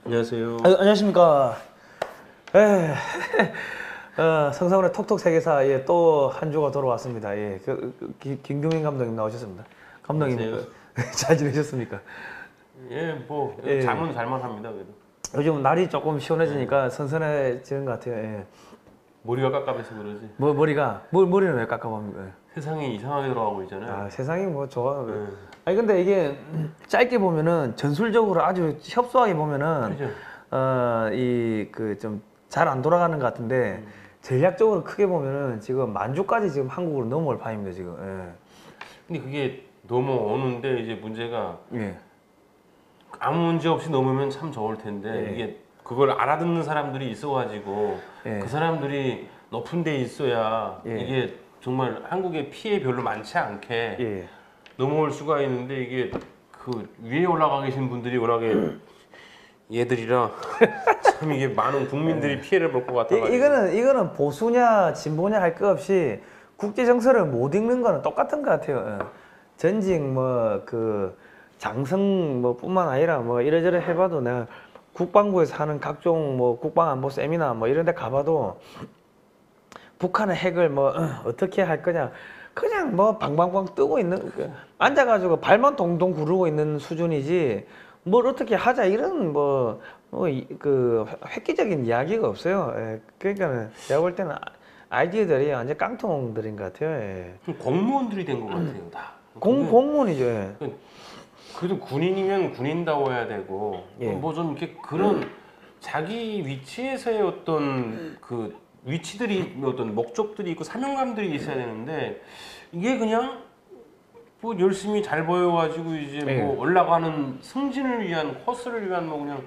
안녕하세요. 안녕하십니까. 성사원의 톡톡 세계사 또 한 주가 돌아왔습니다. 김규민 감독님 나오셨습니다. 감독님 잘 지내셨습니까? 잠은 잘만 합니다. 그래도. 요즘 날이 조금 시원해지니까 선선해지는 것 같아요. 머리가 깝깝해서 그러지. 머리는 왜 깝깝합니까? 세상이 이상하게 돌아가고 있잖아요. 아, 세상이 뭐 좋아. 아니 근데 이게 짧게 보면은 전술적으로 아주 협소하게 보면은 그죠? 좀 잘 안 돌아가는 것 같은데 전략적으로 크게 보면은 지금 만주까지 지금 한국으로 넘어올 판입니다 지금. 근데 그게 넘어오는데 이제 문제가 예. 아무 문제 없이 넘으면 참 좋을 텐데 이게 그걸 알아듣는 사람들이 있어가지고 그 사람들이 높은 데 있어야 이게 정말 한국에 피해 별로 많지 않게 넘어올 수가 있는데 이게 그 위에 올라가 계신 분들이 워낙에 얘들이라 참 이게 많은 국민들이 피해를 볼 것 같아가지고 이거는 보수냐 진보냐 할 것 없이 국제 정세를 못 읽는 거는 똑같은 것 같아요. 전직 장성 뿐만 아니라 이래저래 해봐도 내가 국방부에서 하는 각종 국방안보 세미나 이런 데 가봐도 북한의 핵을 어떻게 할 거냐 그냥 방방방 뜨고 있는 앉아가지고 발만 동동 구르고 있는 수준이지 뭘 어떻게 하자 이런 획기적인 이야기가 없어요. 그러니까는 제가 볼 때는 아이디어들이 완전 깡통들인 것 같아요. 공무원들이 된 것 같아요 다. 공무원이죠. 그래도 군인이면 군인다워야 되고 뭐 좀 이렇게 그런 자기 위치에서의 어떤 그 위치들이 어떤 목적들이 있고 사명감들이 있어야 되는데 이게 그냥 뭐 열심히 잘 보여가지고 이제 뭐 올라가는 승진을 위한 코스를 위한 그냥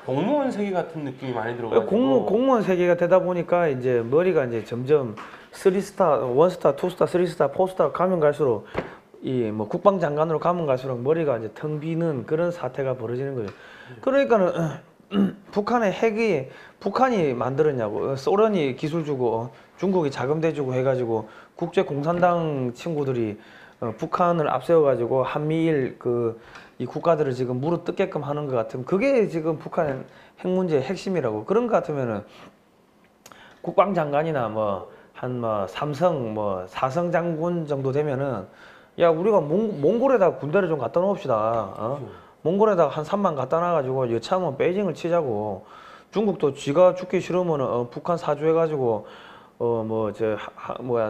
공무원 세계 같은 느낌이 많이 들어가지고 공무원 세계가 되다 보니까 이제 머리가 이제 점점 3스타, 1스타, 2스타, 3스타, 4스타 가면 갈수록 국방장관으로 가면 갈수록 머리가 이제 텅 비는 그런 사태가 벌어지는 거죠. 그러니까는 북한의 핵이 북한이 만들었냐고 소련이 기술 주고 중국이 자금 대주고 해가지고 국제 공산당 친구들이 북한을 앞세워가지고 한미일 이 국가들을 지금 물어뜯게끔 하는 것 같으면 그게 지금 북한 핵 문제의 핵심이라고. 그런 것 같으면은 국방장관이나 삼성 사성 장군 정도 되면은 야 우리가 몽골에다가 군대를 좀 갖다 놓읍시다. 몽골에다가 한 3만 갖다 놔가지고 여차하면 베이징을 치자고. 중국도 쥐가 죽기 싫으면 북한 사주해가지고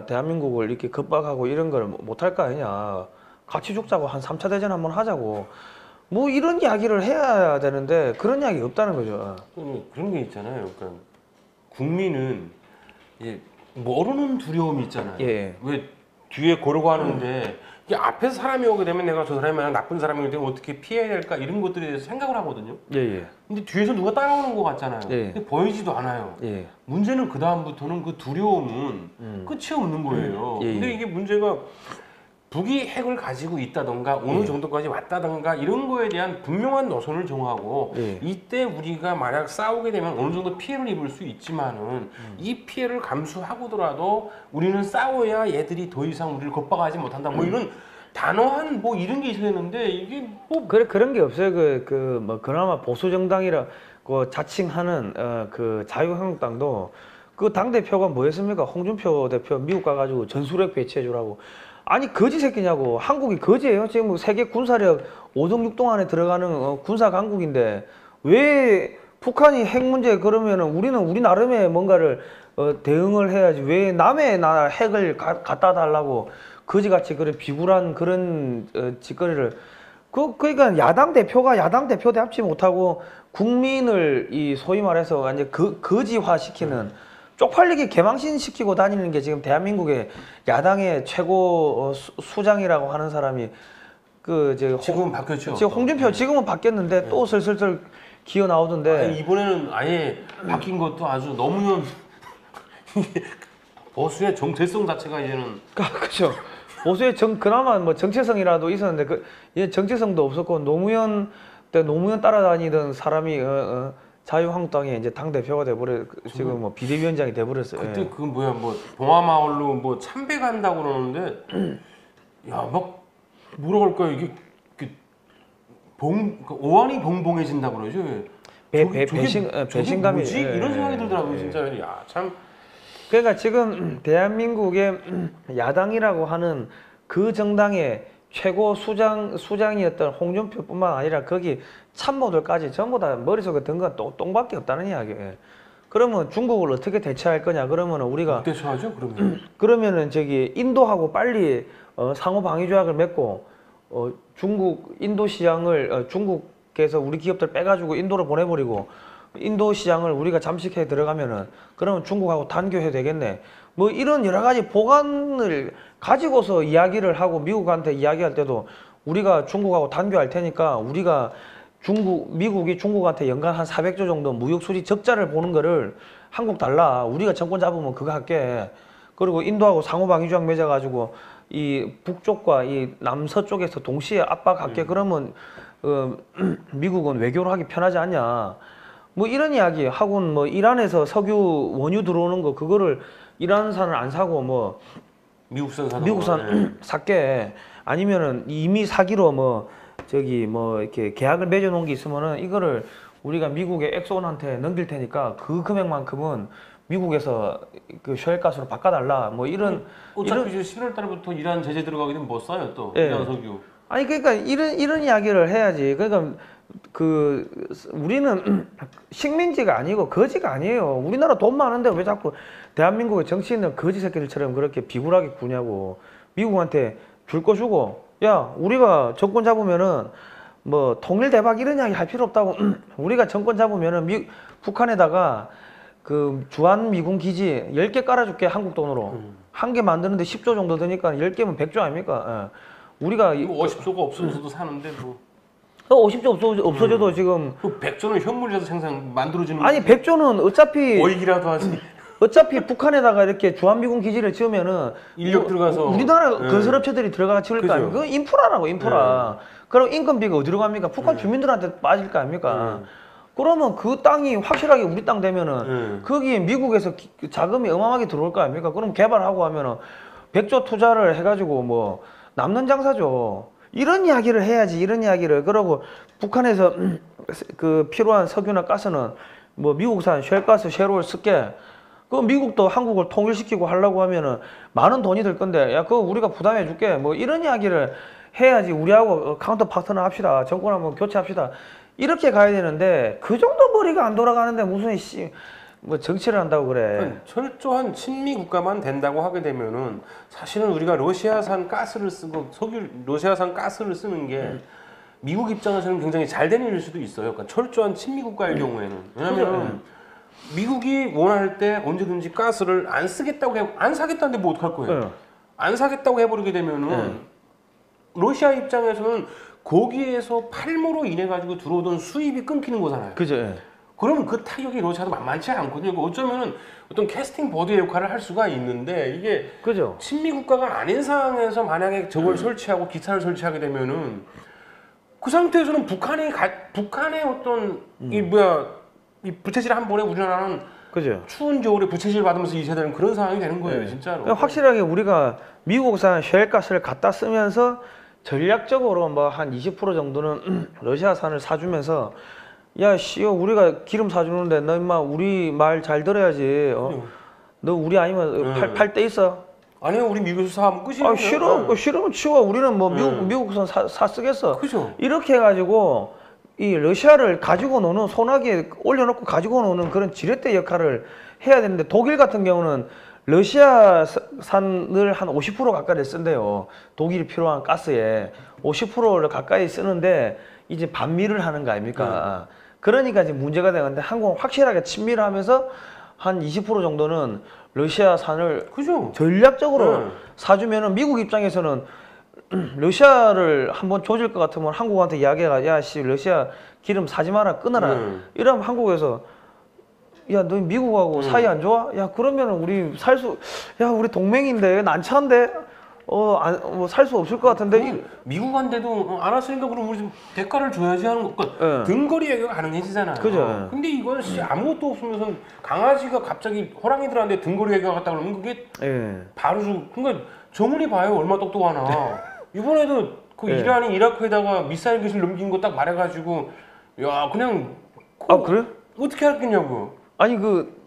대한민국을 이렇게 겁박하고 이런 걸 못할 거 아니냐. 같이 죽자고 한 3차 대전 한번 하자고. 이런 이야기를 해야 되는데 그런 이야기 없다는 거죠. 그런 게 있잖아요. 그러니까 국민은 이제 모르는 두려움이 있잖아요. 왜 뒤에 고르고 하는데 이게 앞에서 사람이 오게 되면 내가 저 사람이 만약 나쁜 사람이기 때문에 어떻게 피해야 될까 이런 것들에 대해서 생각을 하거든요. 근데 뒤에서 누가 따라오는 것 같잖아요. 근데 보이지도 않아요. 문제는 그 다음부터는 그 두려움은 끝이 없는 거예요. 근데 이게 문제가 북이 핵을 가지고 있다던가 어느 정도까지 왔다던가 이런 거에 대한 분명한 노선을 정하고 이때 우리가 만약 싸우게 되면 어느 정도 피해를 입을 수 있지만은 이 피해를 감수하고더라도 우리는 싸워야 얘들이 더 이상 우리를 겁박하지 못한다. 이런 단호한 이런 게 있어야 되는데 이게 그런 게 없어요. 그나마 보수 정당이라 자칭하는 그 자유한국당도 그 당 대표가 뭐였습니까? 홍준표 대표 미국 가가지고 전술핵 배치해 주라고. 아니 거지 새끼냐고. 한국이 거지예요? 지금 세계 군사력 5등 6등 안에 들어가는 군사 강국인데 왜 북한이 핵 문제 그러면은 우리는 우리 나름의 뭔가를 대응을 해야지 왜 남의 나라 핵을 갖다 달라고 거지같이 그런 비굴한 그런 짓거리를 그러니까 야당 대표가 야당 대표 대합치 못하고 국민을 소위 말해서 완전 거지화 시키는 쪽팔리게 개망신시키고 다니는 게 지금 대한민국의 야당의 최고 수장이라고 하는 사람이 지금은 바뀌었죠. 지금 홍준표 지금은 바뀌었는데 또 슬슬 기어 나오던데 이번에는 아예 바뀐 것도 아주 노무현 보수의 정체성 자체가 이제는 그렇죠. 보수의 그나마 정체성이라도 있었는데 얘 정체성도 없었고 노무현 때 노무현 따라다니던 사람이 자유한국당에 이제 당 대표가 돼버려 지금 비대위원장이 돼버렸어요. 그때 봉화마을로 참배간다고 그러는데 뭐라고 할까요 이게 오한이 봉봉해진다 그러죠. 배신감이 뭐지? 이런 생각이 들더라고요, 진짜. 야, 참. 그러니까 지금 대한민국의 야당이라고 하는 그 정당의 최고 수장이었던 홍준표뿐만 아니라 거기 참모들까지 전부 다 머릿속에 든 건 똥밖에 없다는 이야기예요. 그러면 중국을 어떻게 대처할 거냐? 그러면 우리가 대처하죠, 그러면. 그러면은 저기 인도하고 빨리 상호 방위 조약을 맺고 중국 인도 시장을 중국에서 우리 기업들 빼가지고 인도로 보내버리고 인도 시장을 우리가 잠식해 들어가면은 그러면 중국하고 단교해야 되겠네. 뭐 이런 여러 가지 보관을 가지고서 이야기를 하고 미국한테 이야기할 때도 우리가 중국하고 단교할 테니까 우리가 미국이 중국한테 연간 한 400조 정도 무역 수지 적자를 보는 거를 한국 달라. 우리가 정권 잡으면 그거 할게. 그리고 인도하고 상호 방위 조약 맺어가지고 이 북쪽과 이 남서쪽에서 동시에 압박할게. 그러면 미국은 외교를 하기 편하지 않냐. 뭐 이런 이야기 하고는 뭐 이란에서 석유 원유 들어오는 거 그거를 이란산을 안 사고 뭐 미국산 살게 아니면은 이미 사기로 뭐 저기 뭐 이렇게 계약을 맺어 놓은 게 있으면은 이거를 우리가 미국의 엑소원한테 넘길 테니까 그 금액만큼은 미국에서 그 셰일가스로 바꿔달라 뭐 이런 어차피 이제 11월 달부터 이란 제재 들어가게 되면 뭐 써요 또 이란 석유. 아니 그러니까 이런 이야기를 해야지. 그러니까 우리는 식민지가 아니고 거지가 아니에요. 우리나라 돈 많은데 왜 자꾸 대한민국의 정치인은 거지 새끼들처럼 그렇게 비굴하게 구냐고. 미국한테 줄 거 주고 야 우리가 정권 잡으면은 뭐 통일 대박 이런 이야기 할 필요 없다고. 우리가 정권 잡으면은 북한에다가 그 주한 미군 기지 10개 깔아줄게 한국 돈으로. 한 개 만드는데 10조 정도 드니까 10개면 100조 아닙니까? 예. 우리가 50조가 없어져도 사는데 뭐 50조 없어져도 지금 100조는 현물에서 만들어지는 아니 100조는 어차피 오익이라도 하지. 어차피 북한에다가 이렇게 주한미군 기지를 지으면은 인력 들어가서 우리나라 건설업체들이 들어가 지을 거 아닙니까? 그건 인프라라고 인프라. 그럼 인건비가 어디로 갑니까? 북한 주민들한테 빠질 거 아닙니까? 그러면 그 땅이 확실하게 우리 땅 되면은 거기에 미국에서 자금이 어마어마하게 들어올 거 아닙니까? 그럼 개발하고 하면은 100조 투자를 해가지고 뭐 남는 장사죠. 이런 이야기를 해야지. 이런 이야기를. 그러고 북한에서 그 필요한 석유나 가스는 뭐 미국산 셰일가스 셰로를 쓸게. 그 미국도 한국을 통일시키고 하려고 하면은 많은 돈이 들 건데 야 그거 우리가 부담해 줄게. 뭐 이런 이야기를 해야지. 우리하고 카운터 파트너 합시다. 정권 한번 교체합시다. 이렇게 가야 되는데 그 정도 머리가 안 돌아가는데 무슨 뭐 정치를 한다고 그래. 철저한 친미 국가만 된다고 하게 되면은 사실은 우리가 러시아산 가스를 쓰고 러시아산 가스를 쓰는 게 미국 입장에서는 굉장히 잘 되는 일일 수도 있어요. 그러니까 철저한 친미 국가의 경우에는. 왜냐면 미국이 원할 때 언제든지 가스를 안 사겠다는데 뭐 어떡할 거예요? 안 사겠다고 해버리게 되면은 러시아 입장에서는 거기에서 팔모로 인해 가지고 들어오던 수입이 끊기는 거잖아요. 그죠. 그러면 그 타격이 러시아도 만만치 않거든요. 어쩌면은 어떤 캐스팅 보드의 역할을 할 수가 있는데 이게 그죠. 친미 국가가 아닌 상황에서 만약에 저걸 설치하고 기차를 설치하게 되면은 그 상태에서는 북한의 어떤 이 부채질 한 번에 우리나라는 그죠. 추운 겨울에 부채질 받으면서 있어야 되는 그런 상황이 되는 거예요, 진짜로. 그러니까 확실하게 우리가 미국산 셰일가스를 갖다 쓰면서 전략적으로 뭐 한 20% 정도는 러시아산을 사주면서 야 씨요 우리가 기름 사주는데 너 임마 우리 말 잘 들어야지. 너 우리 아니면 팔 때 있어? 아니요 우리 미국에서 사면 끝이에요. 싫으면 치워. 우리는 뭐 미국산 사 쓰겠어. 그죠. 이렇게 해가지고 이 러시아를 가지고 노는 소나기에 올려놓고 가지고 노는 그런 지렛대 역할을 해야 되는데 독일 같은 경우는 러시아산을 한 50% 가까이 쓴대요. 독일이 필요한 가스에 50%를 가까이 쓰는데 이제 반미를 하는 거 아닙니까? 그러니까 이제 문제가 되는데 한국은 확실하게 친미를 하면서 한 20% 정도는 러시아산을 전략적으로 사주면은 미국 입장에서는 러시아를 한번 조질 것 같으면 한국한테 이야기해가 야 씨 러시아 기름 사지 마라 끊어라. 이러면 한국에서 야 너 미국하고 사이 안 좋아? 야 그러면은 우리 우리 동맹인데 난처한데 살 수 없을 것 같은데 미국한테도 안 왔으니까 그럼 우리 좀 대가를 줘야지 하는 거. 등거리 얘기가 가능해지잖아요. 그죠. 근데 이건 아무것도 없으면서 강아지가 갑자기 호랑이들한테 등거리 얘기가 갔다 그러면 그게 바로 그러니까 정훈이 봐요 얼마 똑똑하나. 이번에도 그 이란이 이라크에다가 미사일 기술 넘긴 거 딱 말해가지고 야 그냥 아 그래? 어떻게 알겠냐고. 아니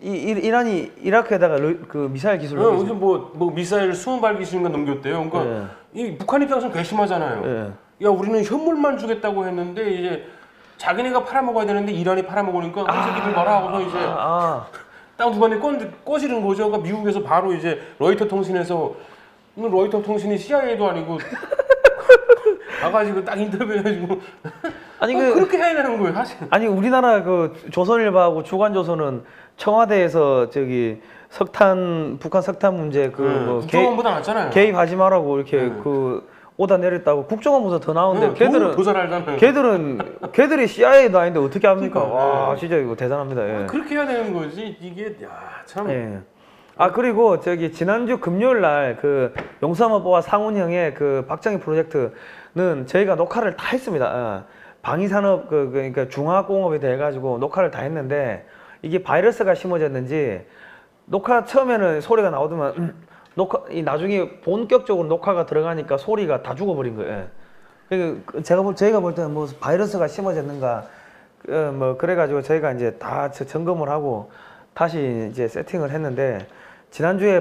이란이 이라크에다가 그 미사일 기술을 무슨 뭐 미사일 20발 기술인가 넘겼대요. 그러니까 이 북한 입장에서는 괘씸하잖아요. 야 우리는 현물만 주겠다고 했는데 이제 자기네가 팔아먹어야 되는데 이란이 팔아먹으니까 이 새끼들 봐라 하고서 이제 딱 누가 꺼지는 거죠. 그러니까 미국에서 바로 이제 로이터 통신에서 로이터 통신이 CIA도 아니고 가가지고 딱 인터뷰해가지고 아니 그렇게 해야 되는 거예요 사실. 아니 우리나라 그 조선일보하고 주간조선은 청와대에서 저기 북한 석탄 문제 국정원보다 낫잖아요. 개입하지 말라고 이렇게 그 오다 내렸다고 국정원보다 더 나오는데 걔들이 CIA도 아닌데 어떻게 합니까? 그러니까, 와 진짜 이거 대단합니다. 예. 그렇게 해야 되는 거지 이게 참. 예. 아 그리고 저기 지난주 금요일 날 그 용서마보아 상훈형의 그 박정희 프로젝트는 저희가 녹화를 다 했습니다. 방위산업 그러니까 중화공업에 대해 가지고 녹화를 다 했는데 이게 바이러스가 심어졌는지 녹화 처음에는 소리가 나오더만 나중에 본격적으로 녹화가 들어가니까 소리가 다 죽어버린 거예요. 그러니까 저희가 볼 때는 뭐 바이러스가 심어졌는가 뭐 그래가지고 저희가 이제 다 점검을 하고 다시 이제 세팅을 했는데 지난주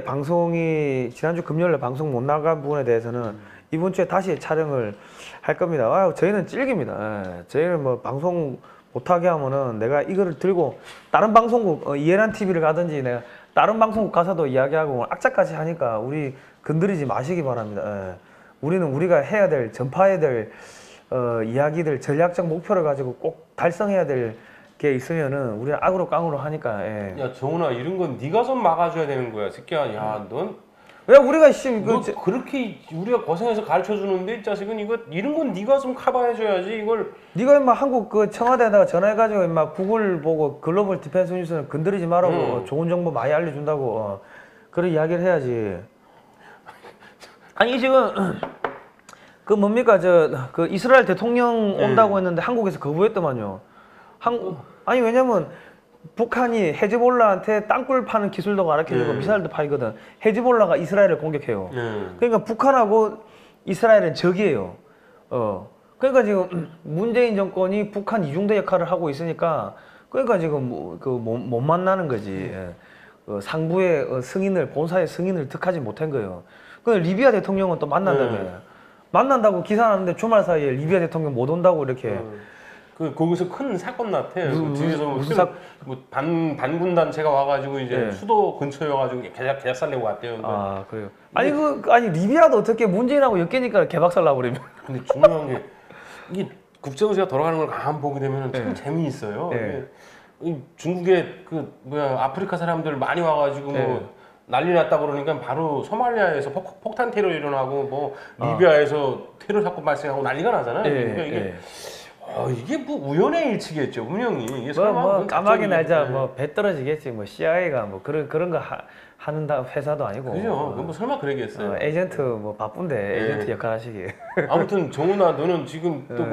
금요일에 방송 못 나간 부분에 대해서는 이번 주에 다시 촬영을 할 겁니다. 저희는 찔깁니다. 저희는 뭐 방송 못하게 하면은 내가 이거를 들고 다른 방송국 이해란 TV를 가든지 내가 다른 방송국 가서도 이야기하고 악착같이 하니까 우리 건드리지 마시기 바랍니다. 우리는 우리가 해야 될 전파해야 될 이야기들 전략적 목표를 가지고 꼭 달성해야 될 게 있으면은 우리는 악으로 깡으로 하니까. 야 정훈아 이런 건 네가 좀 막아줘야 되는 거야 새끼야. 야 넌 왜 우리가 그렇게 우리가 고생해서 가르쳐 주는데 이 자식은 이런 건 네가 좀 커버해줘야지 이걸. 네가 인마 한국 그 청와대에다가 전화해가지고 인마 구글 보고 글로벌 디펜스 뉴스는 건드리지 말라고 좋은 정보 많이 알려준다고 그런 이야기를 해야지. 아니 지금 그 뭡니까 그 이스라엘 대통령 온다고 했는데 한국에서 거부했더만요. 아니 왜냐면 북한이 헤즈볼라한테 땅굴 파는 기술도 가르쳐주고 미사일도 팔거든. 헤즈볼라가 이스라엘을 공격해요. 그러니까 북한하고 이스라엘은 적이에요. 그러니까 지금 문재인 정권이 북한 이중대 역할을 하고 있으니까 그러니까 지금 못 만나는 거지. 상부의 승인을 본사의 승인을 득하지 못한 거예요. 근데 리비아 대통령은 또 만난다며. 만난다고 기사 나는데 주말 사이에 리비아 대통령 못 온다고 이렇게. 거기서 큰 사건 났대. 뒤에서 뭐 반군 단체가 와가지고 이제 수도 근처여가지고 개작살 내고 왔대요. 아 그래요. 아니 리비아도 어떻게 문재인하고 엮이니까 개박살 나버리면. 근데 중요한 게 이게 국제의제가 돌아가는 걸 가만 보게 되면 참 재미있어요. 중국에 아프리카 사람들 많이 와가지고 뭐 난리 났다 그러니까 바로 소말리아에서 폭탄 테러 일어나고 뭐 리비아에서 테러 사건 발생하고 난리가 나잖아요. 그러니까 이게 뭐 우연의 일치겠죠, 운영이. 이게 뭐 까마귀 날자 뭐 배 떨어지겠지. 뭐 CIA가 뭐 그런 거 하는 회사도 아니고. 그죠. 뭐 설마 그러겠어요. 에이전트 뭐 바쁜데 에이전트 역할 하시기. 아무튼 정훈아, 너는 지금 또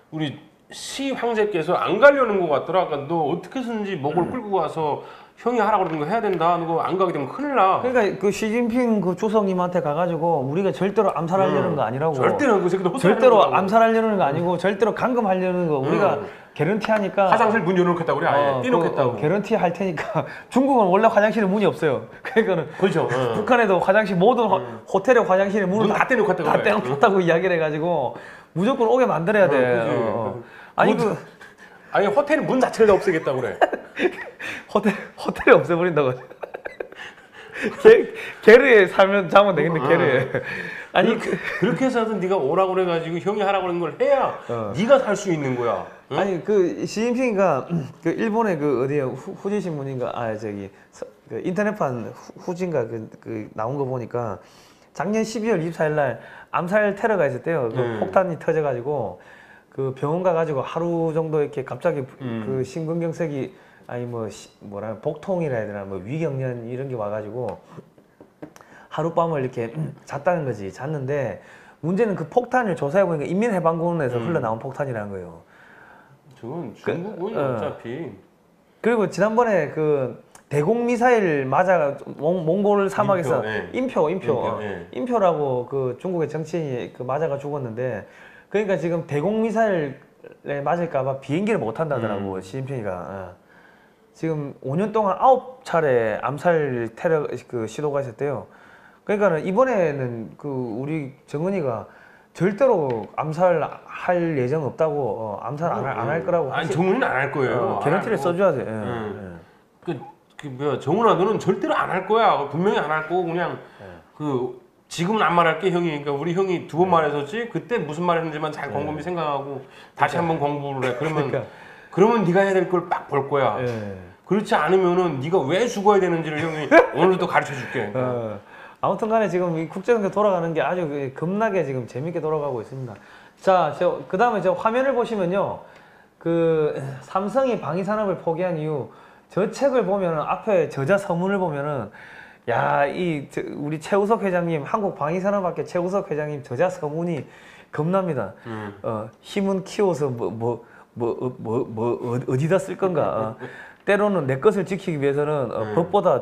우리 시 황제께서 안 가려는 것 같더라. 그러니까 너 어떻게 해서든지 목을 끌고 가서 형이 하라고 그러는 거 해야 된다. 너 안 가게 되면 큰일 나. 그러니까 그 시진핑 그 주석님한테 가가지고 우리가 절대로 암살하려는 거 아니라고. 절대로 암살하려는 거 아니고 절대로 감금하려는 거 우리가 개런티 하니까. 화장실 문 열어놓겠다고 우리 아예 띄놓겠다고. 개런티 할 테니까. 중국은 원래 화장실에 문이 없어요. 그러니까는. 그렇죠. 북한에도 화장실 모든 호텔의 화장실에 문을 다 떼놓겠다고. 다 떼놓겠다고 이야기를 해가지고 무조건 오게 만들어야 돼. 아니 호텔 문 자체를 다 없애겠다고 그래. 호텔을 없애버린다고. 게르에 자면 되겠네. 게르에. 아니 그렇게 해서든 네가 오라고 그래가지고 형이 하라고 그런 걸 해야 네가 살 수 있는 거야. 응? 아니 그 시진핑이가 그 일본의 그 어디야 후지 신문인가 그 인터넷판 후진가 그 나온 거 보니까 작년 12월 24일 날 암살 테러가 있었대요. 그 폭탄이 터져가지고 그 병원 가가지고 하루 정도 이렇게 갑자기 그 심근경색이 복통이라 해야 되나 뭐 위경련 이런 게 와가지고 하룻밤을 이렇게 잤다는 거지. 잤는데 문제는 그 폭탄을 조사해 보니까 인민해방군에서 흘러나온 폭탄이라는 거예요. 저건 중국은 어차피. 그리고 지난번에 그 대공 미사일 맞아 몽골 사막에서 인표라고 그 중국의 정치인이 그 맞아가 죽었는데 그러니까 지금 대공 미사일 맞을까봐 비행기를 못 한다더라고 시진핑이가. 지금 5년 동안 9차례 암살 테러 그 시도가 있었대요. 그러니까는 이번에는 그 우리 정은이가 절대로 암살할 예정 없다고 암살 안 할 거라고. 아니 정훈이는 안 할 거예요. 개런티를 써줘야 돼. 뭐야 정훈아 너는 절대로 안 할 거야. 분명히 안 할 거고 그냥 그 지금은 안 말할게 형이. 그러니까 우리 형이 2번 말했었지. 그때 무슨 말했는지만 잘 곰곰이 생각하고 다시 한번 공부를 해. 그러면 네가 해야 될 걸 딱 볼 거야. 그렇지 않으면은 네가 왜 죽어야 되는지를 형이 오늘도 가르쳐 줄게. 아무튼 간에 지금 이 국제경제 돌아가는 게 아주 겁나게 지금 재밌게 돌아가고 있습니다. 자, 그 다음에 저 화면을 보시면요. 그 삼성이 방위산업을 포기한 이유, 저 책을 보면은 앞에 저자 서문을 보면은 야, 우리 최우석 회장님, 한국방위산업학회 최우석 회장님 저자 서문이 겁납니다. 힘은 키워서 어디다 쓸 건가. 때로는 내 것을 지키기 위해서는 법보다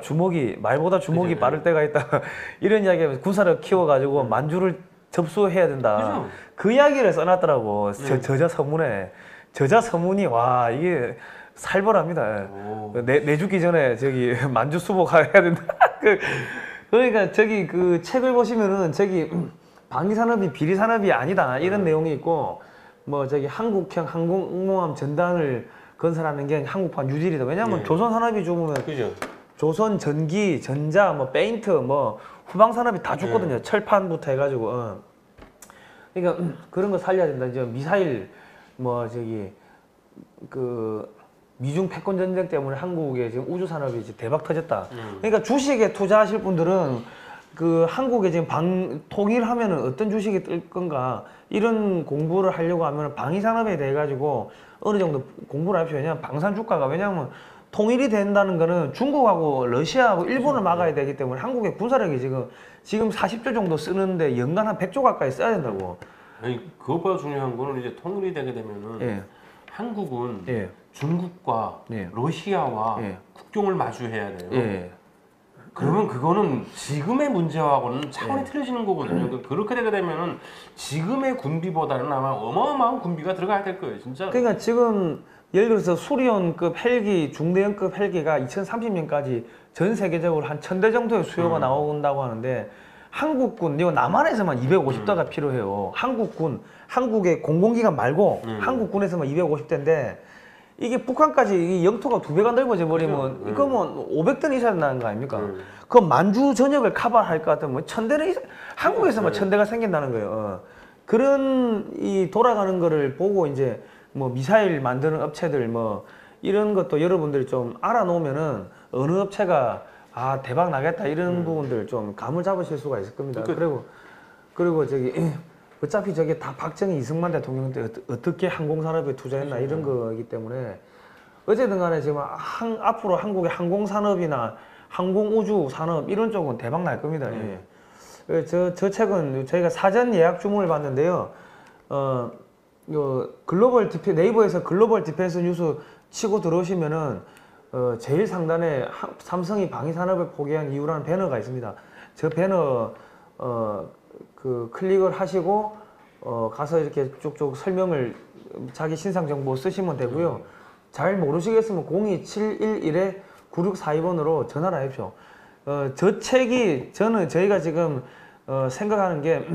말보다 주먹이 빠를 때가 있다. 이런 이야기하면서 군사를 키워가지고 만주를 접수해야 된다. 그 이야기를 써놨더라고. 저자 서문에. 저자 서문이 와 이게 살벌합니다. 내 죽기 전에 저기 만주 수복해야 된다. 그러니까 저기 그 책을 보시면은 저기 방위산업이 비리산업이 아니다 이런 내용이 있고 뭐 저기 한국형 항공모함 전단을 건설하는 게 한국판 유질이다. 왜냐하면 조선산업이 죽으면 조선 전기, 전자, 뭐 페인트, 뭐 후방산업이 다 죽거든요. 철판부터 해가지고. 그러니까 그런 거 살려야 된다. 이제 미사일 뭐 저기 그 미중 패권 전쟁 때문에 한국의 지금 우주 산업이 이제 대박 터졌다. 그러니까 주식에 투자하실 분들은 그 한국에 지금 통일하면은 어떤 주식이 뜰 건가 이런 공부를 하려고 하면 방위산업에 대해 가지고 어느 정도 공부를 하십시오. 왜냐하면 방산 주가가 왜냐하면 통일이 된다는 거는 중국하고 러시아하고 일본을 막아야 되기 때문에 한국의 군사력이 지금 40조 정도 쓰는데 연간 한 100조 가까이 써야 된다고. 아니 그것보다 중요한 거는 이제 통일이 되게 되면은 한국은 중국과 러시아와 국경을 마주해야 돼요. 그러면 그거는 지금의 문제하고는 차원이 틀려지는 거거든요. 그렇게 되게 되면은 지금의 군비보다는 아마 어마어마한 군비가 들어가야 될 거예요, 진짜. 그러니까 지금 예를 들어서 수리온급 헬기, 중대형급 헬기가 2030년까지 전 세계적으로 한 1000대 정도의 수요가 나온다고 하는데 한국군, 이거 남한에서만 250대가 필요해요. 한국의 공공기관 말고 한국군에서만 250대인데 이게 북한까지 이 영토가 2배가 넓어져 버리면 이거 뭐 500대는 있어야 된다는 거 아닙니까? 그 만주 전역을 커버할 것 같으면 1000대는 한국에서만 1000대가 생긴다는 거예요. 그런 이 돌아가는 거를 보고 이제 뭐 미사일 만드는 업체들 뭐 이런 것도 여러분들이 좀 알아놓으면은 어느 업체가 대박 나겠다 이런 부분들 좀 감을 잡으실 수가 있을 겁니다. 그리고 저기 어차피 저게 다 박정희 이승만 대통령 때 어떻게 항공산업에 투자했나 이런 거이기 때문에 어쨌든 간에 지금 앞으로 한국의 항공산업이나 항공우주 산업 이런 쪽은 대박 날 겁니다. 저 책은 저희가 사전 예약 주문을 받는데요. 네이버에서 글로벌 디펜스 뉴스 치고 들어오시면은 제일 상단에 삼성이 방위산업을 포기한 이유라는 배너가 있습니다. 저 배너 그 클릭을 하시고 가서 이렇게 쭉쭉 설명을 자기 신상 정보 쓰시면 되고요. 잘 모르시겠으면 02711-9642번으로 전화를 하십시오. 저 책이 저희가 지금 생각하는 게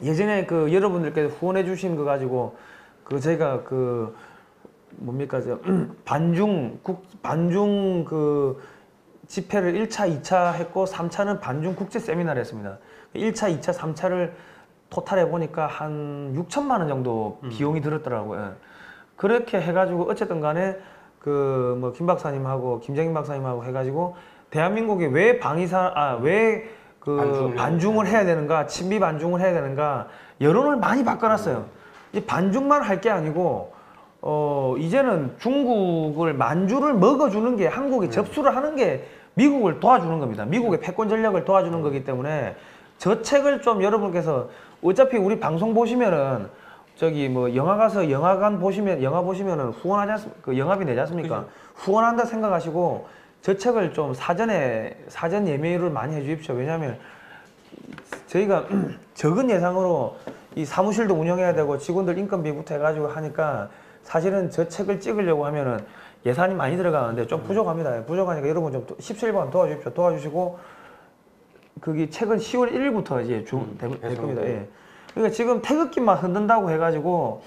예전에 그 여러분들께서 후원해 주신 거 가지고 저희가 뭡니까 반중 그 집회를 1차, 2차 했고 3차는 반중 국제 세미나를 했습니다. 1차, 2차, 3차를 토탈해 보니까 한 6천만 원 정도 비용이 들었더라고요. 그렇게 해가지고 어쨌든 간에 뭐 김 박사님하고 김정인 박사님하고 해가지고 대한민국이 왜 반중을 해야 되는가, 친미 반중을 해야 되는가 여론을 많이 바꿔놨어요. 이 반중만 할 게 아니고 이제는 중국을 만주를 먹어주는 게 한국이 접수를 하는 게 미국을 도와주는 겁니다. 미국의 패권 전략을 도와주는 거기 때문에 저 책을 좀 여러분께서 어차피 우리 방송 보시면은 저기 뭐 영화관 보시면 영화 보시면은 후원하지 않습니까? 그 영화비 내지 않습니까? 그죠? 후원한다 생각하시고 저 책을 좀 사전 예매를 많이 해주십시오. 왜냐하면 저희가 적은 예상으로 이 사무실도 운영해야 되고 직원들 인건비부터 해가지고 하니까 사실은 저 책을 찍으려고 하면은 예산이 많이 들어가는데 좀 부족합니다. 부족하니까 여러분 좀 17번 도와주십시오. 도와주시고 그게 책은 10월 1일부터 이제 될 겁니다. 예. 그러니까 지금 태극기만 흔든다고 해가지고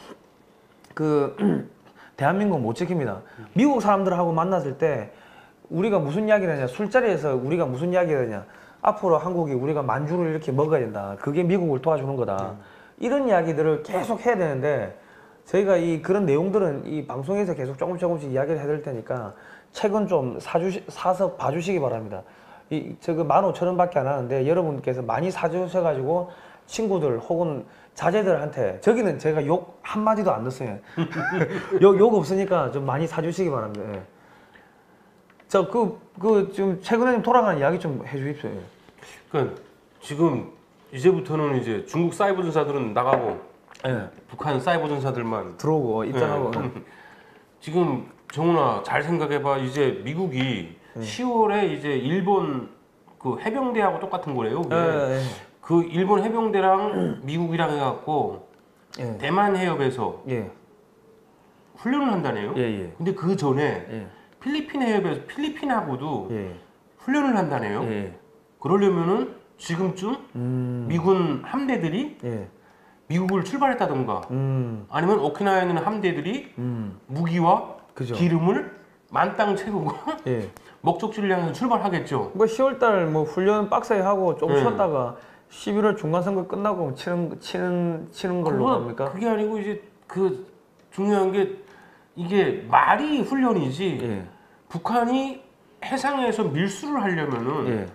그 대한민국 못 지킵니다. 미국 사람들하고 만났을 때 우리가 무슨 이야기를 하냐, 술자리에서 우리가 무슨 이야기를 하냐, 앞으로 한국이 우리가 만주를 이렇게 먹어야 된다. 그게 미국을 도와주는 거다. 이런 이야기들을 계속 해야 되는데 저희가 그런 내용들은 이 방송에서 계속 조금씩 이야기를 해드릴 테니까 책은 좀 사서 봐주시기 바랍니다. 저거 15,000원밖에 안 하는데 여러분께서 많이 사주셔가지고 친구들 혹은 자제들한테 저기는 제가 욕 한마디도 안 넣었어요. 욕 없으니까 좀 많이 사주시기 바랍니다. 예. 지금 최근에 좀 돌아가는 이야기 좀 해주십시오. 예. 그러니까 지금 이제부터는 이제 중국 사이버 전사들은 나가고 예. 북한 사이버 전사들만 들어오고 입장하고. 예. 지금 정훈아 잘 생각해봐. 이제 미국이 10월에 이제 일본 그 해병대하고 똑같은 거래요. 예. 그 일본 해병대랑 미국이랑 해갖고 예. 대만 해협에서 예. 훈련을 한다네요. 예. 근데 그 전에 예. 필리핀 해협에서 필리핀하고도 예. 훈련을 한다네요. 예. 그러려면은 지금쯤 미군 함대들이 예. 미국을 출발했다던가 아니면 오키나와에 있는 함대들이 무기와 그죠. 기름을 만땅 채우고 예. 목적지를 향해서 출발하겠죠. 뭐 10월달 뭐 훈련 빡세게 하고 좀 쉬었다가 11월 중간 선거 끝나고 치는 걸로 갑니까? 그게 아니고 이제 그 중요한 게 이게 말이 훈련이지. 예. 북한이 해상에서 밀수를 하려면은 예.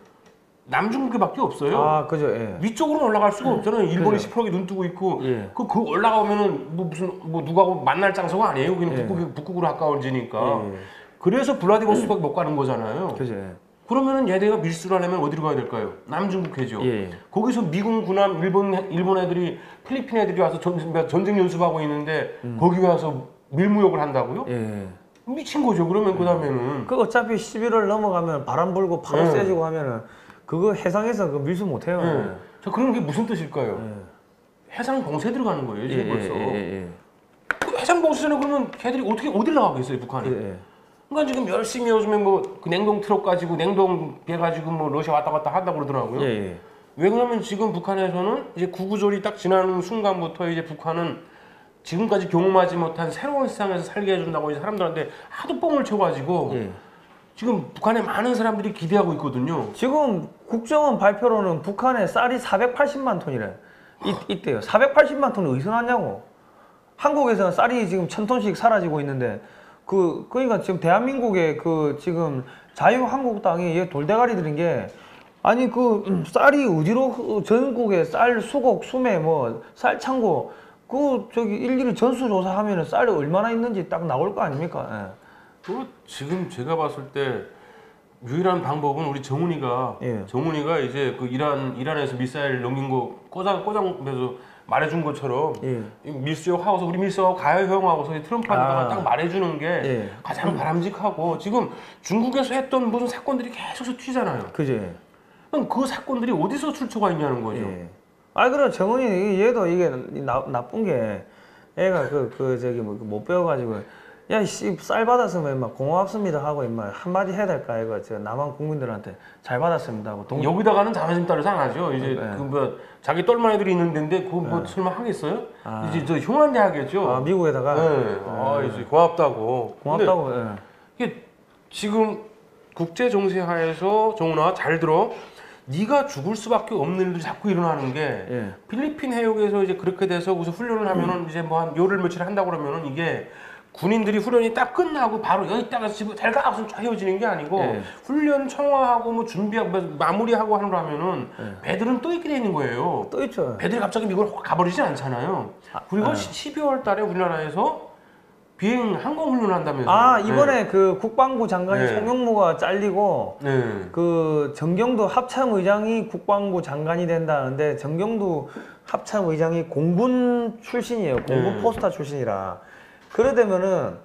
남중국해밖에 없어요. 아, 그죠. 예. 위쪽으로는 올라갈 수가 없잖아요. 일본이 그죠. 시퍼렇게 눈 뜨고 있고. 예. 그 올라가면은 뭐 무슨 뭐 누구하고 만날 장소가 아니에요. 그냥 예. 북극으로 가까워지니까. 예. 그래서 블라디보스토크 못 가는 거잖아요. 그죠. 예. 그러면은 얘네가 밀수를 하려면 어디로 가야 될까요? 남중국해죠. 예. 거기서 미군 군함 일본 애들이 필리핀 애들이 와서 전쟁 연습하고 있는데 거기 와서 밀무역을 한다고요? 예. 미친 거죠. 그러면 그다음에는 그 어차피 11월 넘어가면 바람 불고 파도 세지고 하면은 그거 해상에서 그 밀수 못 해요. 자, 그런 게 무슨 뜻일까요? 해상 봉쇄 들어가는 거예요, 지금 벌써. 그 해상 봉쇄는 그러면 걔들이 어떻게 어딜 나가겠어요, 북한이? 그러니까 지금 열심히 요즘에 뭐 그 냉동 트럭 가지고 냉동 배 가지고 뭐 러시아 왔다 갔다 한다고 그러더라고요. 왜 그러냐면 지금 북한에서는 이제 구구절이 딱 지나는 순간부터 이제 북한은 지금까지 경험하지 못한 새로운 세상에서 살게 해준다고 이제 사람들한테 하도 뻥을 쳐가지고 지금 북한에 많은 사람들이 기대하고 있거든요. 지금 국정원 발표로는 북한의 쌀이 480만 톤이래. 있대요. 480만 톤은 어디서 났냐고. 한국에서는 쌀이 지금 1000톤씩 사라지고 있는데 그러니까 지금 대한민국의 그 지금 자유한국당이 얘 돌대가리 들인 게 아니 그 쌀이 어디로 전국에 쌀 수곡 수매 뭐 쌀 창고 저기 일일이 전수조사하면은 쌀이 얼마나 있는지 딱 나올 거 아닙니까? 또 지금 제가 봤을 때 유일한 방법은 우리 정훈이가 이제 그 이란에서 미사일 넘긴 거 꼬장면서 말해준 것처럼 밀수역 하고서 우리 밀수하고 가요 형하고서 트럼프한테다가 딱 말해주는 게 가장 바람직하고 지금 중국에서 했던 무슨 사건들이 계속 튀잖아요. 그죠. 그럼 그 사건들이 어디서 출처가 있냐는 거죠. 그래 정훈이 얘도 이게 나쁜 게 애가 저기 뭐 못 배워가지고 야, 씨, 쌀 받았으면 임마 고맙습니다 하고 임마 한마디 해야 될까 이거 저 남한 국민들한테 잘 받았습니다 하고 여기다가는 자존심 따라서 안 하죠. 이제 그 뭐 자기 똘만 애들이 있는데 그거 뭐 설마 하겠어요? 이제 저 형한테 하겠죠. 미국에다가. 이제 고맙다고. 이게 지금 국제 정세하에서 정훈아 잘 들어. 네가 죽을 수밖에 없는 일들이 자꾸 일어나는 게 필리핀 해역에서 이제 그렇게 돼서 거기서 훈련을 하면은 이제 뭐 한 열흘 며칠 한다고 그러면은 이게 군인들이 훈련이 딱 끝나고 바로 여기다가 집에 잘 가! 무슨 헤어지는 게 아니고 훈련 청화하고 뭐 준비하고 마무리하고 하는 거 하면은 배들은 또 있게 돼 있는 거예요. 또 있죠. 배들이 갑자기 미국을 가버리지 않잖아요. 그리고 12월 달에 우리나라에서 비행 항공 훈련을 한다면서요. 이번에 그 국방부 장관이 송영무가 잘리고 그 정경도 합참의장이 국방부 장관이 된다는데 정경도 합참의장이 공군 출신이에요. 공군 포스타 출신이라. 그러되면은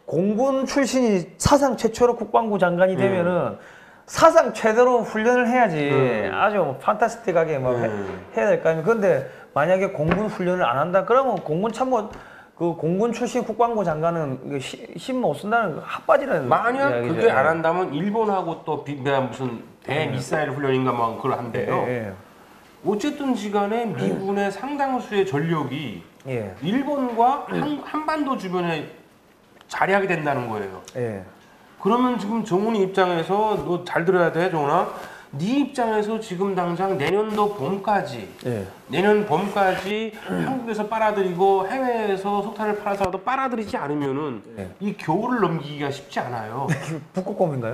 공군 출신이 사상 최초로 국방부 장관이 되면은 사상 최대로 훈련을 해야지 아주 판타스틱하게 막 해야 될 거 아닙니까? 근데 만약에 공군 훈련을 안 한다 그러면 공군 참모 그 공군 출신 국방부 장관은 힘 못 쓴다는 거 핫바지라는 만약 이야기죠. 그게 안 한다면 일본하고 또 무슨 대미사일 훈련인가 뭐 그걸 한대요. 어쨌든 시간에 미군의 상당수의 전력이 일본과 한반도 주변에 자리하게 된다는 거예요. 그러면 지금 정훈이 입장에서 너 잘 들어야 돼, 정훈아. 네 입장에서 지금 당장 내년도 봄까지 내년 봄까지 한국에서 빨아들이고 해외에서 석탄을 팔아서라도 빨아들이지 않으면은 이 겨울을 넘기기가 쉽지 않아요. 북극곰인가요?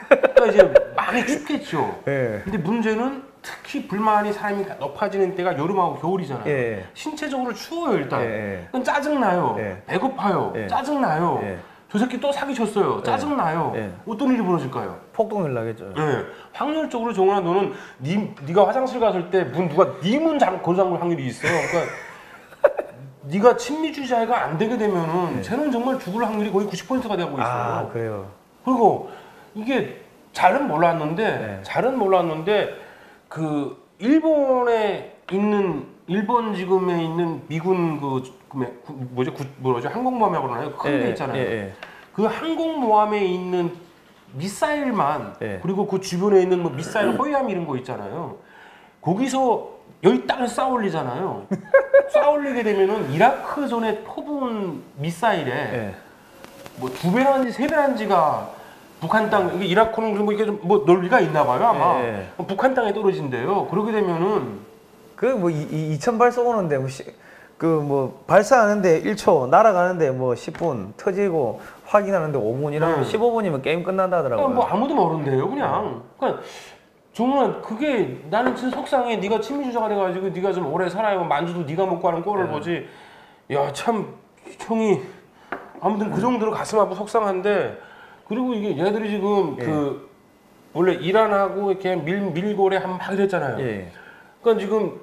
그러니까 이제 많이 춥겠죠. 예. 근데 문제는 특히 불만이 사람이 높아지는 때가 여름하고 겨울이잖아요. 신체적으로 추워요 일단. 그건 짜증나요. 배고파요. 짜증나요. 저 새끼 또 사기쳤어요. 짜증나요. 어떤 일이 벌어질까요? 폭동일 나겠죠. 확률적으로 정훈아 너는 네가 화장실 갔을 때 누가 네 문 고장볼 확률이 있어. 그러니까 네가 친미주의자가 안 되게 되면은 쟤는 정말 죽을 확률이 거의 90%가 되고 있어요. 아, 그래요. 그리고 이게 잘은 몰랐는데 그 일본에 있는 일본 지금에 있는 미군 항공모함이라고 그러나요? 큰 게 있잖아요. 그 항공모함에 있는 미사일만 그리고 그 주변에 있는 뭐 미사일 호위함 이런 거 있잖아요. 거기서 여기 땅을 쌓아 올리잖아요. 쌓아 올리게 되면은 이라크전에 퍼부은 미사일에 뭐 2배란지 3배란지가 북한 땅, 이게 이라크는 뭐 이게 좀 뭐 넓이가 있나 봐요 아마. 북한 땅에 떨어진대요. 그러게 되면은 그 뭐 2000발 쏘는데 그 뭐 발사하는데 1초, 날아가는데 뭐 10분, 터지고 확인하는데 5분 이러면 15분이면 게임 끝난다 하더라고요. 뭐 아무도 모른대요 그냥. 그러니까 정말 그게 나는 진짜 속상해. 네가 친미주의자가 돼가지고 네가 좀 오래 살아요. 만주도 네가 먹고 하는 꼴을 보지. 야 참 형이 아무튼 그 정도로 가슴 아프고 속상한데. 그리고 이게 얘들이 지금 그 원래 이란하고 이렇게 밀고래 한 막 이랬잖아요. 그러니까 지금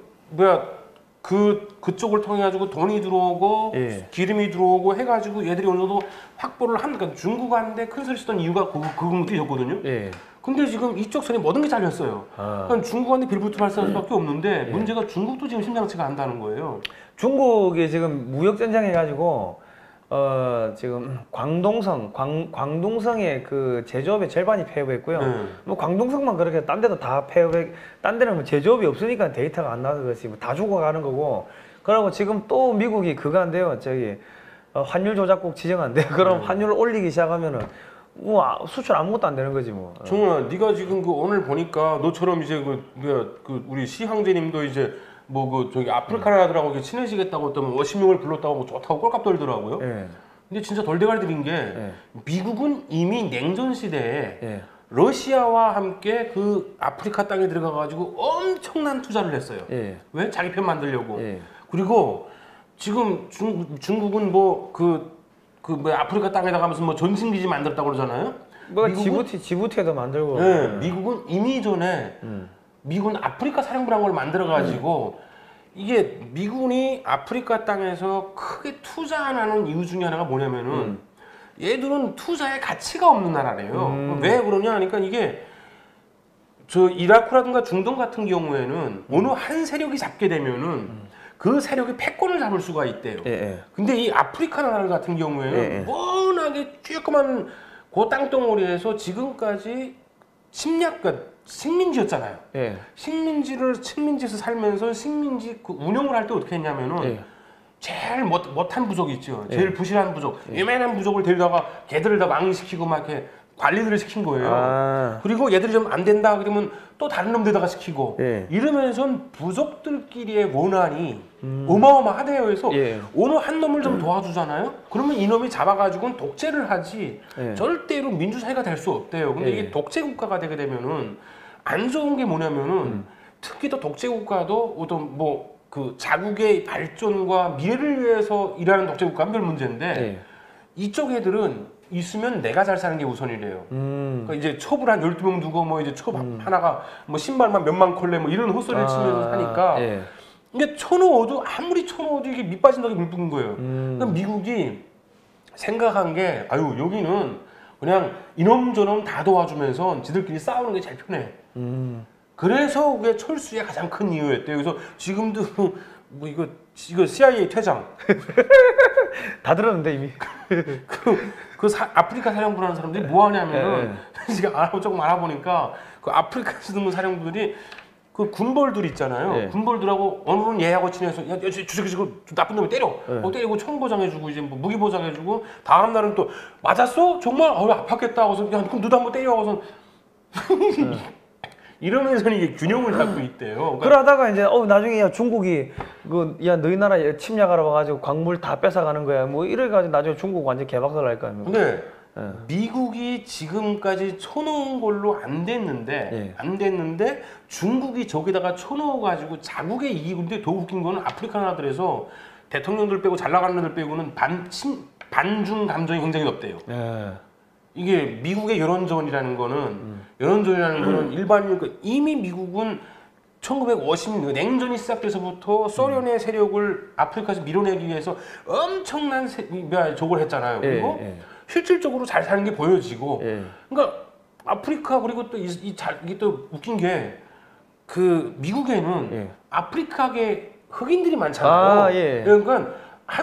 그쪽을 통해 가지고 돈이 들어오고 기름이 들어오고 해가지고 얘들이 어느 정도 확보를 그러니까 중국한테 큰 소리 치던 이유가 그거였거든요. 근데 지금 이쪽 선이 모든 게 잘렸어요. 그러니까 중국한테 빌부터 발사할 수밖에 없는데 문제가 중국도 지금 심상치가 않다는 거예요. 중국이 지금 무역 전쟁 해가지고 지금 광동성의 그 제조업의 절반이 폐업했고요. 뭐 광동성만 그렇게 딴 데도 다 딴 데는 뭐 제조업이 없으니까 데이터가 안 나와서 그렇지 뭐 다 죽어가는 거고. 그러고 지금 또 미국이 그거 한대요. 환율 조작국 지정한대요. 그럼 환율을 올리기 시작하면은 뭐 수출 아무것도 안 되는 거지 뭐. 정훈아, 네가 지금 그 오늘 보니까 너처럼 이제 그 우리 시 형제님도 이제 저기 아프리카나들하고 친해지겠다고 했더니 워시명을 불렀다고 뭐 좋다고 꼴값 떨더라고요. 근데 진짜 돌대가리들인 게 미국은 이미 냉전 시대에 러시아와 함께 그 아프리카 땅에 들어가가지고 엄청난 투자를 했어요. 왜? 자기 편 만들려고. 그리고 지금 중국은 아프리카 땅에다가 무슨 뭐 전신기지 만들었다고 그러잖아요. 지부티에도 만들고. 미국은 이미 전에 미군 아프리카 사령부라는 걸 만들어가지고 이게 미군이 아프리카 땅에서 크게 투자 안 하는 이유 중에 하나가 뭐냐면은 얘들은 투자에 가치가 없는 나라래요. 왜 그러냐 하니까 이게 이라크라든가 중동 같은 경우에는 어느 한 세력이 잡게 되면은 그 세력이 패권을 잡을 수가 있대요. 근데 이 아프리카 나라 같은 경우에는 워낙에 쬐끄만 그 땅덩어리에서 지금까지 식민지였잖아요. 식민지에서 살면서 식민지 운영을 할 때 어떻게 했냐면은 제일 못한 부족이 있죠. 제일 부실한 부족, 요만한 부족을 데려다가 걔들을 다 왕시키고 막 이렇게 관리들을 시킨 거예요. 그리고 얘들이 좀 안 된다 그러면 또 다른 놈들에다가 시키고 이러면서 부족들끼리의 원한이 어마어마하대요. 그래서 어느 한 놈을 좀 도와주잖아요. 그러면 이 놈이 잡아가지고는 독재를 하지 절대로 민주사회가 될 수 없대요. 근데 이게 독재 국가가 되게 되면은 안 좋은 게 뭐냐면은 특히 또 독재 국가도 어떤 그 자국의 발전과 미래를 위해서 일하는 독재 국가는 별 문제인데 이쪽 애들은 있으면 내가 잘 사는 게 우선이래요. 그러니까 이제 첩을 한 12명 두고 뭐 이제 첩 하나가 뭐 신발만 몇만 컬레 뭐 이런 헛소리를 치면서 하니까 이게 쳐놓아도 아무리 쳐놓아도 이게 밑 빠진 덕에 물 뿌는 거예요. 그러니까 미국이 생각한 게 여기는 그냥 이놈저놈 다 도와주면서 지들끼리 싸우는 게 제일 편해. 그래서 그게 철수의 가장 큰 이유였대요. 그래서 지금도 뭐 이거 CIA 퇴장. 다 들었는데 이미. 아프리카 사령부라는 사람들이 뭐 하냐면은 지금 조금 알아보니까 그 아프리카 사령부들이 그 군벌들 있잖아요. 군벌들하고 어느 분 얘하고 친해서 야, 주저 나쁜 놈이 때려. 때리고 총 보장해주고 이제 뭐 무기 보장해주고 다음 날은 또 맞았어? 정말 아팠겠다. 하고서 야 그럼 너도 한번 때려. 하고서 이러면서 이게 균형을 잡고 있대요. 그러다가 이제 나중에 야 중국이 야 너희 나라 침략하러 와가지고 광물 다 뺏어가는 거야. 뭐 이래가지고 나중에 중국 완전 개박살 날 거 아닙니까? 근데 미국이 지금까지 쳐놓은 걸로 안 됐는데 중국이 저기다가 쳐넣어가지고 자국의 이익인데 더 웃긴 거는 아프리카 나라들에서 대통령들 빼고 잘 나가는 애들 빼고는 반중 감정이 굉장히 높대요. 이게 미국의 여론전이라는 거는 이미 미국은 1950년 냉전이 시작돼서부터 소련의 세력을 아프리카에서 밀어내기 위해서 엄청난 저걸 했잖아요. 그리고 실질적으로 잘 사는 게 보여지고, 그러니까 아프리카 그리고 또 이게 또 웃긴 게 그 미국에는 아프리카계 흑인들이 많잖아요. 그러니까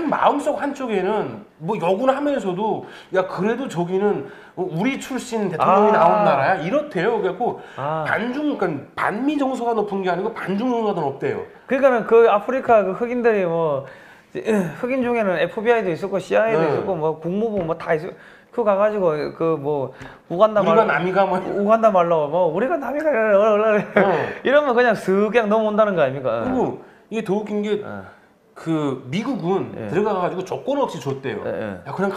마음속 한쪽에는 뭐 여구나 하면서도 야 그래도 저기는 우리 출신 대통령이 나온 나라야 이렇대요. 그래갖고 그러니까 반미 정서가 높은 게 아니고 반중 정서가 높대요. 그러니까는 그 아프리카 그 흑인들이 뭐 흑인 중에는 FBI도 있었고 CIA도 있었고 뭐 국무부 뭐 다 있었. 그 가가지고 그 뭐 우간다 말로 우간다 말로 뭐 우리가 남이가 이러면 그냥 슥 그냥 넘어온다는 거 아닙니까? 그리고 이게 더 웃긴 게 그 미국은 들어가가지고 조건 없이 줬대요. 야 그냥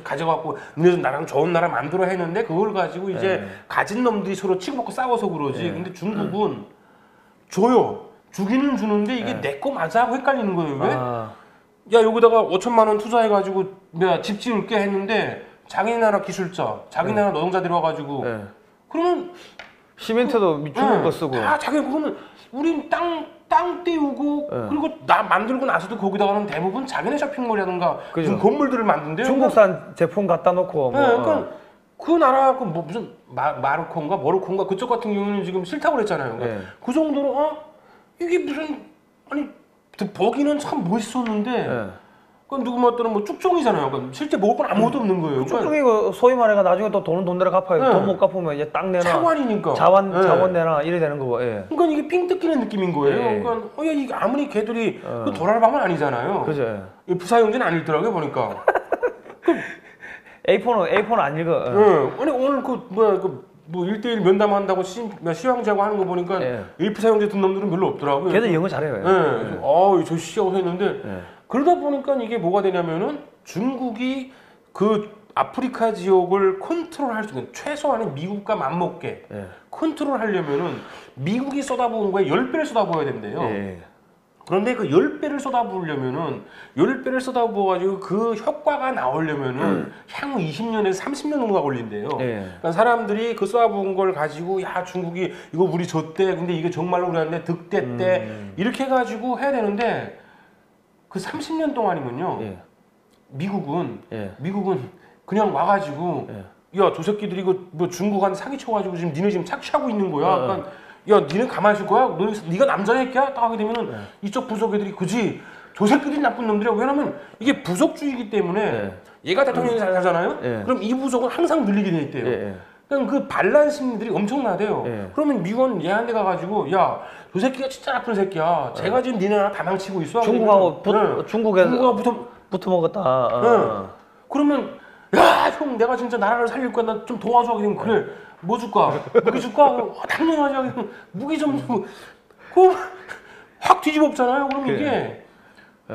가져갖고 너네 나랑 좋은 나라 만들어 했는데 그걸 가지고 이제 가진 놈들이 서로 치고받고 싸워서 그러지. 근데 중국은 줘요. 주기는 주는데 이게 내 거 맞아 하고 헷갈리는 거예요. 왜? 야 여기다가 5천만 원 투자해가지고 내가 집 지을게 했는데 자기 나라 기술자, 자기 나라 노동자들이 와가지고 그러면 시멘트도 중국 거 쓰고 자기 그러면 우린 땅 띄우고 그리고 만들고 나서도 거기다가는 대부분 자기네 쇼핑몰이라든가 무슨 건물들을 만든대요. 중국산 제품 갖다 놓고 그러니까 그 나라 뭐 무슨 마르코인가 모로코인가 그쪽 같은 경우는 지금 싫다고 그랬잖아요. 그러니까 그 정도로 이게 무슨 아니 보기는 참 멋있었는데 그건 누구 말따는 뭐 쭉종이잖아요. 그러니까 실제 먹을 건 아무것도 없는 거예요. 쭉종이고 소위 말해가 나중에 또 돈은 돈대로 갚아요. 돈 못 갚으면 이제 땅 내놔. 차관이니까. 자원 내놔 이래 되는 거고. 그러니까 이게 삥 뜯기는 느낌인 거예요. 그러니까 야 이게 아무리 걔들이 그 도랄방은 아니잖아요. 그죠. 부사용지는 아니더라고요 보니까. A4는 안 읽어. 아니 오늘 뭐 1대1 면담한다고 시황제하고 하는 거 보니까 A4 사용제 든 놈들은 별로 없더라고요. 걔들 영어 잘해요. 저 시하고 했는데 그러다 보니까 이게 뭐가 되냐면은 중국이 그 아프리카 지역을 컨트롤할 수 있는 최소한의 미국과 맞먹게 컨트롤하려면은 미국이 쏟아부은 거에 10배를 쏟아부어야 된대요. 그런데 그 10배를 쏟아부으려면은 10배를 쏟아부어가지고 그 효과가 나오려면은 향후 20년에서 30년 정도가 걸린대요. 그러니까 사람들이 그 쏟아부은 걸 가지고 야 중국이 이거 우리 줬대. 근데 이게 정말로 우리한테 득됐대. 이렇게 해가지고 해야 되는데 그 30년 동안이면요. 미국은 그냥 와가지고 야 저 새끼들이 이거 뭐 중국한테 사기쳐가지고 지금 니네 지금 착취하고 있는 거야. 그러니까 야 니네 가만히 있을 거야? 네가 남자애끼야? 딱 하게 되면은 이쪽 부속 애들이 그지 저 새끼들이 나쁜 놈들이야. 왜냐면 이게 부속주의이기 때문에 얘가 대통령이 잘 살잖아요. 그럼 이 부속은 항상 늘리게 돼 있대요. 그러니까 그 반란 심리들이 엄청나대요. 그러면 미국은 얘한테 가가지고 야 저 새끼가 진짜 나쁜 새끼야. 제가 지금 니네 나라 다 망치고 있어. 중국하고 중국에서 붙어 먹었다. 그러면 야 형 내가 진짜 나라를 살릴 거야. 나 좀 도와줘. 그냥 그래. 뭐 줄까? 무기 줄까? 당연하지. 무기 좀 주고 확 뒤집어 엎잖아요. 그럼 이게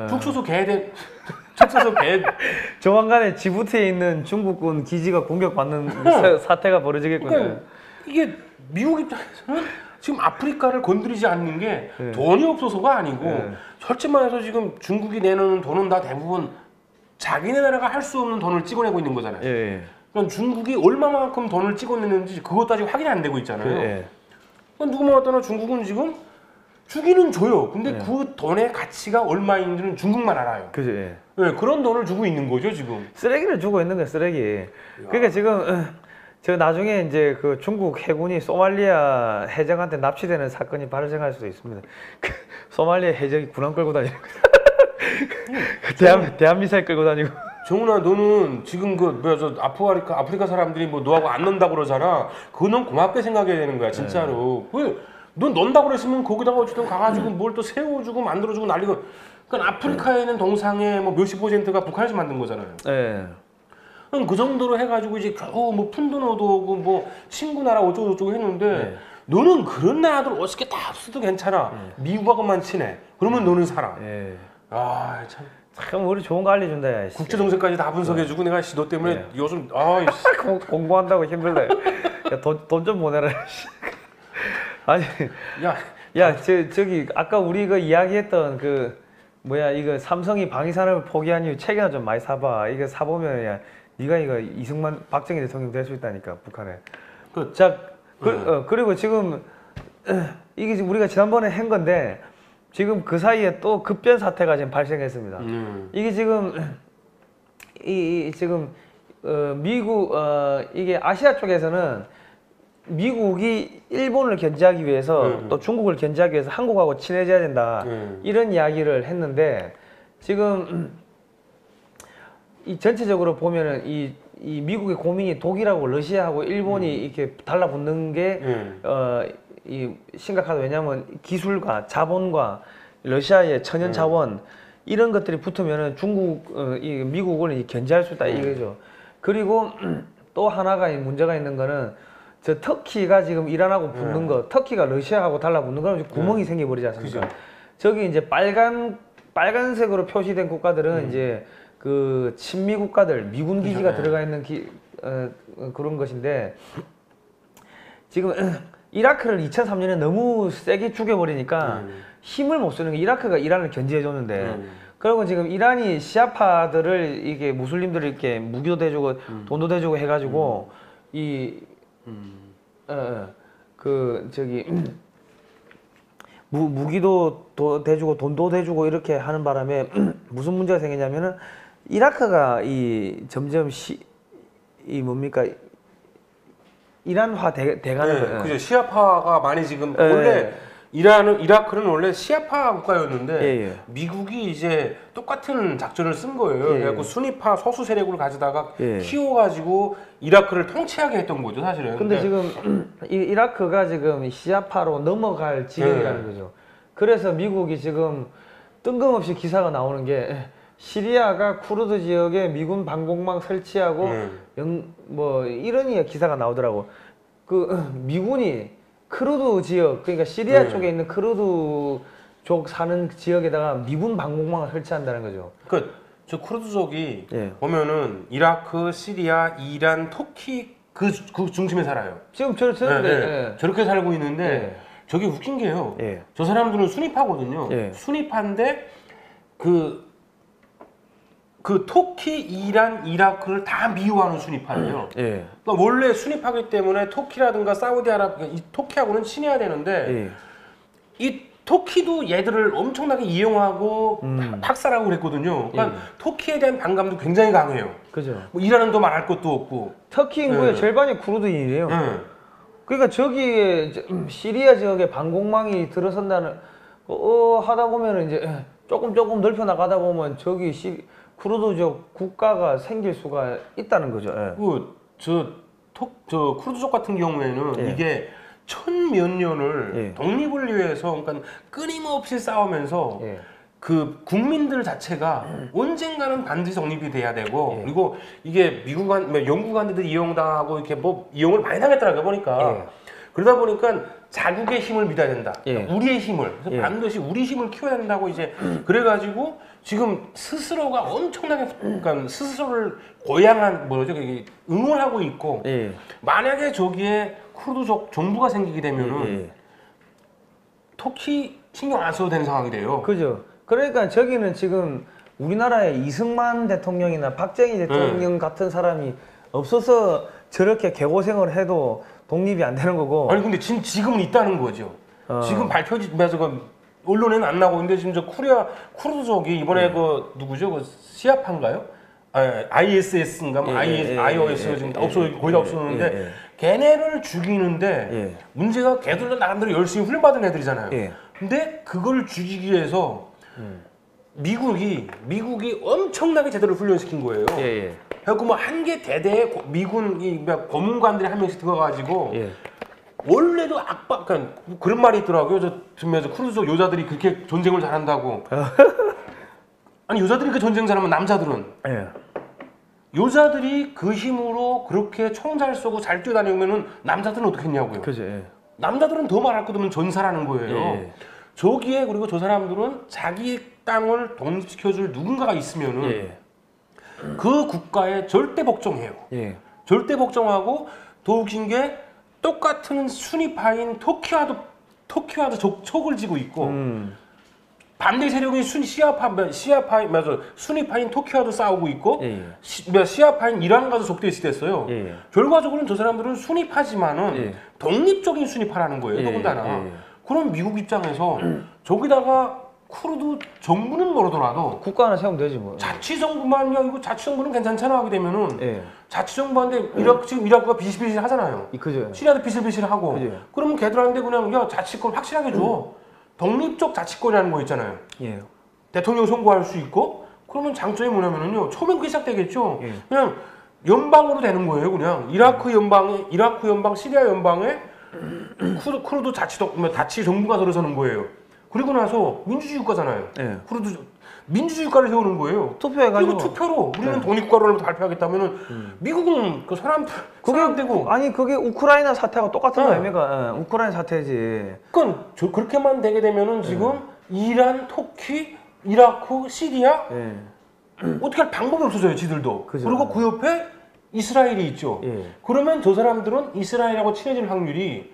북소소 개 조만간에 지부티에 있는 중국군 기지가 공격받는 사태가 벌어지겠군요. 그러니까 이게 미국 입장에서는 지금 아프리카를 건드리지 않는 게 돈이 없어서가 아니고 솔직히 말해서 지금 중국이 내놓는 돈은 다 대부분 자기네 나라가 할 수 없는 돈을 찍어내고 있는 거잖아요. 그러니까 중국이 얼마만큼 돈을 찍어내는지 그것도 아직 확인이 안 되고 있잖아요. 그러니까 누구 말따나 중국은 지금 주기는 줘요. 근데 그 돈의 가치가 얼마인지는 중국만 알아요. 그런 돈을 주고 있는 거죠 지금. 쓰레기를 주고 있는 거야 쓰레기. 그러니까 지금 저 나중에 이제 그 중국 해군이 소말리아 해적한테 납치되는 사건이 발생할 수도 있습니다. 그 소말리아 해적이 군함 끌고 다니는 거. 대한 미사일 끌고 다니고. 정훈아, 너는 지금 그 뭐야 저 아프리카 사람들이 뭐 너하고 안 논다고 그러잖아. 그거는 고맙게 생각해야 되는 거야, 진짜로. 넌 논다고 그랬으면 거기다가 어쨌든 가가지고 뭘 또 세워주고 만들어주고 난리고. 그러니까 아프리카에 있는 동상의 뭐 몇십 %가 북한에서 만든 거잖아요. 네. 그럼 그 정도로 해가지고 이제 겨우 뭐 푼돈 얻어오고 뭐 친구 나라 어쩌고 저쩌고 했는데 너는 그런 나라들 어떻게 다 없어도 괜찮아. 미국하고만 친해. 그러면 너는 살아. 아 참. 참 우리 좋은 거 알려준다. 야, 국제 정세까지 다 분석해주고 내가 너 때문에 요즘 공부한다고 힘들다. 돈 좀 보내라. 아니 저기 아까 우리 그 이야기했던 그 뭐야 이거 삼성이 방위산업을 포기한 이후 책이나 좀 많이 사봐. 이거 사보면 야 네가 이거 이승만 박정희 대통령 될 수 있다니까 북한에. 그리고 지금 이게 지금 우리가 지난번에 한 건데 지금 그 사이에 또 급변 사태가 지금 발생했습니다. 이게 지금 지금 미국 이게 아시아 쪽에서는 미국이 일본을 견제하기 위해서 또 중국을 견제하기 위해서 한국하고 친해져야 된다 이런 이야기를 했는데 지금 이 전체적으로 보면은 이 미국의 고민이 독일하고 러시아하고 일본이 이렇게 달라붙는 게 이 심각하다. 왜냐하면 기술과 자본과 러시아의 천연 자원 이런 것들이 붙으면은 이 미국을 견제할 수 있다 이거죠. 그리고 또 하나가 문제가 있는 거는 저 터키가 지금 이란하고 붙는 거, 터키가 러시아하고 달라붙는 거는 구멍이 생겨버리지 않습니까? 그죠. 저기 이제 빨간색으로 표시된 국가들은 이제 그 친미 국가들, 미군 기지가 들어가 있는 그런 것인데 지금 이라크를 2003년에 너무 세게 죽여버리니까 힘을 못 쓰는 게 이라크가 이란을 견제해줬는데 그리고 지금 이란이 시아파들을 이게 무슬림들을 이렇게 무기도 대주고 돈도 대주고 해가지고 무기도 대주고 돈도 대주고 이렇게 하는 바람에 무슨 문제가 생기냐면은 이라크가 점점 이란화 돼가는 거예요. 그죠. 시아파가 많이 지금 원래 이라크는 원래 시아파 국가였는데 미국이 이제 똑같은 작전을 쓴 거예요. 그래갖고 수니파 소수 세력을 가져다가 키워가지고 이라크를 통치하게 했던 거죠, 사실은. 근데 지금 이라크가 지금 시아파로 넘어갈 지경이라는 거죠. 그래서 미국이 지금 뜬금없이 기사가 나오는 게 시리아가 쿠르드 지역에 미군 방공망 설치하고 뭐 이런 기사가 나오더라고. 그 미군이 크루드 지역, 그러니까 시리아 쪽에 있는 크루드 쪽 사는 지역에다가 미군 방공망을 설치한다는 거죠. 그러니까 저 쿠르드족이 보면은 이라크, 시리아, 이란, 터키 그 중심에 살아요. 지금 저렇게 살고 있는데 저게 웃긴 게요. 저 사람들은 순위파거든요. 순위파인데 그 터키, 이란, 이라크를 다 미워하는 순위파예요. 그러니까 원래 순위파기 때문에 터키라든가 사우디아라비아, 이 터키하고는 친해야 되는데 이 터키도 얘들을 엄청나게 이용하고 학살하고 그랬거든요. 그러니까 터키에 대한 반감도 굉장히 강해요. 그죠. 뭐 이란은 더 말할 것도 없고. 터키 인구의 절반이 쿠르드인이에요. 그러니까 저기 시리아 지역에 방공망이 들어선다는 하다 보면 이제 조금 넓혀 나가다 보면 저기 쿠르드 지역 국가가 생길 수가 있다는 거죠. 저 쿠르드족 같은 경우에는 이게 천몇 년을 독립을 위해서 그러니까 끊임없이 싸우면서 그 국민들 자체가 언젠가는 반드시 독립이 돼야 되고 그리고 이게 영국한테도 이용당하고 이렇게 뭐 이용을 많이 당했더라고요 보니까. 그러다 보니까 자국의 힘을 믿어야 된다. 그러니까 우리의 힘을. 그래서 반드시 우리 힘을 키워야 된다고 이제 그래가지고 지금 스스로가 엄청나게 그러니까 스스로를 고양한 응원하고 있고 만약에 저기에 쿠르드족 정부가 생기게 되면은 터키 신경 안 써도 되는 상황이 돼요. 그죠. 그러니까 저기는 지금 우리나라에 이승만 대통령이나 박정희 대통령 같은 사람이 없어서 저렇게 개고생을 해도 독립이 안 되는 거고. 아니 근데 지금은 있다는 거죠. 지금 밝혀지면서 언론에는 안 나오고 있는데 지금 저 쿠르드족이 이번에 그 누구죠? 그 시아파인가요? ISS인가 뭐 iOS가 지금 거의 다 없어졌는데 걔네를 죽이는데 문제가 걔들도 나름대로 열심히 훈련받은 애들이잖아요. 근데 그걸 죽이기 위해서 미국이 엄청나게 제대로 훈련시킨 거예요. 그래갖고 뭐 한 개 대대에 미군 고문관들이 한 명씩 들어가가지고 원래도 그러니까 그런 말이 있더라고요. 저 들으면서 크루즈 여자들이 그렇게 전쟁을 잘한다고. 아니 여자들이 그 전쟁 잘하면 남자들은 여자들이 그 힘으로 그렇게 총 잘 쏘고 잘 뛰어다니면은 남자들은 어떻게 했냐고요. 그죠. 남자들은 더 말할 것 없는 전사라는 거예요. 저기에 그리고 저 사람들은 자기 땅을 독립시켜줄 누군가가 있으면은 그 국가에 절대 복종해요. 절대 복종하고 더 웃긴 게 똑같은 순위파인 터키와도 촉을 지고 있고 반대 세력인 순위파인 터키와도 싸우고 있고 시아파인 이란과도 적대시 됐어요. 결과적으로는 저 사람들은 순위파지만은 독립적인 순위파라는 거예요. 더군다나 그럼 미국 입장에서 저기다가 쿠르드 정부는 모르더라도 국가 하나 세우면 되지 뭐. 자치정부만요. 이거 자치정부는 괜찮잖아 하게 되면은 자치정부한테 지금 이라크가 비실비실 하잖아요. 그죠. 시리아도 비실비실하고. 그러면 걔들한테 그냥 야 자치권 확실하게 줘. 독립적 자치권이라는 거 있잖아요. 대통령 선거할 수 있고. 그러면 장점이 뭐냐면은요. 처음엔 그게 시작되겠죠. 그냥 연방으로 되는 거예요. 그냥 이라크 연방, 시리아 연방에 쿠르드 자치 정부가 들어서는 거예요. 그리고 나서 민주주의 국가잖아요. 쿠르드 민주주의 국가를 세우는 거예요. 투표해가지고. 그리고 투표로 우리는 독립국가로 발표하겠다면은 미국은 그 사람 되고. 아니 그게 우크라이나 사태하고 똑같은 거 아닙니까? 우크라이나 사태지. 그건 그렇게만 되게 되면은 지금 이란, 터키, 이라크, 시리아 어떻게 할 방법이 없어져요. 지들도. 그죠. 그리고 그 옆에 이스라엘이 있죠. 그러면 저 사람들은 이스라엘하고 친해질 확률이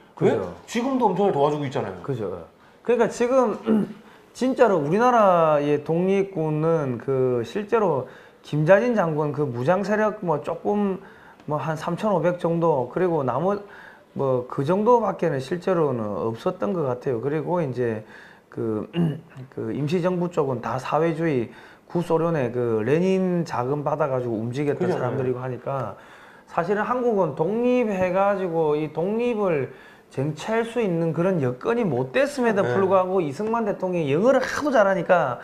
지금도 엄청 도와주고 있잖아요. 그죠. 그러니까 지금 진짜로 우리나라의 독립군은 그 실제로 김자진 장군 그 무장 세력 뭐 조금 뭐 한 3,500 정도 그리고 나머지 뭐 그 정도밖에는 실제로는 없었던 것 같아요. 그리고 이제 그 임시정부 쪽은 다 사회주의 구소련의 그 레닌 자금 받아가지고 움직였던 사람들이고 하니까 사실은 한국은 독립해가지고 이 독립을 쟁취할 수 있는 그런 여건이 못 됐음에도 불구하고 이승만 대통령이 영어를 하도 잘하니까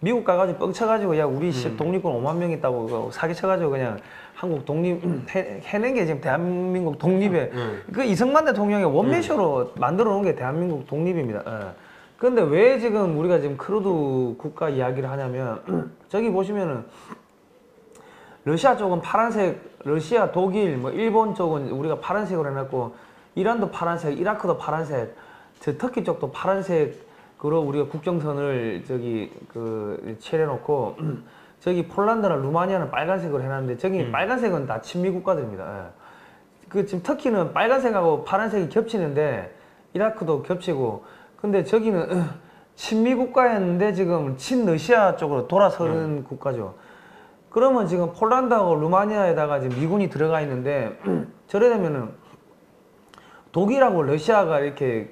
미국 가가지고 뻥쳐가지고 야 우리 독립군 5만 명 있다고 사기쳐가지고 그냥 한국 독립 해낸 게 지금 대한민국 독립의 그 이승만 대통령의 원맨쇼로 만들어 놓은 게 대한민국 독립입니다. 그런데 왜 지금 우리가 지금 크루드 국가 이야기를 하냐면 저기 보시면은 러시아 쪽은 파란색, 러시아, 독일, 뭐 일본 쪽은 우리가 파란색으로 해놨고 이란도 파란색, 이라크도 파란색, 저 터키 쪽도 파란색으로 우리가 국경선을 저기 칠해놓고 저기 폴란드나 루마니아는 빨간색으로 해놨는데 저기 빨간색은 다 친미 국가들입니다. 그 지금 터키는 빨간색하고 파란색이 겹치는데 이라크도 겹치고 근데 저기는 친미 국가였는데 지금 친러시아 쪽으로 돌아서는 국가죠. 그러면 지금 폴란드하고 루마니아에다가 지금 미군이 들어가 있는데 저래 되면은 독일하고 러시아가 이렇게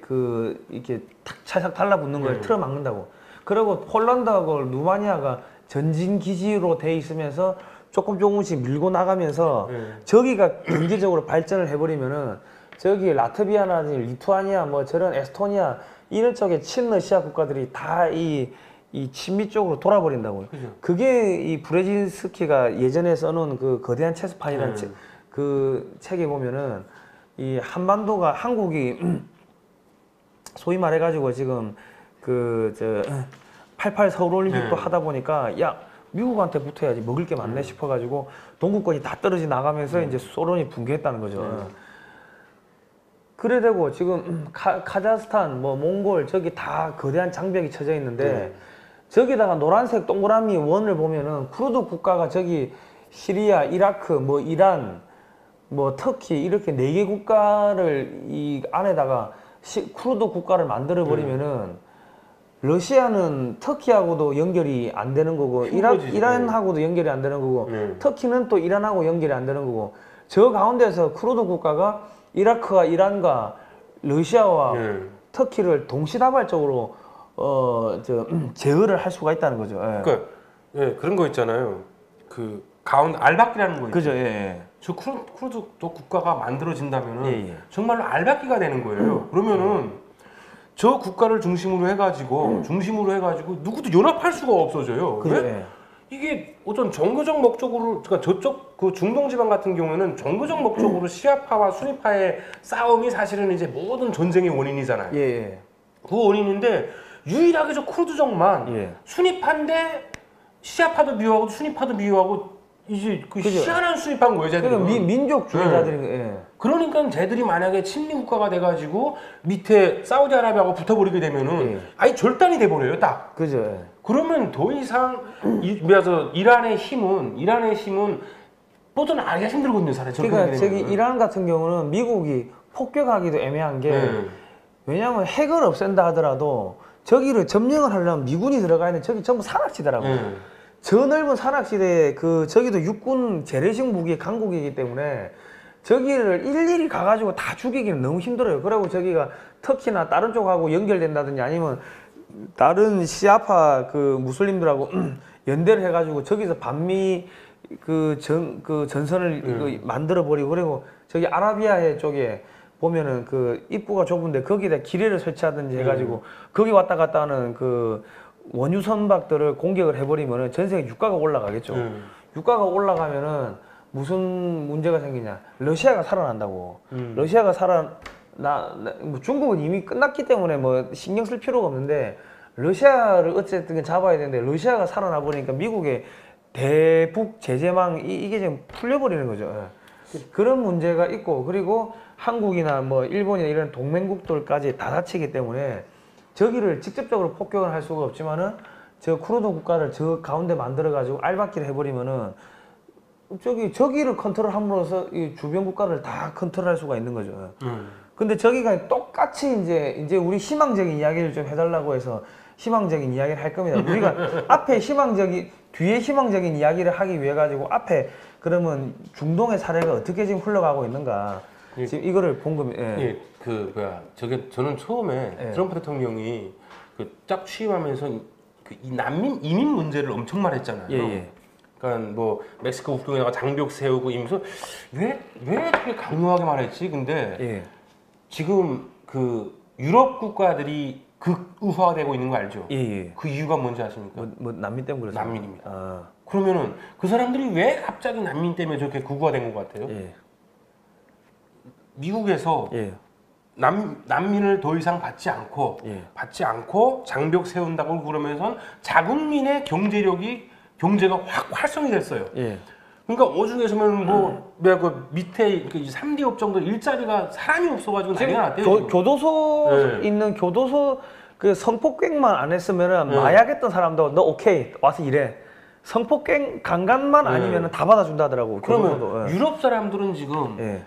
탁 차삭 달라붙는 걸 틀어막는다고. 그리고 폴란드하고 루마니아가 전진 기지로 돼 있으면서 조금씩 밀고 나가면서 저기가 경제적으로 발전을 해버리면은 저기 라트비아나 리투아니아 뭐 저런 에스토니아 이런 쪽에 친러시아 국가들이 다 이 친미 쪽으로 돌아버린다고요. 그게 이 브레진스키가 예전에 써놓은 그 거대한 체스판이라는 그 책에 보면은 이 한반도가 한국이 소위 말해가지고 지금 88 서울올림픽도 하다 보니까 야 미국한테 붙어야지 먹을 게 많네 싶어가지고 동구권이 다 떨어져 나가면서 이제 소련이 붕괴했다는 거죠. 그래 되고 지금 카자흐스탄 뭐 몽골 저기 다 거대한 장벽이 쳐져 있는데 저기다가 노란색 동그라미 원을 보면은 쿠르드 국가가 저기 시리아, 이라크, 뭐 이란 뭐 터키 이렇게 4개 국가를 이 안에다가 쿠르드 국가를 만들어 버리면은 러시아는 터키하고도 연결이 안 되는 거고 이란하고도 연결이 안 되는 거고 터키는 또 이란하고 연결이 안 되는 거고 저 가운데서 쿠르드 국가가 이라크와 이란과 러시아와 터키를 동시다발적으로 제어를 할 수가 있다는 거죠. 그러니까 그런 거 있잖아요. 가운데 알박기라는 거 있죠. 그죠, 예. 저 쿠르드 국가가 만들어진다면은 예. 정말로 알박기가 되는 거예요. 그러면은 저 국가를 중심으로 해가지고 누구도 연합할 수가 없어져요. 그죠, 왜? 예. 이게 어떤 정교적 목적으로, 그러니까 저쪽 그 중동 지방 같은 경우에는 정교적 목적으로 시아파와 수니파의 싸움이 사실은 이제 모든 전쟁의 원인이잖아요. 예. 그 원인인데 유일하게 저 쿠르드족만 예. 수니파인데 시아파도 미워하고 수니파도 미워하고 이제 그 그죠. 희한한 수니파인 거예요, 쟤들은. 그러니까 민족주의자들이 예. 그러니까 쟤들이 만약에 친미 국가가 돼가지고 밑에 사우디아라비아하고 붙어버리게 되면은 예. 아예 절단이 돼버려요, 딱. 그죠. 예. 그러면 더 이상 이란의 힘은 뻗어나가기가 힘들거든요, 사실. 그러니까 저기 이란 같은 경우는 미국이 폭격하기도 애매한 게 왜냐하면 핵을 없앤다 하더라도 저기를 점령을 하려면 미군이 들어가 있는 저기 전부 산악지대라고요. 저 넓은 산악지대에 저기도 육군 재래식 무기 강국이기 때문에 저기를 일일이 가가지고 다 죽이기는 너무 힘들어요. 그리고 저기가 터키나 다른 쪽하고 연결된다든지 아니면 다른 시아파 무슬림들하고 연대를 해가지고 저기서 반미 전선을 만들어 버리고 그리고 저기 아라비아해 쪽에 보면은 입구가 좁은데 거기다 기뢰를 설치하든지 해가지고 거기 왔다 갔다 하는 원유 선박들을 공격을 해버리면은 전 세계 유가가 올라가겠죠. 유가가 올라가면은 무슨 문제가 생기냐? 러시아가 살아난다고. 러시아가 뭐 중국은 이미 끝났기 때문에 뭐 신경 쓸 필요가 없는데 러시아를 어쨌든 잡아야 되는데 러시아가 살아나 보니까 미국의 대북 제재망 이게 지금 풀려버리는 거죠. 그런 문제가 있고 그리고 한국이나 뭐 일본이나 이런 동맹국들까지 다 다치기 때문에 저기를 직접적으로 폭격을 할 수가 없지만은 저 쿠르드 국가를 저 가운데 만들어 가지고 알박기를 해버리면은 저기를 컨트롤함으로써 이 주변 국가를 다 컨트롤할 수가 있는 거죠. 근데 저기가 똑같이 이제 우리 희망적인 이야기를 좀 해달라고 해서 희망적인 이야기를 할 겁니다. 우리가 뒤에 희망적인 이야기를 하기 위해 가지고 앞에 그러면 중동의 사례가 어떻게 지금 흘러가고 있는가 지금 이거를 본 겁니다. 저는 처음에 트럼프 대통령이 딱 취임하면서 이 이민 문제를 엄청 말했잖아요. 그러니까 뭐 멕시코 국경에다가 장벽 세우고 이러면서 왜 이렇게 강요하게 말했지? 근데 지금 유럽 국가들이 극우화되고 있는 거 알죠? 그 이유가 뭔지 아십니까? 뭐 난민 때문에 그렇죠? 난민입니다. 그러면은 그 사람들이 왜 갑자기 난민 때문에 저렇게 극우화된 것 같아요? 미국에서 난민을 더 이상 받지 않고 장벽 세운다고 그러면서 자국민의 경제가 확 활성이 됐어요. 그러니까 오죽해서면 밑에 3D 업종들 일자리가 사람이 없어가지고 난리가 났대요. 교도소 있는 교도소 성폭행만 안 했으면은 마약했던 사람도 너 오케이 와서 일해. 성폭행 강간만 아니면은 다 받아준다 하더라고. 그러면 유럽 사람들은 지금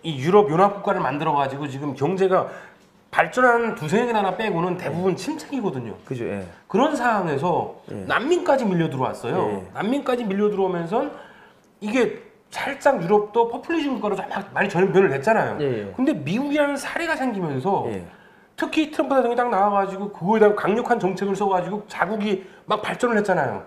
이 유럽 연합 국가를 만들어 가지고 지금 경제가 발전한 두세 개 나라 빼고는 대부분 침체이거든요. 그죠. 그런 상황에서 난민까지 밀려 들어왔어요. 난민까지 밀려 들어오면서 이게 살짝 유럽도 포퓰리즘 국가로 많이 전변을 했잖아요. 근데 미국이라는 사례가 생기면서 특히 트럼프 대통령이 딱 나와가지고 그거에다가 강력한 정책을 써가지고 자국이 막 발전을 했잖아요.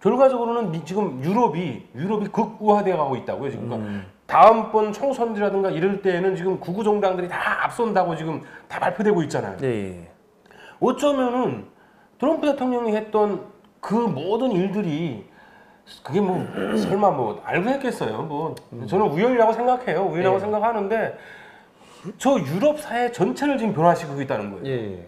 결과적으로는 지금 유럽이 극우화되어 가고 있다고요. 지금 그러니까 다음번 총선이라든가 이럴 때에는 지금 극우 정당들이 다 앞선다고 지금 다 발표되고 있잖아요. 어쩌면은 트럼프 대통령이 했던 그 모든 일들이 그게 뭐 설마 뭐 알고 했겠어요. 뭐 저는 우연이라고 생각해요. 우연이라고 생각하는데 저 유럽 사회 전체를 지금 변화시키고 있다는 거예요.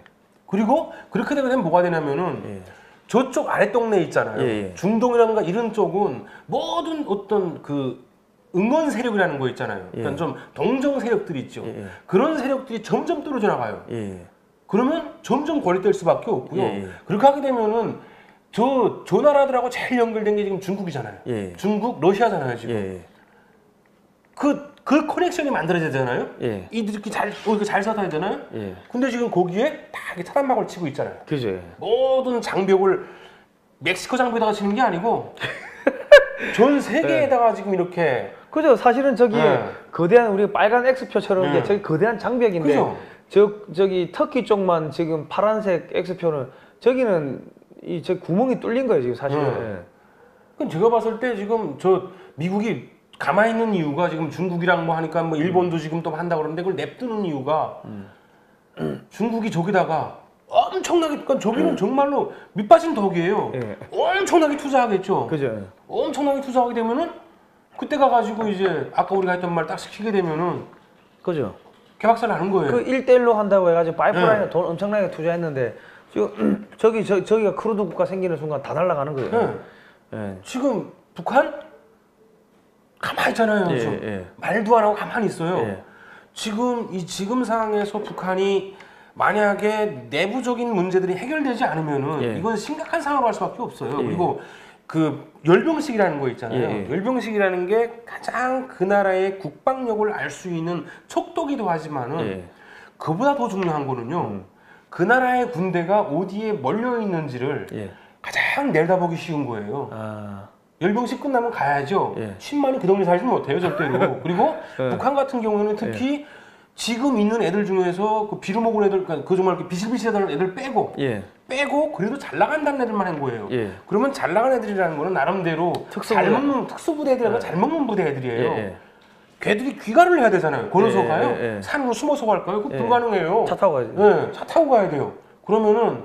그리고 그렇게 되면 뭐가 되냐면은 저쪽 아랫동네 있잖아요. 중동이라든가 이런 쪽은 모든 어떤 응원 세력이라는 거 있잖아요. 그러니까 좀 동정 세력들이 있죠. 그런 세력들이 점점 떨어져 나가요. 그러면 점점 고립될 수밖에 없고요. 그렇게 하게 되면은 저 나라들하고 제일 연결된 게 지금 중국이잖아요. 중국, 러시아잖아요, 지금. 그 커넥션이 만들어지잖아요. 이들끼리 잘 살아야 되잖아요. 근데 지금 거기에 다 차단막을 치고 있잖아요. 그죠. 모든 장벽을 멕시코 장벽에다가 치는 게 아니고 전 세계에다가 지금 이렇게. 그죠. 사실은 저기 거대한 우리가 빨간 X표처럼 이제 저기 거대한 장벽인데 저기 터키 쪽만 지금 파란색 X표는 저기는 저 구멍이 뚫린 거예요 지금 사실은. 그럼 제가 봤을 때 지금 저 미국이 가만히 있는 이유가 지금 중국이랑 뭐 하니까 뭐 일본도 지금 또 한다고 그러는데 그걸 냅두는 이유가 중국이 저기다가 엄청나게, 그러니까 저기는 정말로 밑빠진 덕이에요. 예. 엄청나게 투자하겠죠. 그죠. 엄청나게 투자하게 되면은 그때 가가지고 이제 아까 우리가 했던 말 딱 시키게 되면은 그죠. 개박살 나는 거예요. 그 1대1로 한다고 해가지고 파이프라인에 돈 엄청나게 투자했는데 지금 저기가 크루드 국가 생기는 순간 다 날아가는 거예요. 네. 예. 지금 북한 가만히 있잖아요. 예, 지금. 예. 말도 안 하고 가만히 있어요. 예. 지금 상황에서 북한이 만약에 내부적인 문제들이 해결되지 않으면은 예. 이건 심각한 상황으로 갈 수밖에 없어요. 예. 그리고 그 열병식이라는 거 있잖아요. 예. 열병식이라는 게 가장 그 나라의 국방력을 알 수 있는 척도기도 하지만은 예. 그보다 더 중요한 거는요. 그 나라의 군대가 어디에 몰려 있는지를 예. 가장 내다보기 쉬운 거예요. 아. 열병식 끝나면 가야죠. 예. 10만이 그 동네 살지 못해요, 절대로. 그리고 예. 북한 같은 경우에는 특히 지금 있는 애들 중에서 그 비루 먹은 애들, 그러니까 그 정말 이렇게 비실비실하다는 애들 빼고, 예. 그래도 잘 나간다는 애들만 한 거예요. 예. 그러면 잘 나간 애들이라는 거는 나름대로 특수부대. 잘 먹는 특수부대 애들이라고 예. 잘 먹는 부대 애들이에요. 예. 걔들이 귀가를 해야 되잖아요. 걸어서 예. 가요? 예. 산으로 숨어서 갈까요? 그거 예. 불가능해요. 차 타고 가야지. 네, 차 타고 가야 돼요. 그러면은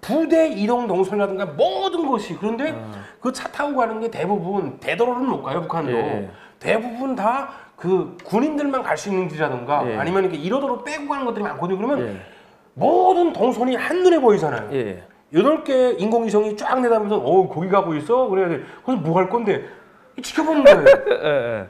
부대 이동 동선이라든가 모든 것이, 그런데 그 차 타고 가는 게 대부분 대도로는 못 가요, 북한도. 예. 대부분 다 그 군인들만 갈 수 있는 길이라든가 예. 아니면 이렇게 이러도로 빼고 가는 것들이 많거든요. 그러면 예. 모든 동선이 한눈에 보이잖아요. 예. 8개 인공위성이 쫙 내다보면서 거기 가고 있어? 그래야 돼. 거기서 뭐 할 건데? 지켜보는 거예요. 예.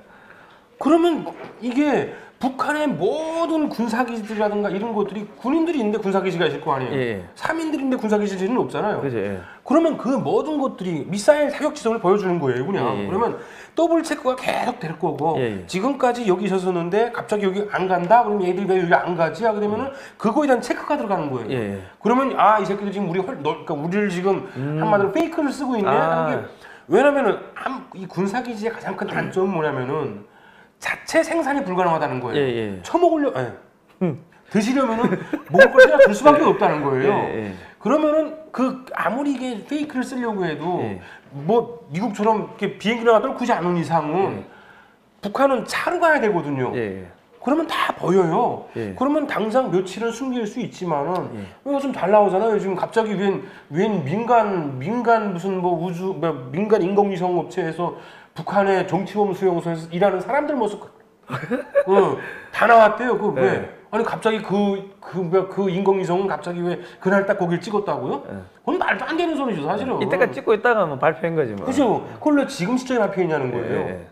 그러면 이게 북한의 모든 군사기지들이라든가 이런 것들이 군인들이 있는데 군사기지가 있을 거 아니에요. 예. 사민들인데 군사기지는 없잖아요. 그죠. 예. 그러면 그 모든 것들이 미사일 사격 지점을 보여주는 거예요, 그냥. 예. 그러면 더블 체크가 계속 될 거고, 예. 지금까지 여기 있었는데 갑자기 여기 안 간다? 그러면 얘들이 왜 여기 안 가지? 하게 되면은 그거에 대한 체크가 들어가는 거예요. 예. 그러면 이 새끼들 지금 그러니까 우리를 지금 한마디로 페이크를 쓰고 있네. 아. 하는 게, 왜냐면은 이 군사기지의 가장 큰 단점은 뭐냐면은 자체 생산이 불가능하다는 거예요. 예. 처먹으려, 드시려면은 먹을 걸 그냥 줄 수밖에 없다는 거예요. 예. 그러면은 아무리 이게 페이크를 쓰려고 해도 예. 뭐 미국처럼 이렇게 비행기나 떨구지 않은 이상은 북한은 차로 가야 되거든요. 예. 그러면 다 보여요. 예. 그러면 당장 며칠은 숨길 수 있지만은 이거 좀 잘 나오잖아요. 지금 갑자기 웬 민간 무슨 뭐 민간 인공위성 업체에서 북한의 정치범 수용소에서 일하는 사람들 모습 다 나왔대요. 왜? 아니 갑자기 그 인공위성은 갑자기 왜 그날 딱 거길 찍었다고요? 그건 말도 안 되는 소리죠, 사실은. 이때까지 찍고 있다가 뭐 발표한 거지 뭐. 그죠? 그걸 왜 지금 시점에 발표했냐는 거예요. 예.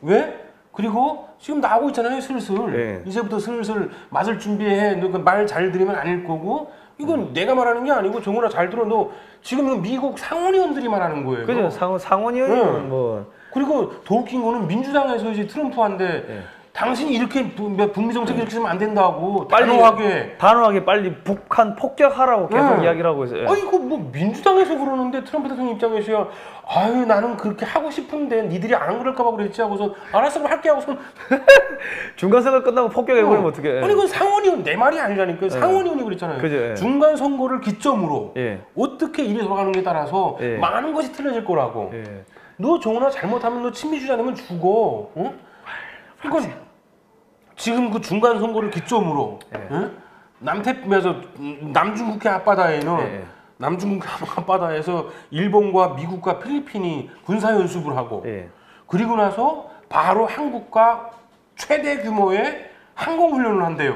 왜? 그리고 지금 나오고 있잖아요, 슬슬. 예. 이제부터 슬슬 맛을 준비해. 너 말 잘 들으면 아닐 거고. 이건 내가 말하는 게 아니고 정훈아 잘 들어. 너 지금 미국 상원의원들이 말하는 거예요. 그죠. 상원의원은 뭐. 그리고 더 웃긴 거는 민주당에서 이제 트럼프한테 당신이 이렇게 북미 정책 이렇게 하면 안 된다고 단호하게 빨리 북한 폭격하라고 계속 이야기를 하고 있어요. 이거 뭐 민주당에서 그러는데 트럼프 대통령 입장에서야 아유 나는 그렇게 하고 싶은데 니들이 안 그럴까 봐 그랬지 하고서 알았어 그럼 할게 하고서 중간 선거 끝나고 폭격해버리면 어떡해. 아니 그건 상원의원 내 말이 아니라니까. 상원의원이 그랬잖아요. 그죠. 중간 선거를 기점으로 예. 어떻게 일이 돌아가는게 따라서 많은 것이 틀려질 거라고. 너 정훈아 잘못하면 너 친미주의 되면 죽어. 응? 이건 지금 그 중간 선거를 기점으로 남중국해 앞바다에는 남중국해 앞바다에서 일본과 미국과 필리핀이 군사 연습을 하고 그리고 나서 바로 한국과 최대 규모의 항공 훈련을 한대요.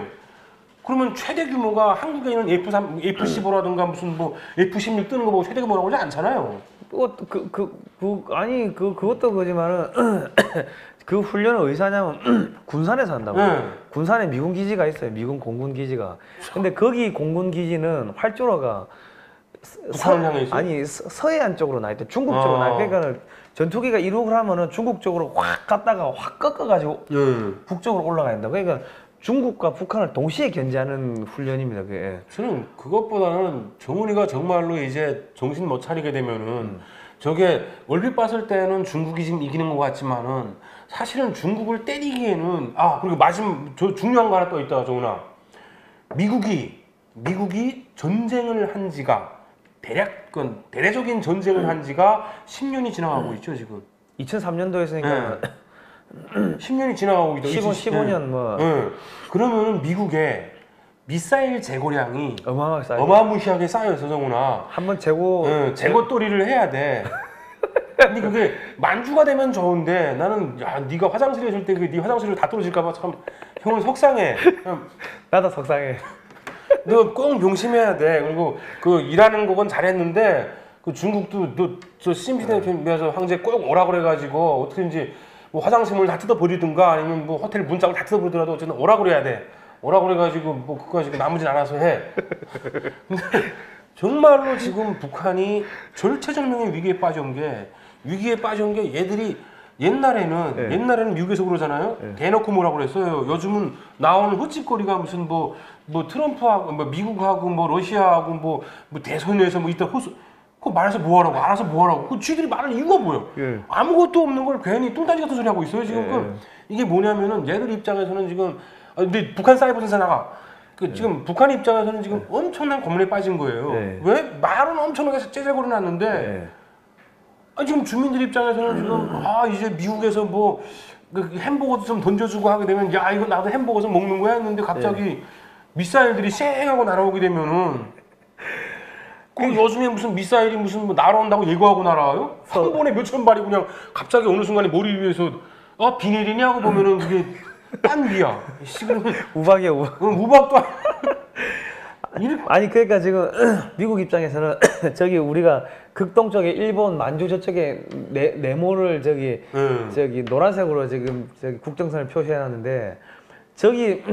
그러면 최대 규모가 한국에 있는 F-15라든가 무슨 뭐 F-16 뜨는 거 보고 최대 규모라고 하지 않잖아요. 그것도 그지만은 그 훈련을 어디서 하냐면 군산에서 한다고. 군산에 미군 기지가 있어요. 미군 공군 기지가. 근데 거기 공군 기지는 활주로가 북한을 향해 있어요? 아니 서해안 쪽으로 나 있대. 중국 쪽으로 나. 그러니까 전투기가 이륙을 하면은 중국 쪽으로 확 갔다가 확 꺾어가지고 북쪽으로 올라가야 된다. 그러니까 중국과 북한을 동시에 견제하는 훈련입니다. 그게. 저는 그것보다는 정훈이가 정말로 이제 정신 못 차리게 되면은 저게 얼핏 봤을 때는 중국이 지금 이기는 것 같지만은 사실은 중국을 때리기에는 그리고 저 중요한 거 하나 또 있다, 정훈아. 미국이 전쟁을 한 지가 대대적인 전쟁을 한 지가 10년이 지나가고 있죠 지금. 2003년도 했으니까 10년이 지나가고 있죠. 15년 뭐. 그러면은 미국의 미사일 재고량이 어마어마하게 쌓여 있어, 정훈아. 한번 재고 재고떨이를 해야 돼. 근데 그게 만주가 되면 좋은데 나는 야 네가 화장실에 있을 때 네 화장실을 다 떨어질까봐 참 형은 속상해. 나도 속상해. 너 꼭 명심해야 돼. 그리고 그 일하는 거건 잘했는데 그 중국도 너저 시진핑에서 황제 꼭 오라 그래가지고 어떻게든지 뭐 화장실을 다 뜯어버리든가 아니면 뭐 호텔 문짝을 다 뜯어버리더라도 어쨌든 오라 그래야 돼. 오라 그래가지고 뭐 그거 가지고 나머지는 알아서 해. 근데 정말로 지금 북한이 절체절명의 위기에 빠진 게 얘들이 옛날에는 미국에서 그러잖아요. 대놓고 뭐라고 그랬어요. 요즘은 나오는 헛짓거리가 무슨 뭐 트럼프하고 뭐 미국하고 뭐 러시아하고 뭐 대선에서 뭐 이따 그거 말해서 뭐하라고 알아서 뭐하라고 그 쥐들이 말할 이유가 뭐예요? 아무것도 없는 걸 괜히 뚱딴지 같은 소리 하고 있어요 지금. 이게 뭐냐면은 얘들 입장에서는 지금 근데 북한 사이버 생산화가 지금 북한 입장에서는 지금 엄청난 고민에 빠진 거예요. 왜? 말은 엄청나게 째잘거려 놨는데 지금 주민들 입장에서는 지금 이제 미국에서 뭐 햄버거도 좀 던져주고 하게 되면 야 이거 나도 햄버거 좀 먹는 거야 했는데 갑자기 미사일들이 쌩하고 날아오게 되면은 요즘에 무슨 미사일이 무슨 뭐 날아온다고 예고하고 날아와요? 한 번에 몇천 발이 그냥 갑자기 어느 순간에 머리 위에서 비닐이냐고 보면은 그게 딴 비야. 우박이야 우박. 우박도 아니 그러니까 지금 미국 입장에서는 저기 우리가 극동쪽에 일본 만주 저쪽에 네모를 저기 노란색으로 지금 저기 국정선을 표시해놨는데 저기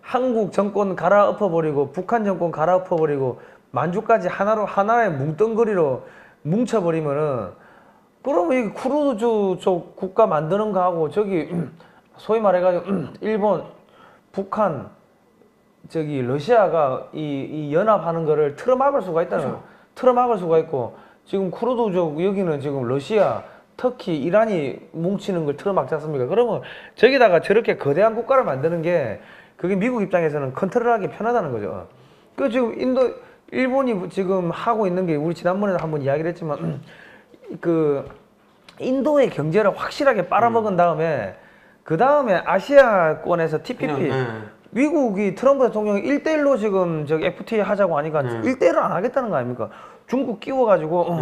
한국 정권 갈아엎어버리고 북한 정권 갈아엎어버리고 만주까지 하나의 뭉뚱그리로 뭉쳐버리면은 그러면 이 크루즈 쪽 국가 막는 거하고 저기 소위 말해가지고 일본, 북한, 저기 러시아가 이 연합하는 거를 틀어막을 수가 있다는 거예요. 틀어막을 수가 있고 지금 쿠르드족 여기는 지금 러시아, 터키, 이란이 뭉치는 걸 틀어막지 않습니까? 그러면 저기다가 저렇게 거대한 국가를 만드는 게 그게 미국 입장에서는 컨트롤하기 편하다는 거죠. 그 지금 일본이 지금 하고 있는 게 우리 지난번에도 한번 이야기를 했지만 그 인도의 경제를 확실하게 빨아먹은 다음에 그 다음에 아시아권에서 TPP 미국이 트럼프 대통령이 1대1로 지금 저기 FTA 하자고 하니까 1대1을 안 하겠다는 거 아닙니까? 중국 끼워가지고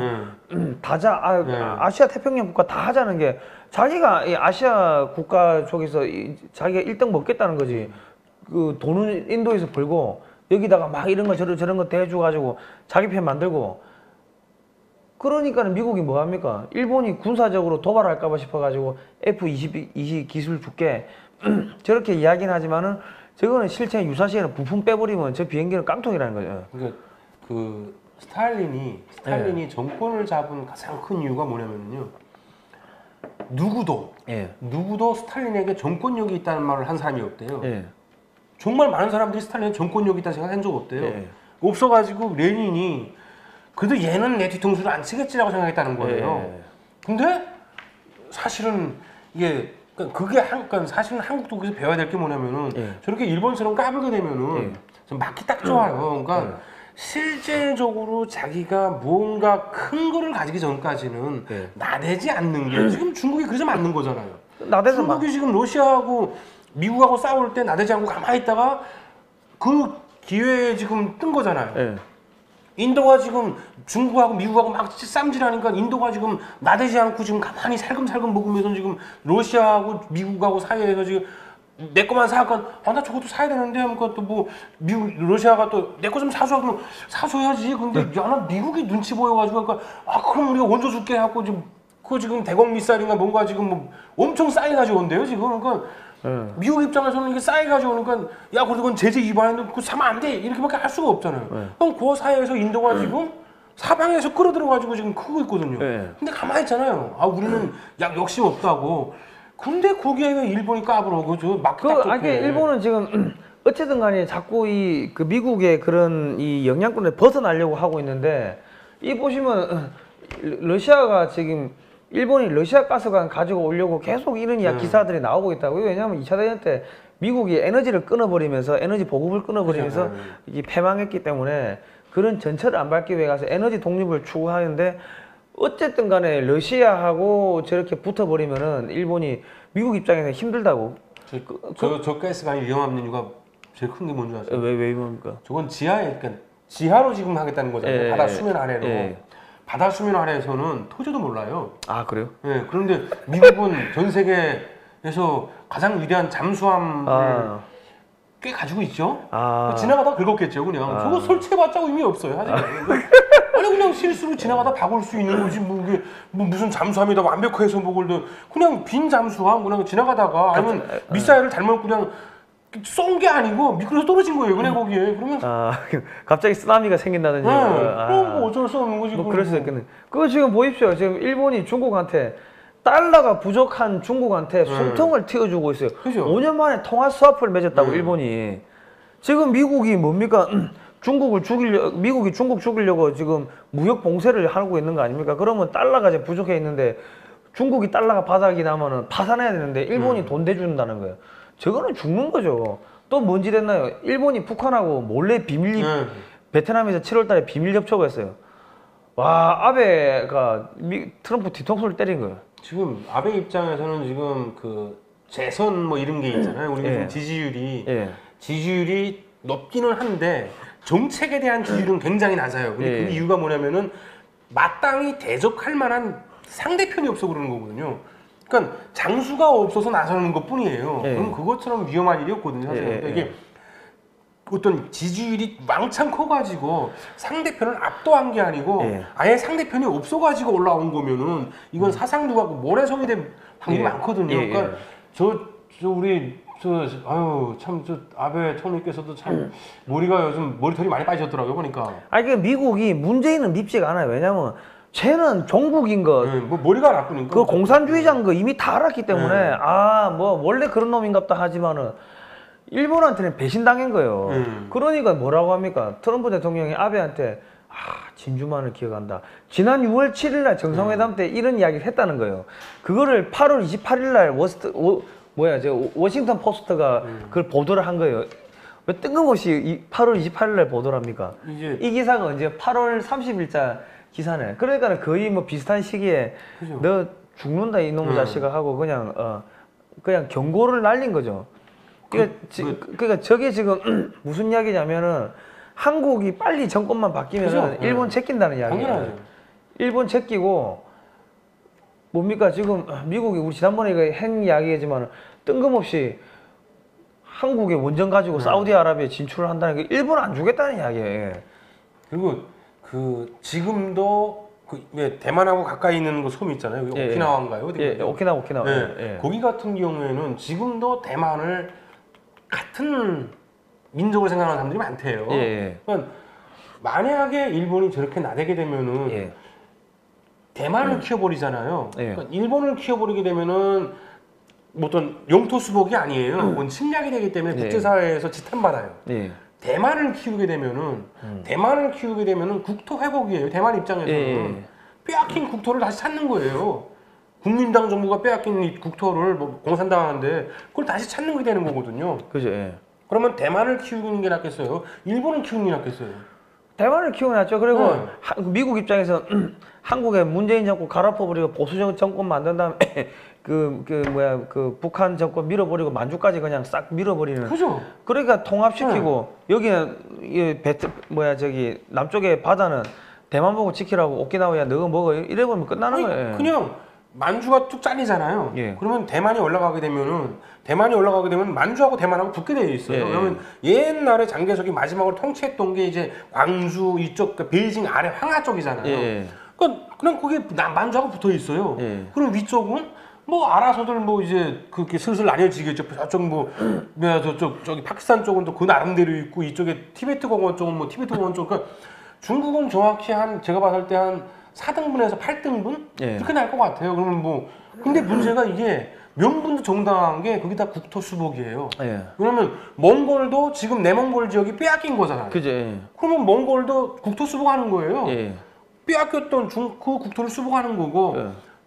아시아 태평양 국가 다 하자는 게 자기가 이 아시아 국가 쪽에서 자기가 1등 먹겠다는 거지. 그 돈은 인도에서 벌고 여기다가 막 이런 거 저런 거 대줘가지고 자기 편 만들고 그러니까는 미국이 뭐 합니까? 일본이 군사적으로 도발할까봐 싶어가지고 F-22 기술 줄게 저렇게 이야기는 하지만은 저거는 실제 유사시에는 부품 빼버리면 저 비행기는 깡통이라는 거죠. 그러니까 그 스탈린이 정권을 잡은 가장 큰 이유가 뭐냐면요. 누구도 스탈린에게 정권력이 있다는 말을 한 사람이 없대요. 정말 많은 사람들이 스탈린에 정권력이 있다는 생각한 적 없대요. 없어가지고 레닌이 그래도 얘는 내 뒤통수를 안 치겠지라고 생각했다는 거예요. 근데 사실은 이게 그러니까 사실은 한국도 그래서 배워야 될 게 뭐냐면은 저렇게 일본처럼 까불게 되면은 좀 맞기 딱 좋아요. 그러니까 실제적으로 자기가 뭔가 큰 거를 가지기 전까지는 나대지 않는 게 지금 중국이 그래서 맞는 거잖아요. 중국이 지금 러시아하고 미국하고 싸울 때 나대지 않고 가만히 있다가 그 기회에 지금 뜬 거잖아요. 인도가 지금 중국하고 미국하고 막 쌈질하니까 인도가 지금 나대지 않고 지금 가만히 살금살금 먹으면서 지금 러시아하고 미국하고 사이에서 지금 내 거만 사니까 나 저것도 사야 되는데 하니까 또 뭐 미국 러시아가 또 내 거 좀 사줘 그러면 사줘야지. 근데 야 나 미국이 눈치 보여가지고 그러니까 그럼 우리가 얹어 줄게 하고 지금 그 지금 대공 미사일인가 뭔가 지금 뭐 엄청 싸게 가져온대요 지금. 그러니까 미국 입장에서는 이게 싸게 가져오니까 야 그래도 그건 제재 위반인데 그거 사면 안 돼 이렇게밖에 할 수가 없잖아요. 그럼 그 사이에서 인도가 지금 사방에서 끌어들여가지고 지금 크고 있거든요. 근데 가만히 있잖아요. 우리는 욕심 없다고. 근데 거기에 왜 일본이 까불어? 저 막기 딱 좋게. 일본은 지금 어쨌든 간에 자꾸 그 미국의 그런 이 영향권을 벗어나려고 하고 있는데 이 보시면 러시아가 지금 일본이 러시아 가스관 가지고 오려고 계속 이런 기사들이 나오고 있다고요. 왜냐하면 2차 대전 때 미국이 에너지를 끊어버리면서 에너지 보급을 끊어버리면서 이게 패망했기 때문에 그런 전철을 안 밟기 위해 가서 에너지 독립을 추구하는데 어쨌든 간에 러시아하고 저렇게 붙어버리면은 일본이 미국 입장에서 힘들다고. 저 가스관이 위험한 이유가 제일 큰 게 뭔지 아세요? 왜 위험합니까? 저건 그러니까 지하로 지금 하겠다는 거잖아요. 바다 수면 아래로. 바다 수면 아래에서는 토지도 몰라요. 아 그래요? 예. 그런데 미국은 전 세계에서 가장 위대한 잠수함을 꽤 가지고 있죠. 지나가다 긁었겠죠, 그냥. 저거 설치해봤자 의미 없어요, 사실. 아니 그냥 실수로 지나가다 박을 수 있는 거지 뭐 이게 뭐 무슨 잠수함이다 완벽해서 뭐걸 그냥 빈 잠수함 그냥 지나가다가 아니면 미사일을 잘못 그냥 쏜 게 아니고 미끄러져 떨어진 거예요, 그냥 거기에. 그러면 갑자기 쓰나미가 생긴다든지. 그럼 뭐 어쩔 수 없는 거지. 뭐 그럴 수 있겠네. 그거 지금 보십시오. 지금 일본이 중국한테 달러가 부족한 중국한테 숨통을 틔워주고 있어요. 그죠? 5년 만에 통화 수합을 맺었다고 일본이. 지금 미국이 뭡니까? 미국이 중국 죽이려고 지금 무역 봉쇄를 하고 있는 거 아닙니까? 그러면 달러가 이제 부족해 있는데 중국이 달러가 바닥이 나면은 파산해야 되는데 일본이 돈 대준다는 거예요. 저거는 죽는 거죠. 또 뭔지 됐나요? 일본이 북한하고 몰래 베트남에서 7월 달에 비밀 접촉을 했어요. 와, 아베가 트럼프 뒤통수를 때린 거예요. 지금 아베 입장에서는 지금 그 재선 뭐 이런 게 있잖아요. 우리 지금 지지율이 높기는 한데 정책에 대한 지지율은 굉장히 낮아요. 근데 그 이유가 뭐냐면은 마땅히 대적할 만한 상대편이 없어 그러는 거거든요. 그러니까 장수가 없어서 나서는 것뿐이에요. 그럼 그것처럼 위험한 일이 없거든요. 사실. 그러니까 이게 어떤 지지율이 왕창 커가지고 상대편을 압도한 게 아니고 아예 상대편이 없어가지고 올라온 거면은 이건 사상누가 모래성이 된 확률이 많거든요. 그러니까 저 아베 총리께서도 참 머리가 요즘 머리털이 많이 빠지셨더라고요, 보니까. 그 미국이 문재인은 밉지가 않아요. 왜냐면 쟤는 종북인 거, 뭐 머리가 나쁘니까. 그 공산주의자인 거 이미 다 알았기 때문에 뭐 원래 그런 놈인갑다 하지만은 일본한테는 배신당한 거예요. 그러니까 뭐라고 합니까? 트럼프 대통령이 아베한테 진주만을 기억한다. 지난 6월 7일 날 정상회담 때 이런 이야기를 했다는 거예요. 그거를 8월 28일 날 워싱턴 포스트가 그걸 보도를 한 거예요. 왜 뜬금없이 8월 28일 날 보도를 합니까? 이 기사가 언제 8월 30일자 기사네. 그러니까 거의 뭐 비슷한 시기에 그죠. 너 죽는다 이놈의 자식아 하고 그냥 경고를 날린 거죠. 그러니까 저게 지금 무슨 이야기냐면은 한국이 빨리 정권만 바뀌면은 일본 제낀다는 이야기예요. 일본 제끼고 뭡니까 지금 미국이 우리 지난번에 핵 이야기했지만 뜬금없이 한국의 원전 가지고 사우디아라비아에 진출을 한다는 게 일본 안 주겠다는 이야기예요. 그리고 지금도 왜 대만하고 가까이 있는 그 섬 있잖아요. 오키나와인가요? 오키나와. 거기 같은 경우에는 지금도 대만을 같은 민족을 생각하는 사람들이 많대요. 그러니까 만약에 일본이 저렇게 나대게 되면은 대만을 키워버리잖아요. 그러니까 일본을 키워버리게 되면은 뭐 어떤 영토 수복이 아니에요. 그건 침략이 되기 때문에 국제사회에서 지탄받아요. 대만을 키우게 되면은 국토 회복이에요. 대만 입장에서는 빼앗긴 국토를 다시 찾는 거예요. 국민당 정부가 빼앗긴 이 국토를 뭐 공산당하는데 그걸 다시 찾는 게 되는 거거든요. 그죠. 그러면 대만을 키우는 게 낫겠어요? 일본을 키우는 게 낫겠어요? 대만을 키우는 게 낫죠. 그리고 미국 입장에서 한국에 문재인 정권 갈아엎어버리고 보수 정권 만든 다음에 북한 정권 밀어버리고 만주까지 그냥 싹 밀어버리는. 그죠. 그러니까 통합시키고 여기는 남쪽의 바다는 대만 보고 지키라고 오키나와야 너가 먹어 이래버리면 끝나는 거예요. 그냥 만주가 쭉 잘리잖아요. 그러면 대만이 올라가게 되면 만주하고 대만하고 붙게 되어 있어요. 그러면 옛날에 장개석이 마지막으로 통치했던 게 이제 광주 이쪽 베이징 아래 황하 쪽이잖아요. 그냥 거기에 만주하고 붙어 있어요. 그럼 위쪽은 뭐 알아서들 뭐 이제 그렇게 슬슬 나뉘어지겠죠. 저쪽 저기 파키스탄 쪽은 또 그 나름대로 있고 이쪽에 티베트 공원 쪽은 뭐 티베트 공원 쪽. 그러니까 중국은 정확히 제가 봤을 때 한 4등분에서 8등분 이렇게 날 것 같아요. 그러면 뭐 근데 문제가 이게 명분도 정당한 게 거기 다 국토 수복이에요. 그러면 몽골도 지금 내몽골 지역이 빼앗긴 거잖아요. 그러면 몽골도 국토 수복하는 거예요. 빼앗겼던 그 국토를 수복하는 거고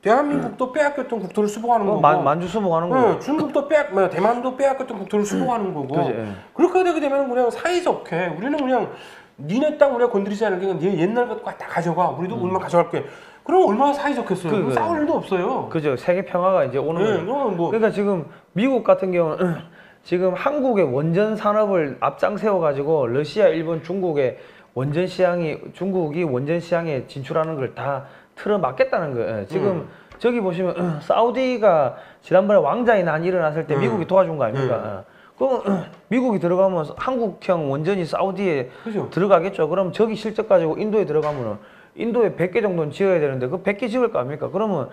대한민국도 빼앗겼던 국토를 수복하는 거고 만주 수복하는 거고 중국도 대만도 빼앗겼던 국토를 수복하는 거고 그치, 그렇게 되게 되면 그냥 사이좋게 우리는 그냥 니네 땅 우리가 건드리지 않을게 네 옛날 것 다 가져가 우리도 얼마 가져갈게 그럼 얼마나 사이좋겠어요 싸울 일도 없어요 그죠 세계 평화가 이제 오는 거예요 뭐. 그러니까 지금 미국 같은 경우는 지금 한국의 원전 산업을 앞장 세워 가지고 러시아 일본 중국의 원전 시장이 중국이 원전 시장에 진출하는 걸 다 틀어막겠다는 거예요. 지금 저기 보시면 사우디가 지난번에 왕자의 난이 일어났을 때 미국이 도와준 거 아닙니까? 그럼 미국이 들어가면 한국형 원전이 사우디에 그죠? 들어가겠죠. 그럼 저기 실적 가지고 인도에 들어가면 인도에 100개 정도는 지어야 되는데 그 100개 지을 거 아닙니까? 그러면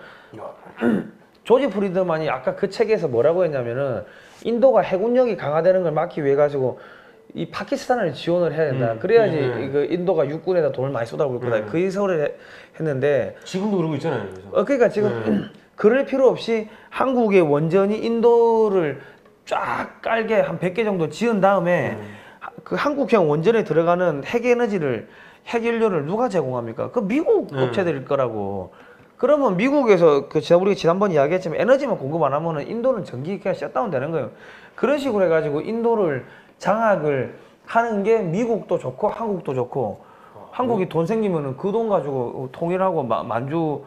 조지 프리드만이 아까 그 책에서 뭐라고 했냐면은 인도가 해군력이 강화되는 걸 막기 위해 가지고 이 파키스탄을 지원을 해야 된다. 그래야지 그 인도가 육군에다 돈을 많이 쏟아부을 거다. 그 해설을 했는데 지금도 그러고 있잖아요. 그래서. 그러니까 지금 그럴 필요 없이 한국의 원전이 인도를 쫙 깔게 한 100개 정도 지은 다음에 그 한국형 원전에 들어가는 핵연료를 누가 제공합니까? 그 미국 업체들일 거라고. 그러면 미국에서 우리가 지난번 이야기했지만 에너지만 공급 안 하면은 인도는 전기 그냥 셧다운 되는 거예요. 그런 식으로 해가지고 인도를 장악을 하는 게 미국도 좋고 한국도 좋고 한국이 돈 생기면은 그 돈 가지고 통일하고 만주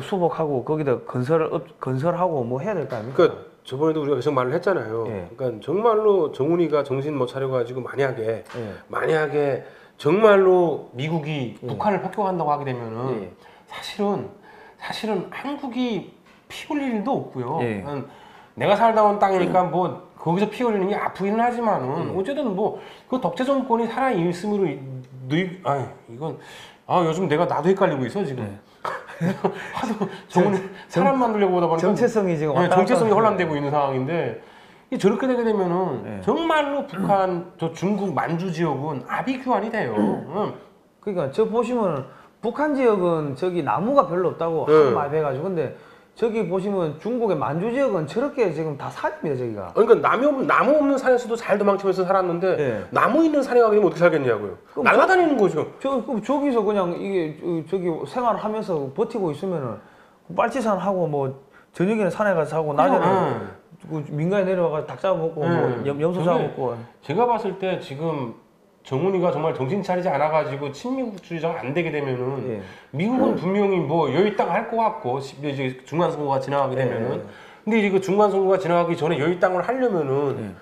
수복하고 거기다 건설하고 뭐 해야 될 거 아닙니까? 그러니까 저번에도 우리가 계속 말을 했잖아요. 그러니까 정말로 정훈이가 정신 못 차려가지고 만약에 정말로 미국이 북한을 폭격한다고 하게 되면은 사실은 한국이 피 흘릴 일도 없고요. 내가 살다 온 땅이니까 뭐 거기서 피 흘리는 게 아프기는 하지만은 어쨌든 뭐 그 독재 정권이 살아 있음으로 요즘 나도 헷갈리고 있어 지금. 하도 정훈이 사람 만들려고 하다 보니까 정체성이 지금 정체성이 혼란되고 있는 상황인데 저렇게 되게 되면은 정말로 북한 저 중국 만주 지역은 아비규환이 돼요. 그러니까 저 보시면 북한 지역은 저기 나무가 별로 없다고 하도 많이 해가지고 근데 저기 보시면 중국의 만주 지역은 저렇게 지금 다 산입니다 저기가. 그러니까 나무 없는 산에서도 잘 도망치면서 살았는데 나무 있는 산에 가게 되면 어떻게 살겠냐고요. 날아다니는 거죠. 저기서 그냥 이게 저기 생활하면서 버티고 있으면은 빨치산 하고 뭐 저녁에는 산에 가서 하고 낮에는 그 민가에 내려와가 닭 잡아먹고 뭐 염소 잡아먹고. 제가 봤을 때 지금 정훈이가 정말 정신 차리지 않아가지고 친미국주의자가 안 되게 되면은 미국은 분명히 뭐 여유 땅 할 것 같고 이제 중간 선거가 지나가게 되면은 근데 이제 그 중간 선거가 지나가기 전에 여유 땅을 하려면은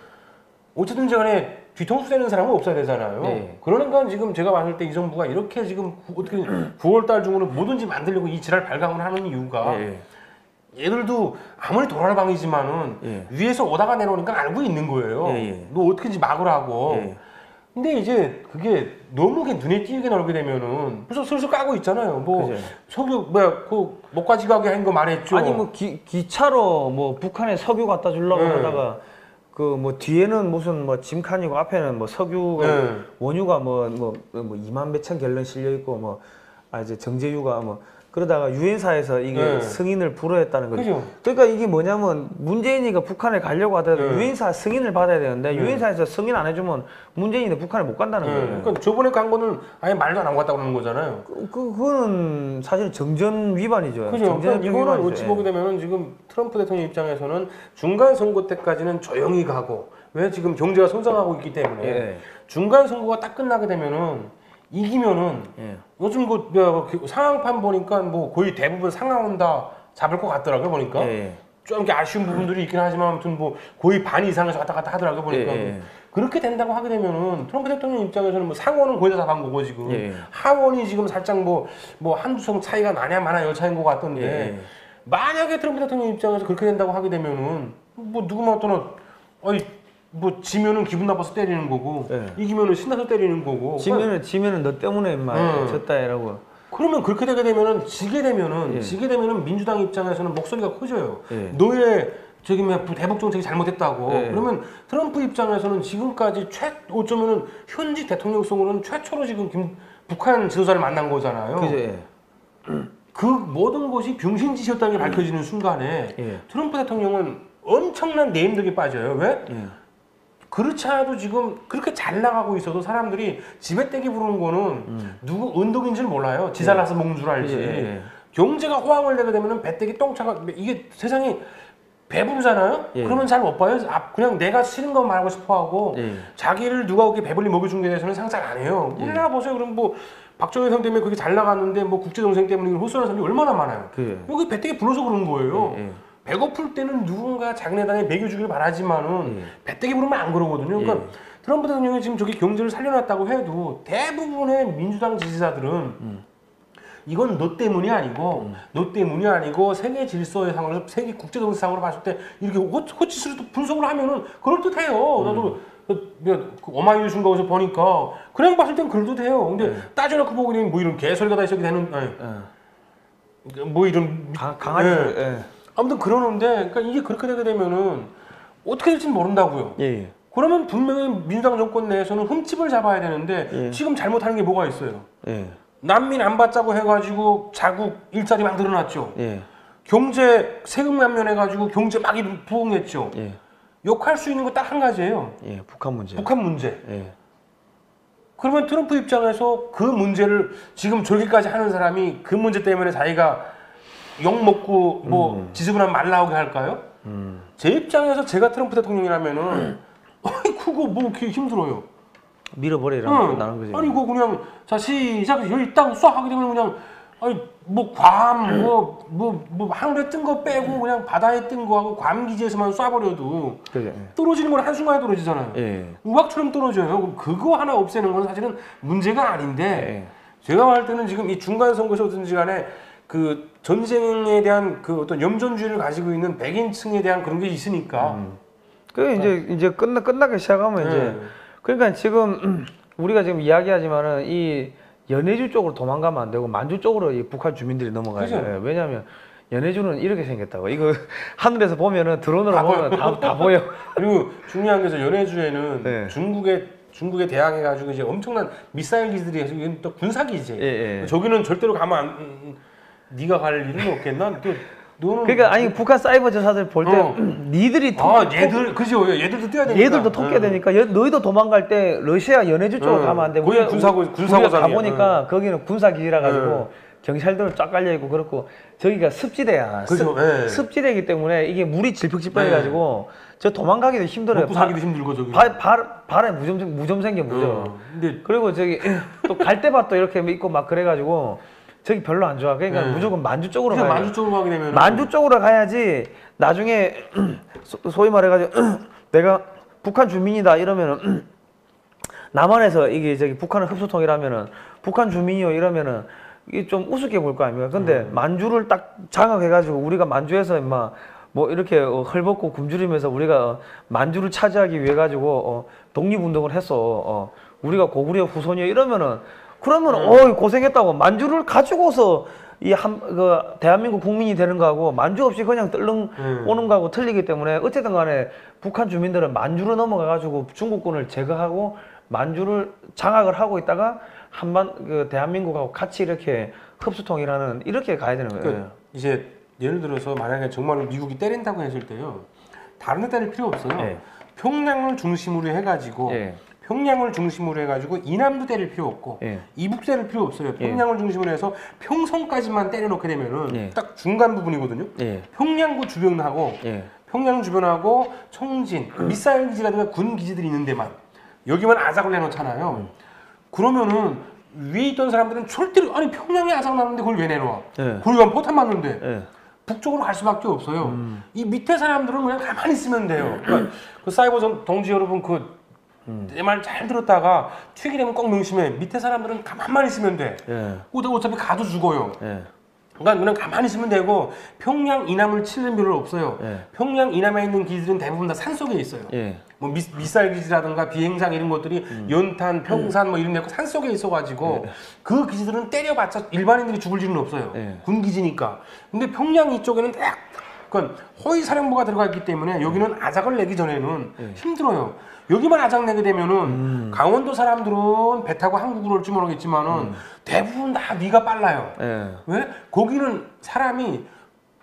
어쨌든 간에 뒤통수 되는 사람은 없어야 되잖아요. 그러니까 지금 제가 봤을 때 이 정부가 이렇게 지금 어떻게 9월달 중으로 뭐든지 만들려고 이 지랄 발광을 하는 이유가 얘들도 아무리 도랄방이지만은 위에서 오다가 내려오니까 알고 있는 거예요. 너 어떻게든지 막으라고. 근데 이제 그게 너무 눈에 띄게 나오게 되면은 벌써 슬슬 까고 있잖아요. 뭐 석유 그 목까지 가게 한 거 말했죠. 아니 뭐 기차로 뭐 북한에 석유 갖다 주려고 하다가 그 뭐 뒤에는 무슨 뭐 짐칸이고 앞에는 뭐 석유가 원유가 뭐 2만 몇천 갤런 실려 있고 뭐 이제 정제유가 뭐 그러다가 유엔사에서 이게 승인을 불허했다는 거죠. 그죠. 그러니까 이게 뭐냐면 문재인이가 북한에 가려고 하더라도 유엔사 승인을 받아야 되는데 유엔사에서 승인 안 해주면 문재인이 북한에 못 간다는 거예요. 그러니까 저번에 간 거는 아예 말도 안 하고 갔다 오는 거잖아요. 그거는 사실 정전 위반이죠. 그죠. 그러니까 이거는 어찌 보게 되면은 지금 트럼프 대통령 입장에서는 중간 선거 때까지는 조용히 가고 왜 지금 경제가 성장하고 있기 때문에 중간 선거가 딱 끝나게 되면은 이기면은 요즘 그 상황판 보니까 뭐 거의 대부분 상하온 다 잡을 것 같더라고요 보니까 좀 이렇게 아쉬운 부분들이 있긴 하지만 아무튼 뭐 거의 반 이상에서 왔다 갔다 하더라고요 보니까 그렇게 된다고 하게 되면은 트럼프 대통령 입장에서는 뭐 상원은 거의 다 잡은 거고 지금 하원이 지금 살짝 뭐 한두 성 차이가 나냐 마냐 여 차이인 것 같던데 만약에 트럼프 대통령 입장에서 그렇게 된다고 하게 되면은 뭐 누구만 또는 뭐 지면은 기분 나빠서 때리는 거고 이기면은 신나서 때리는 거고 지면은 너 때문에 막 졌다 이라고. 그러면 그렇게 되게 되면은 지게 되면은 민주당 입장에서는 목소리가 커져요. 너의 저기 대북 정책이 잘못했다고. 그러면 트럼프 입장에서는 지금까지 어쩌면은 현직 대통령성으로는 최초로 지금 북한 지도자를 만난 거잖아요. 그 모든 것이 병신짓이었다는 게 밝혀지는 순간에 트럼프 대통령은 엄청난 네임덕에 빠져요. 왜? 그렇지 않아도 지금 그렇게 잘 나가고 있어도 사람들이 지배떼기 부르는 거는 누구 은덕인지는 몰라요. 지살나서 먹는 줄 알지. 경제가 호황을 내게 되면은 배때기 똥차가 이게 세상이 배부르잖아요. 예. 그러면 잘 못 봐요. 그냥 내가 싫은 것만 하고 싶어하고 예. 자기를 누가 그렇게 배불리 먹여준 게 대해서는 상상 안 해요. 우리나라 보세요. 그럼 뭐 박정희 형 때문에 그렇게 잘 나갔는데 뭐 국제동생 때문에 호소하는 사람이 얼마나 많아요. 여기 배때기 불러서 그런 거예요. 배고플 때는 누군가 자기네당에 먹여주길 바라지만은 배때기 부르면 안 그러거든요. 그러니까 트럼프 대통령이 지금 저기 경제를 살려놨다고 해도 대부분의 민주당 지지자들은 이건 너 때문이 아니고 세계 질서의 상으로 세계 국제정세상으로 봤을 때 이렇게 호치스로 분석을 하면은 그럴듯해요. 나도 그 어마이뉴스인가 어디서 보니까 그냥 봤을 땐 그럴듯해요. 근데 따져놓고 보고 뭐 이런 개소리가 다 있어야 되는 뭐 이런 강아지 아무튼 그러는데 그러니까 이게 그렇게 되게 되면은 어떻게 될지는 모른다고요. 그러면 분명히 민주당 정권 내에서는 흠집을 잡아야 되는데 지금 잘못하는 게 뭐가 있어요? 난민 안 받자고 해가지고 자국 일자리 막 늘어났죠. 경제 세금 감면해가지고 경제 막 부흥했죠. 욕할 수 있는 거 딱 한 가지예요. 북한 문제. 북한 문제. 그러면 트럼프 입장에서 그 문제를 지금 저기까지 하는 사람이 그 문제 때문에 자기가 욕 먹고 뭐 지저분한 말 나오게 할까요? 제 입장에서 제가 트럼프 대통령이라면은 그거 뭐 이렇게 힘들어요. 밀어버리라고 나는 거지. 아니 이거 그냥 자 시작 여기 딱 쏴 하게 되면 그냥 아니 뭐 괌 뭐 하늘에 뜬 거 빼고 그냥 바다에 뜬 거하고 괌 기지에서만 쏴버려도 떨어지는 건 한순간에 떨어지잖아요. 우박처럼 떨어져요. 그럼 그거 하나 없애는 건 사실은 문제가 아닌데 제가 볼 때는 지금 이 중간 선거에서든지 간에 그 전쟁에 대한 그 어떤 염전주의를 가지고 있는 백인층에 대한 그런 게 있으니까 그 이제 끝나기 시작하면 이제 그러니까 지금 우리가 지금 이야기하지만은 이 연해주 쪽으로 도망가면 안 되고 만주 쪽으로 이 북한 주민들이 넘어가야 돼요. 왜냐하면 연해주는 이렇게 생겼다고. 이거 하늘에서 보면은 드론으로 보면 다 보여. 그리고 중요한 게서 연해주에는 중국에 대항해가지고 이제 엄청난 미사일 기지들이 또 군사 기지. 저기는 절대로 가면 네가 갈 일은 없겠나? 또 너는 그러니까 아니 북한 사이버 저사들 볼 때 니들이 그죠? 얘들도 뛰어야 되니까. 얘들도 토끼야 되니까 너희도 도망갈 때 러시아 연해주 쪽으로 가면 안 돼. 거기 군사고장이야. 가보니까 거기는 군사 기지라 가지고 경찰들 쫙 깔려 있고 그렇고 저기가 습지대야. 그죠? 습지대이기 때문에 이게 물이 질퍽질퍽해 가지고 저 도망가기도 힘들어요. 먹고 살기도 힘들고 저기. 발에 무좀 생겨 무좀. 그리고 저기 또 갈대밭도 이렇게 있고 막 그래가지고. 저기 별로 안 좋아. 그러니까 무조건 만주 쪽으로 가야 돼. 만주 쪽으로 가게 되면 만주 쪽으로 가야지 나중에 소위 말해가지고 내가 북한 주민이다 이러면은 남한에서 이게 저기 북한은 흡수통이라면은 북한 주민이요 이러면은 이게 좀 우습게 볼 거 아닙니까? 근데 만주를 딱 장악해가지고 우리가 만주에서 임마 뭐 이렇게 헐벗고 굶주리면서 우리가 만주를 차지하기 위해 가지고 독립운동을 했어. 우리가 고구려 후손이요 이러면은 그러면 고생했다고 만주를 가지고서 그 대한민국 국민이 되는 거하고 만주 없이 그냥 떨렁 오는 거하고 틀리기 때문에 어쨌든 간에 북한 주민들은 만주로 넘어가 가지고 중국군을 제거하고 만주를 장악을 하고 있다가 그 대한민국하고 같이 이렇게 흡수통이라는 이렇게 가야 되는 거예요. 그러니까 이제 예를 들어서 만약에 정말로 미국이 때린다고 했을 때요. 다른 데 때릴 필요 없어요. 평양을 중심으로 해가지고 평양을 중심으로 해가지고 이남도 때릴 필요 없고 이북도 때릴 필요 없어요. 평양을 중심으로 해서 평성까지만 때려놓게 되면은 딱 중간 부분이거든요. 평양구 주변하고 평양 주변하고 청진, 미사일 기지라든가 군 기지들이 있는 데만 여기만 아작을 내놓잖아요. 그러면은 위에 있던 사람들은 절대로 아니 평양에 아작 나는데 그걸 왜 내놔? 거기 가면 포탄 맞는데 북쪽으로 갈 수밖에 없어요. 이 밑에 사람들은 그냥 가만히 있으면 돼요. 그러니까 그 사이버 동지 여러분 내 말 잘 들었다가 튀기려면 꼭 명심해. 밑에 사람들은 가만만 있으면 돼. 어차피 가도 죽어요. 그러니까 그냥 가만히 있으면 되고 평양 이남을 치는 필요 없어요. 평양 이남에 있는 기지들은 대부분 다 산속에 있어요. 뭐 미사일 기지라든가 비행장 이런 것들이 연탄, 평산 뭐 이런 데 산속에 있어가지고 그 기지들은 때려봤자 일반인들이 죽을 일은 없어요. 군 기지니까. 근데 평양 이쪽에는 딱 그건 허위 사령부가 들어가 있기 때문에 여기는 아작을 내기 전에는 힘들어요. 여기만 아작 내게 되면은 강원도 사람들은 배 타고 한국으로 올지 모르겠지만은 대부분 다 위가 빨라요. 왜? 거기는 사람이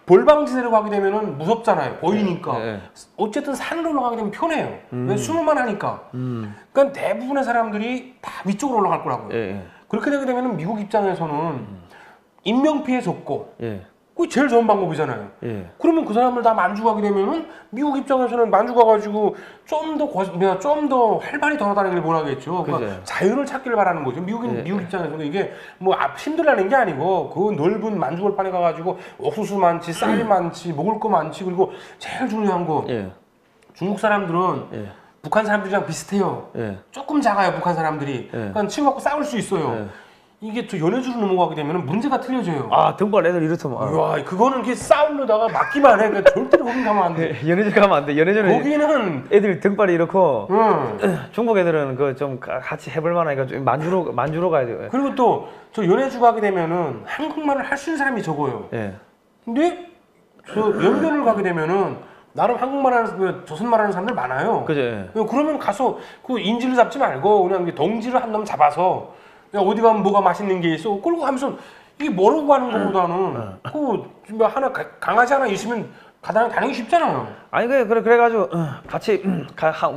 볼방지대로 가게 되면은 무섭잖아요. 보이니까. 어쨌든 산으로 올라가게 되면 편해요. 왜? 숨을만 하니까. 그러니까 대부분의 사람들이 다 위쪽으로 올라갈 거라고요. 그렇게 되게 되면은 미국 입장에서는 인명피해 적고 예. 그게 제일 좋은 방법이잖아요. 예. 그러면 그 사람들 다 만주가게 되면은 미국 입장에서는 만주가 가지고 좀 더 활발히 돌아다니길 원하겠죠. 그러니까 자유를 찾기를 바라는 거죠. 미국 입장에서는 이게 뭐 힘들라는 게 아니고 그 넓은 만주골판에 가가지고 옥수수 많지, 쌀이 많지, 먹을 거 많지, 그리고 제일 중요한 거 중국 사람들은 북한 사람들이랑 비슷해요. 조금 작아요, 북한 사람들이. 그러니까 치고받고 싸울 수 있어요. 이게 저 연해주로 넘어가게 되면 문제가 틀려져요. 아, 등발 애들 이렇다면. 와, 그거는 이렇게 싸우려다가 맞기만 해. 그러니까 절대로 거기 가면 안 돼. 연해주 가면 안 돼. 연해주는 거기는 애들 등발이 이렇고 중국 애들은 그 좀 같이 해볼 만하니까 좀 만주로 가야 돼요. 그리고 또 저 연해주 가게 되면은 한국말을 할 수 있는 사람이 적어요. 근데 저 연변을 가게 되면은 나름 한국말 하는 조선말 하는 사람들 많아요. 그죠. 그러면 가서 그 인지를 잡지 말고 그냥 동지를 한 놈 잡아서 야, 어디 가면 뭐가 맛있는 게 있어 끌고 가면서 이게 모르고 가는 것보다는 그 하나 강아지 하나 있으면 다니기 쉽잖아요. 아니 그래가지고 같이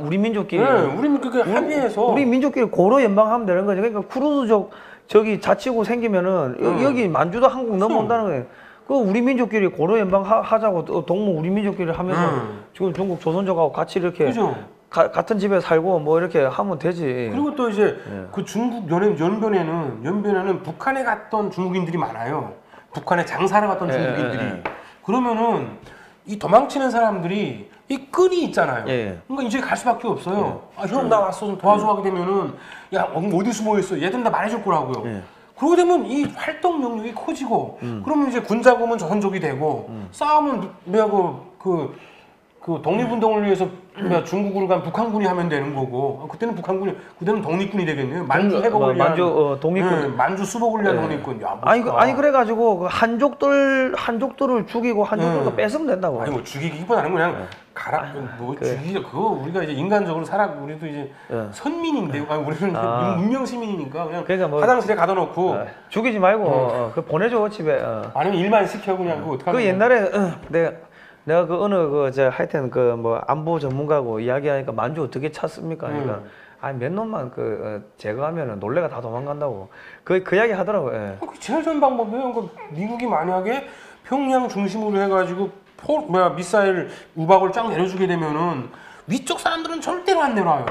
우리 민족끼리 우리 그 합의해서 우리 민족끼리 고로 연방하면 되는 거죠. 그러니까 크루즈족 저기 자치구 생기면은 여기 만주도 한국 넘어온다는 거예요. 그 우리 민족끼리 고로 연방 하자고 동무 우리 민족끼리 하면서 지금 중국 조선족하고 같이 이렇게 그죠. 같은 집에 살고 뭐 이렇게 하면 되지. 그리고 또 이제 그 중국 연변에는 북한에 갔던 중국인들이 많아요. 북한에 장사를 갔던 중국인들이. 그러면은 이 도망치는 사람들이 이 끈이 있잖아요. 그러니까 이제 갈 수밖에 없어요. 아, 형 나 왔어 좀 도와줘 하게 되면은 야 어디 숨어 있어. 얘들은 다 말해줄 거라고요. 그러게 되면 이 활동 영역이 커지고 그러면 이제 군 잡으면 조선족이 되고 싸우면 그 독립운동을 위해서 중국으로 간 북한군이 하면 되는 거고 그때는 독립군이 되겠네요. 만주 회복을 위한 독립군, 만주 수복을 위한 독립군. 야, 아니 그래가지고 그 한족들을 죽이고 한족들도 뺏으면 된다고. 아니 뭐 죽이기보다는 그냥 죽이죠. 그거 우리가 이제 인간적으로 우리도 이제 선민인데 우리는 문명 시민이니까 그냥 뭐, 화장실에 가둬 놓고 죽이지 말고 그 보내줘 집에. 아니면 일만 시켜 그냥 그거 어떡하냐. 그 옛날에 내가 그 어느 하여튼 그 뭐 안보 전문가하고 이야기하니까 만주 어떻게 찾습니까? 그러니까 아니 몇 놈만 제거하면은 놀래가 다 도망간다고 그 이야기 하더라고요. 그 제일 좋은 방법이에요. 그 미국이 만약에 평양 중심으로 해가지고 미사일 우박을 쫙 내려주게 되면은 위쪽 사람들은 절대로 안 내놔요.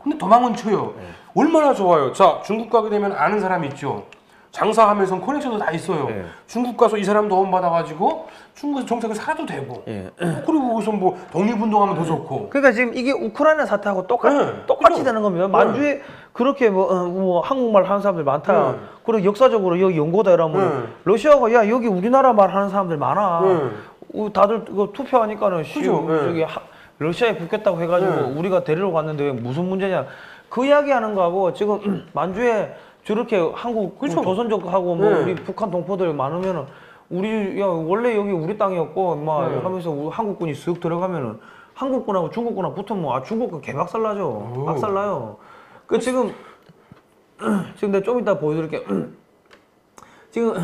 근데 도망은 쳐요. 얼마나 좋아요. 자, 중국 가게 되면 아는 사람 있죠. 장사하면서 커넥션도 다 있어요. 중국 가서 이 사람 도움 받아가지고 중국에서 정착을 살아도 되고 그리고 거기서 뭐 독립운동하면 더 좋고. 그러니까 지금 이게 우크라이나 사태하고 똑같이 되는 겁니다. 만주에 그렇게 뭐 한국말 하는 사람들 많다. 그리고 역사적으로 여기 연고다 이러면 러시아가 야 여기 우리나라 말 하는 사람들 많아. 다들 그거 투표하니까는 저기 러시아에 붙겠다고 해가지고 우리가 데리러 갔는데 무슨 문제냐. 그 이야기하는 거하고 지금 만주에 저렇게 한국 조선족하고 뭐 우리 북한 동포들 많으면은 야 원래 여기 우리 땅이었고 막 하면서 한국군이 쓱 들어가면은 한국군하고 중국군하고 붙으면 중국군 개박살 나죠. 박살 나요. 지금 내가 좀 이따 보여드릴게요. 지금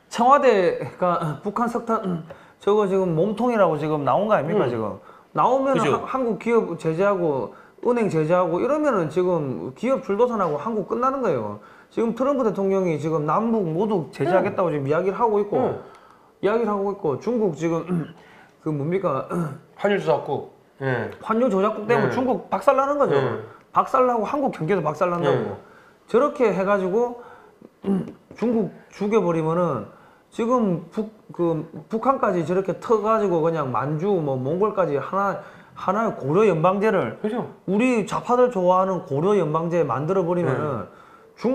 청와대가 북한 석탄 저거 지금 몸통이라고 지금 나온 거 아닙니까 지금 나오면 한국 기업 제재하고 은행 제재하고 이러면은 지금 기업 줄도산하고 한국 끝나는 거예요. 지금 트럼프 대통령이 지금 남북 모두 제재하겠다고 지금 이야기를 하고 있고 중국 지금 그 뭡니까 환율 조작국 환율 조작국 때문에 중국 박살나는 거죠. 박살나고 한국 경제도 박살난다고 저렇게 해가지고 중국 죽여버리면은 지금 북한까지 저렇게 터가지고 그냥 만주 뭐 몽골까지 하나의 고려 연방제를 우리 좌파들 좋아하는 고려 연방제 만들어 버리면은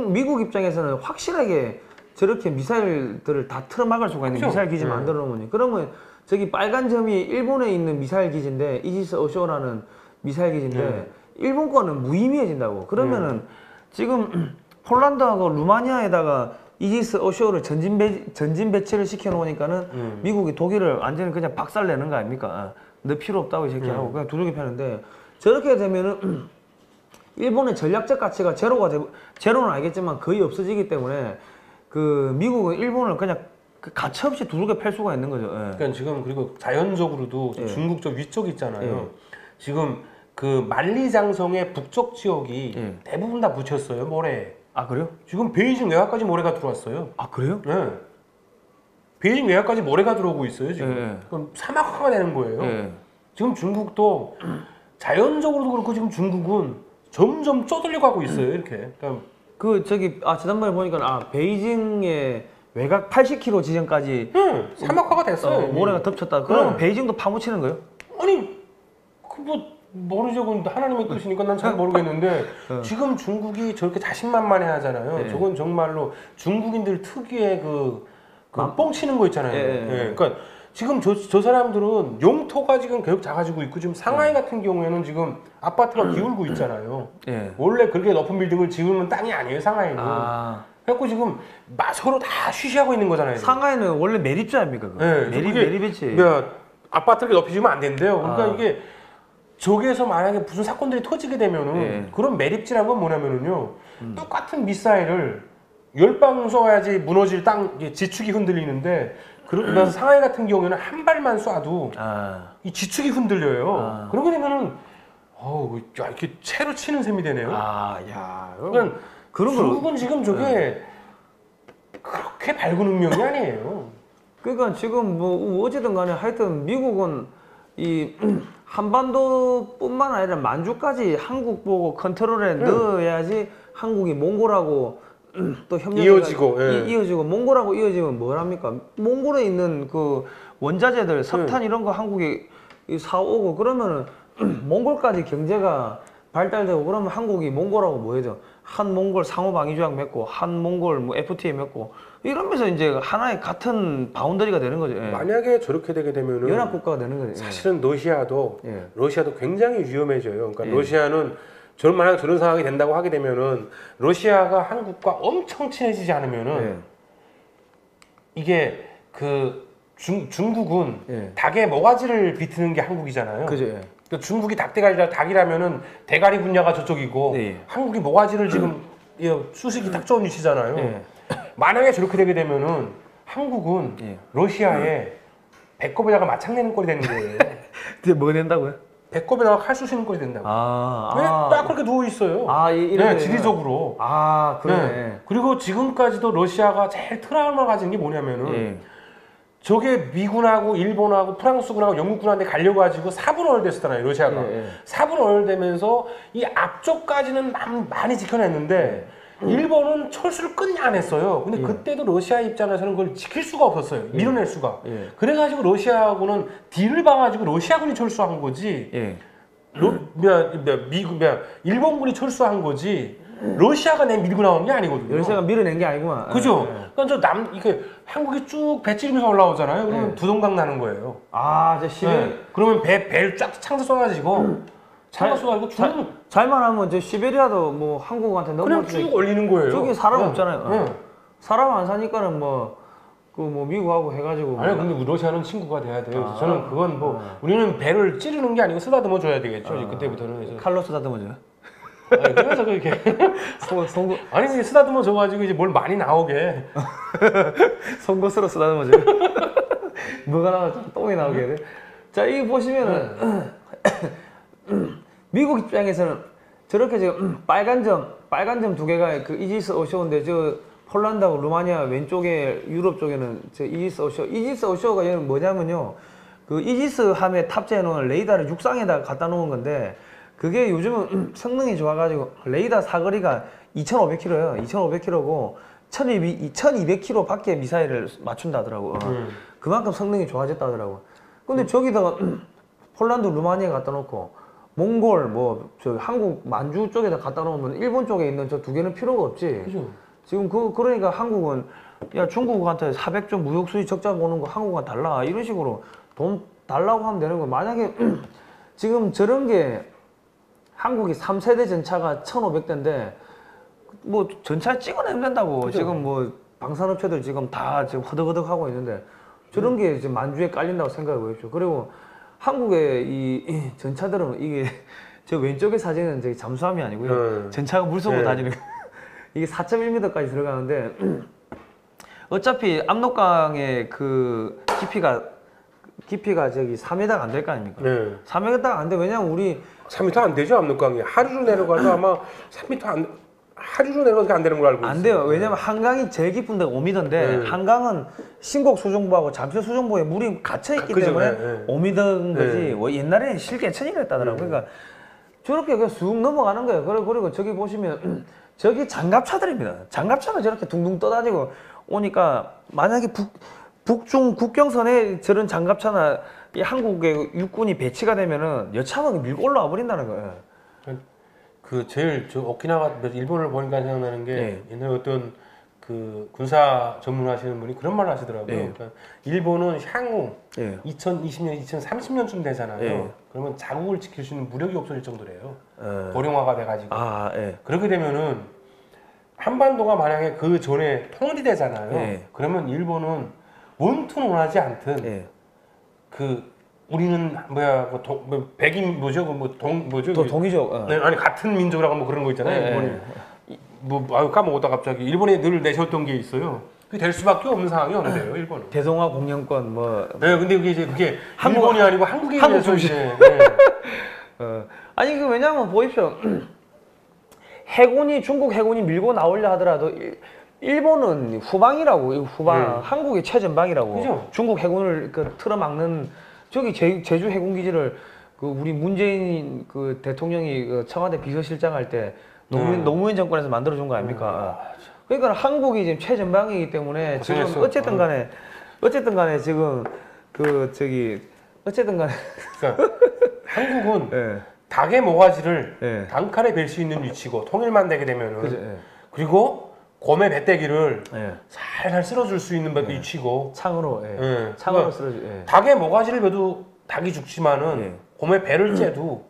미국 입장에서는 확실하게 저렇게 미사일들을 다 틀어막을 수가 있는 미사일 기지 만들어 놓으면 그러면 저기 빨간 점이 일본에 있는 미사일 기지인데 이지스 어쇼라는 미사일 기지인데 일본 거는 무의미해진다고. 그러면은 지금 폴란드하고 루마니아에다가 이지스 어쇼를 전진 배치를 시켜 놓으니까는 미국이 독일을 완전히 그냥 박살 내는 거 아닙니까? 너 필요 없다고 이 새끼 하고 그냥 두들겨 패는데 저렇게 되면은 일본의 전략적 가치가 제로는 알겠지만 거의 없어지기 때문에 그 미국은 일본을 그냥 가차없이 두들겨 팰 수가 있는 거죠. 그러니까 지금 그리고 자연적으로도 중국 저 위쪽 있잖아요. 지금 그 만리장성의 북쪽 지역이 대부분 다 묻혔어요 모래. 아 그래요? 지금 베이징 외곽까지 모래가 들어왔어요. 아 그래요? 네. 베이징 외곽까지 모래가 들어오고 있어요 지금. 예. 그럼 사막화가 되는 거예요. 예. 지금 중국도 자연적으로도 그렇고 지금 중국은 점점 쪼들려 가고 있어요 이렇게. 그러니까 그 저기 지난번에 보니까 베이징의 외곽 80km 지점까지 사막화가 됐어요. 이미. 모래가 덮쳤다. 그러면 네. 베이징도 파묻히는 거예요? 아니 그 뭐 모르죠. 그건 하나님의 뜻이니까 난 잘 모르겠는데 지금 중국이 저렇게 자신만만해 하잖아요. 예. 저건 정말로 중국인들 특유의 그 뻥치는 거 있잖아요. 예. 그러니까 지금 저 사람들은 용토가 지금 계속 작아지고 있고 지금 상하이 같은 경우에는 지금 아파트가 기울고 있잖아요. 예. 원래 그렇게 높은 빌딩을 지으면 땅이 아니에요 상하이는. 그래갖고 지금 서로 다 쉬쉬하고 있는 거잖아요. 상하이는 원래 매립지 아닙니까? 그거? 네, 매립이지. 아파트를 높이 지으면 안 된대요. 그러니까 아. 이게 저기에서 만약에 무슨 사건들이 터지게 되면은 예. 그런 매립지란 건 뭐냐면은요 똑같은 미사일을 10방 쏘아야지 무너질 땅 이게 지축이 흔들리는데 그래서 상하이 같은 경우에는 한 발만 쏴도 이 지축이 흔들려요. 그러게 되면은 야, 이렇게 채로 치는 셈이 되네요. 야, 그러니까 그런 걸 중국은 지금 저게 그렇게 밝은 운명이 아니에요. 그러니까 지금 뭐 어쨌든 간에 하여튼 미국은 이 한반도뿐만 아니라 만주까지 한국 보고 컨트롤에 넣어야지 한국이 몽골하고 또 협력이 이어지고 몽골하고 이어지면 뭘 합니까? 몽골에 있는 그 원자재들 석탄 이런 거 한국이 사오고 그러면은 몽골까지 경제가 발달되고 그러면 한국이 몽골하고 뭐 해도 한 몽골 상호방위조약 맺고 한 몽골 뭐 FTA 맺고 이러면서 이제 하나의 같은 바운더리가 되는 거죠. 예. 만약에 저렇게 되게 되면은 연합 국가가 되는 거죠. 사실은 러시아도 예. 굉장히 위험해져요. 그러니까 예. 러시아는 만약 저런 상황이 된다고 하게 되면은 러시아가 한국과 엄청 친해지지 않으면은 예. 이게 그 중국은 예. 닭의 모가지를 비트는 게 한국이잖아요. 그죠. 예. 그러니까 중국이 닭이라면은 대가리 분야가 저쪽이고 네. 한국이 모가지를 지금 수식이 딱 좋은 위치잖아요. 예. 만약에 저렇게 되게 되면은 한국은 예. 러시아에 배꼽에다가 마창내는 꼴이 되는 거예요. 근데 뭐 된다고요? 배꼽에다가 칼 쑤시는 꼴이 된다고. 왜 딱 그렇게 누워 있어요? 이런 지리적으로. 그래. 네. 그리고 지금까지도 러시아가 제일 트라우마 가진 게 뭐냐면은 예. 저게 미군하고 일본하고 프랑스군하고 영국군한테 갈려가지고 4분월 됐었잖아요 러시아가. 예. 4분월 되면서 이 앞쪽까지는 많이 지켜냈는데 일본은 철수를 끊냐 안 했어요. 근데 그때도 러시아 입장에서는 그걸 지킬 수가 없었어요. 밀어낼 수가. 그래가지고 러시아하고는 딜을 봐가지고 러시아군이 철수한 거지. 일본군이 철수한 거지. 러시아가 밀고 나온 게 아니거든요. 러시아가 밀어낸 게 아니구만. 그죠? 그러니까 이게 한국이 쭉 배 찌르면서 올라오잖아요. 그러면 두동강 나는 거예요. 이제 시베리아. 그러면 배를 쫙 창서 쏟아지고 창서 쏟아지고 중국 잘만 하면 저 시베리아도 뭐 한국한테 그냥 쭉 올리는 거예요. 저기 사람 없잖아요. 사람 안 사니까는 미국하고 해가지고. 아니 근데 러시아는 친구가 돼야 돼요. 저는 그건 우리는 배를 찌르는 게 아니고 쓰다듬어 줘야 되겠죠. 그때부터는. 칼로 쓰다듬어줘요. 아니, 그래서 그렇게 아니 근데 쓰다듬어 줘가지고 이제 뭘 많이 나오게 송곳으로 쓰다듬어줘요. 뭐가 나오죠? 똥이 나오게 돼. 자, 이거 보시면은 미국 입장에서는 저렇게 지금 빨간 점 두 개가 그 이지스 오쇼인데 저 폴란드하고 루마니아 왼쪽에 유럽 쪽에는 저 이지스 오쇼가 얘는 뭐냐면요. 그 이지스 함에 탑재해 놓은 레이더를 육상에다 갖다 놓은 건데 그게 요즘은 성능이 좋아가지고 레이더 사거리가 2,500km예요. 2,500km고 1,200km 밖에 미사일을 맞춘다 하더라고. 그만큼 성능이 좋아졌다 하더라고. 근데 저기다가 폴란드, 루마니아 갖다 놓고 몽골, 한국 만주 쪽에다 갖다 놓으면 일본 쪽에 있는 저 두 개는 필요가 없지. 그죠? 지금 그러니까 한국은 야 중국한테 400조 무역 수지 적자 보는 거 한국과 달라 이런 식으로 돈 달라고 하면 되는 거. 만약에 지금 저런 게 한국이 3세대 전차가 1,500대인데 뭐 전차 찍어내면 된다고. 그죠? 지금 방산업체들 지금 다 지금 허덕허덕 하고 있는데 저런 게 지금 만주에 깔린다고 생각해 보십시오. 그리고 한국의 이 전차들은 이게 저 왼쪽의 사진은 저기 잠수함이 아니고요. 전차가 물속으로 다니는 거. 이게 4.1m까지 들어가는데 어차피 압록강의 그 깊이가 저기 4m가 안 될 거 아닙니까? 4m가 안 돼. 왜냐면 우리 3m 안 되죠 압록강이. 하루를 내려가도 아마 3m 하류로 내려가서 안 되는 걸 알고 있어요. 안 돼요. 왜냐면 한강이 제일 깊은 데가 오미더인데 한강은 신곡 수정부하고 잠실 수정부에 물이 갇혀 있기 때문에 오미더인 거지. 옛날에는 실개천이라 했다더라고. 그러니까 저렇게 그냥 쑥 넘어가는 거예요. 그리고 저기 보시면 저기 장갑차들입니다. 장갑차가 저렇게 둥둥 떠다니고 오니까 만약에 북중 국경선에 저런 장갑차나 이 한국의 육군이 배치가 되면은 여차하면 밀고 올라와 버린다는 거예요. 그 제일 저 오키나와 일본을 보니까 생각나는 게 옛날에 어떤 그 군사 전문하시는 분이 그런 말을 하시더라고요. 그러니까 일본은 향후 2020년, 2030년쯤 되잖아요. 그러면 자국을 지킬 수 있는 무력이 없어질 정도래요. 고령화가 돼가지고. 그렇게 되면은 한반도가 만약에 그 전에 통일이 되잖아요. 그러면 일본은 원투는 원하지 않든 그 우리는 백인 뭐죠? 동이죠. 네, 아니 같은 민족이라고 뭐 그런 거 있잖아요. 일본이 까먹었다 갑자기. 일본이 늘 내세웠던 게 있어요. 그게 될 수밖에 없는 상황이 어느 데요, 일본은. 대동아 공영권 뭐. 네, 근데 그게 일본이 아니고 한국에 대해서 이제. 아니 그 왜냐면 보십시오. 중국 해군이 밀고 나오려 하더라도 일본은 후방이라고. 후방. 한국이 최전방이라고. 그죠? 중국 해군을 틀어막는 저기 제주 해군기지를 그 우리 문재인 그 대통령이 그 청와대 비서실장 할 때 노무현 정권에서 만들어준 거 아닙니까? 그러니까 한국이 지금 최전방이기 때문에 지금 어쨌든 간에 지금 어쨌든 간에 그러니까 한국은 닭의 모가지를 단칼에 벨 수 있는 위치고 통일만 되게 되면은 그리고 곰의 배때기를 살살 쓸어줄 수 있는 위치고 창으로 그러니까 쓸어주. 닭의 모가지를 베도 닭이 죽지만은 곰의 배를 째도